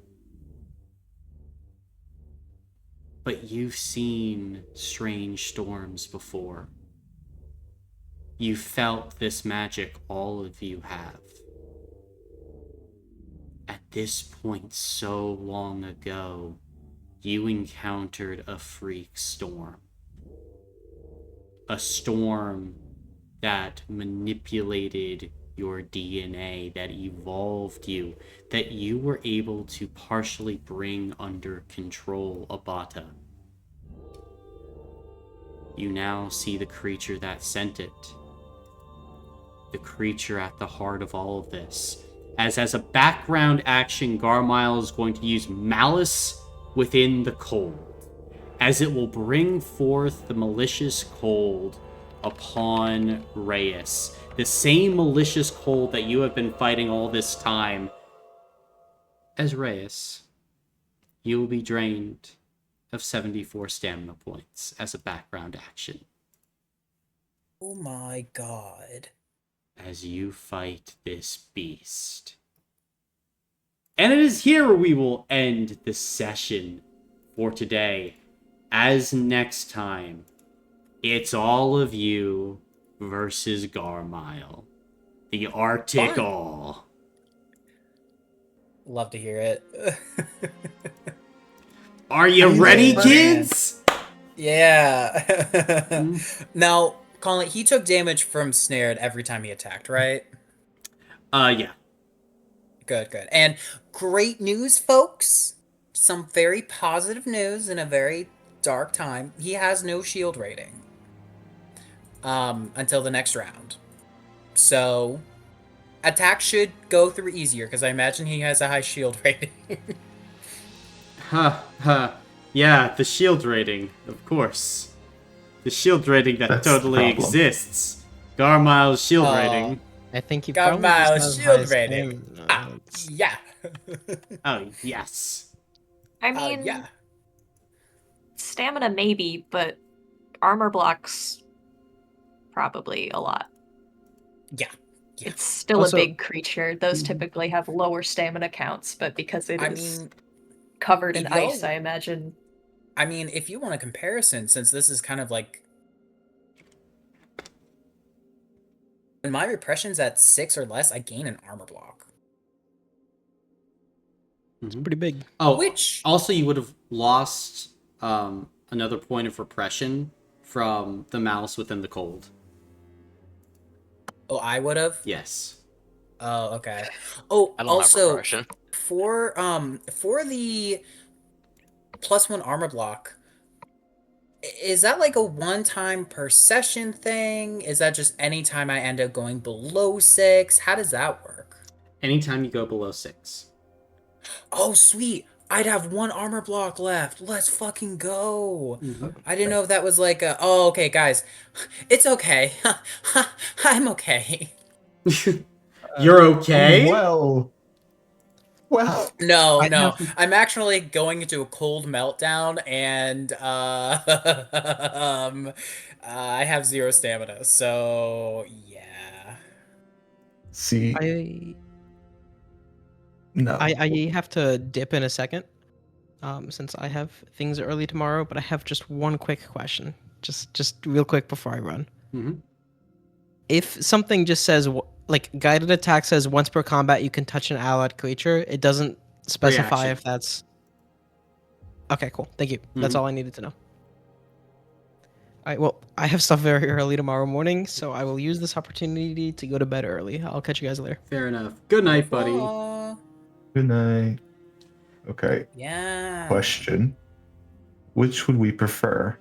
Speaker 1: But you've seen strange storms before. You felt this magic, all of you have. At this point so long ago, you encountered a freak storm. A storm that manipulated your DNA, that evolved you, that you were able to partially bring under control, Abata. You now see the creature that sent it. The creature at the heart of all of this. As a background action, Garmile is going to use Malice Within the Cold, as it will bring forth the malicious cold upon Reyes. The same malicious cold that you have been fighting all this time. As Reyes, you will be drained of 74 stamina points as a background action.
Speaker 2: Oh my god.
Speaker 1: As you fight this beast. And it is here we will end the session for today. As next time, it's all of you versus Garmile. The Arctic
Speaker 2: Fun.
Speaker 1: All.
Speaker 2: Love to hear it.
Speaker 1: Are you ready,
Speaker 2: man.
Speaker 1: kids?
Speaker 2: Yeah. Now, Colin, he took damage from snared every time he attacked, right?
Speaker 1: Yeah.
Speaker 2: Good. And great news, folks. Some very positive news in a very dark time. He has no shield rating. Until the next round. So, attack should go through easier, because I imagine he has a high shield rating.
Speaker 1: Yeah, the shield rating, of course. The shield rating that
Speaker 6: That's the
Speaker 1: totally
Speaker 6: problem.
Speaker 1: exists. Garmile's shield
Speaker 2: Aw.
Speaker 1: rating.
Speaker 3: I think you
Speaker 2: Got
Speaker 3: probably
Speaker 2: my
Speaker 3: just have
Speaker 2: shield
Speaker 3: high
Speaker 2: rating.
Speaker 3: stamina. It's-
Speaker 2: Yeah.
Speaker 1: Oh, yes.
Speaker 4: I mean,
Speaker 2: Yeah.
Speaker 4: stamina maybe, but armor blocks probably a lot.
Speaker 2: Yeah.
Speaker 4: It's still
Speaker 3: Also-
Speaker 4: a big creature. Those typically have lower stamina counts, but because it
Speaker 2: I
Speaker 4: is
Speaker 2: mean,
Speaker 4: covered in
Speaker 2: if y'all-
Speaker 4: ice, I imagine.
Speaker 2: I mean, if you want a comparison, since this is kind of like when my repression's at 6 or less, I gain an armor block.
Speaker 3: Pretty big.
Speaker 1: Oh,
Speaker 2: Which
Speaker 1: also you would have lost another point of repression from the Malice Within the Cold.
Speaker 2: I would have.
Speaker 1: Yes.
Speaker 2: Oh, okay. Oh,
Speaker 5: I don't have
Speaker 2: also
Speaker 5: repression.
Speaker 2: for the +1 armor block, is that like a one-time per session thing? Is that just anytime I end up going below 6? How does that work?
Speaker 1: Anytime you go below 6.
Speaker 2: Oh, sweet. I'd have 1 armor block left. Let's fucking go. I didn't know if that was like a... Oh, okay, guys. It's okay. I'm okay.
Speaker 1: You're okay?
Speaker 6: Well.
Speaker 2: No,
Speaker 3: I
Speaker 2: no.
Speaker 3: have-
Speaker 2: I'm actually going into a cold meltdown, and I have 0 stamina, so yeah.
Speaker 6: See,
Speaker 3: I
Speaker 6: no.
Speaker 3: I have to dip in a second, since I have things early tomorrow. But I have just one quick question, just real quick before I run.
Speaker 1: Mhm.
Speaker 3: If something just says like guided attack says once per combat you can touch an allied creature, it doesn't specify
Speaker 1: Reaction.
Speaker 3: if that's Okay, cool. Thank you. That's
Speaker 1: Mhm.
Speaker 3: all I needed to know. All right, well, I have stuff very early tomorrow morning, so I will use this opportunity to go to bed early. I'll catch you guys later.
Speaker 1: Fair enough. Good night, buddy.
Speaker 2: Oh,
Speaker 6: Good night. Okay.
Speaker 2: yeah.
Speaker 6: Question. Which would we prefer?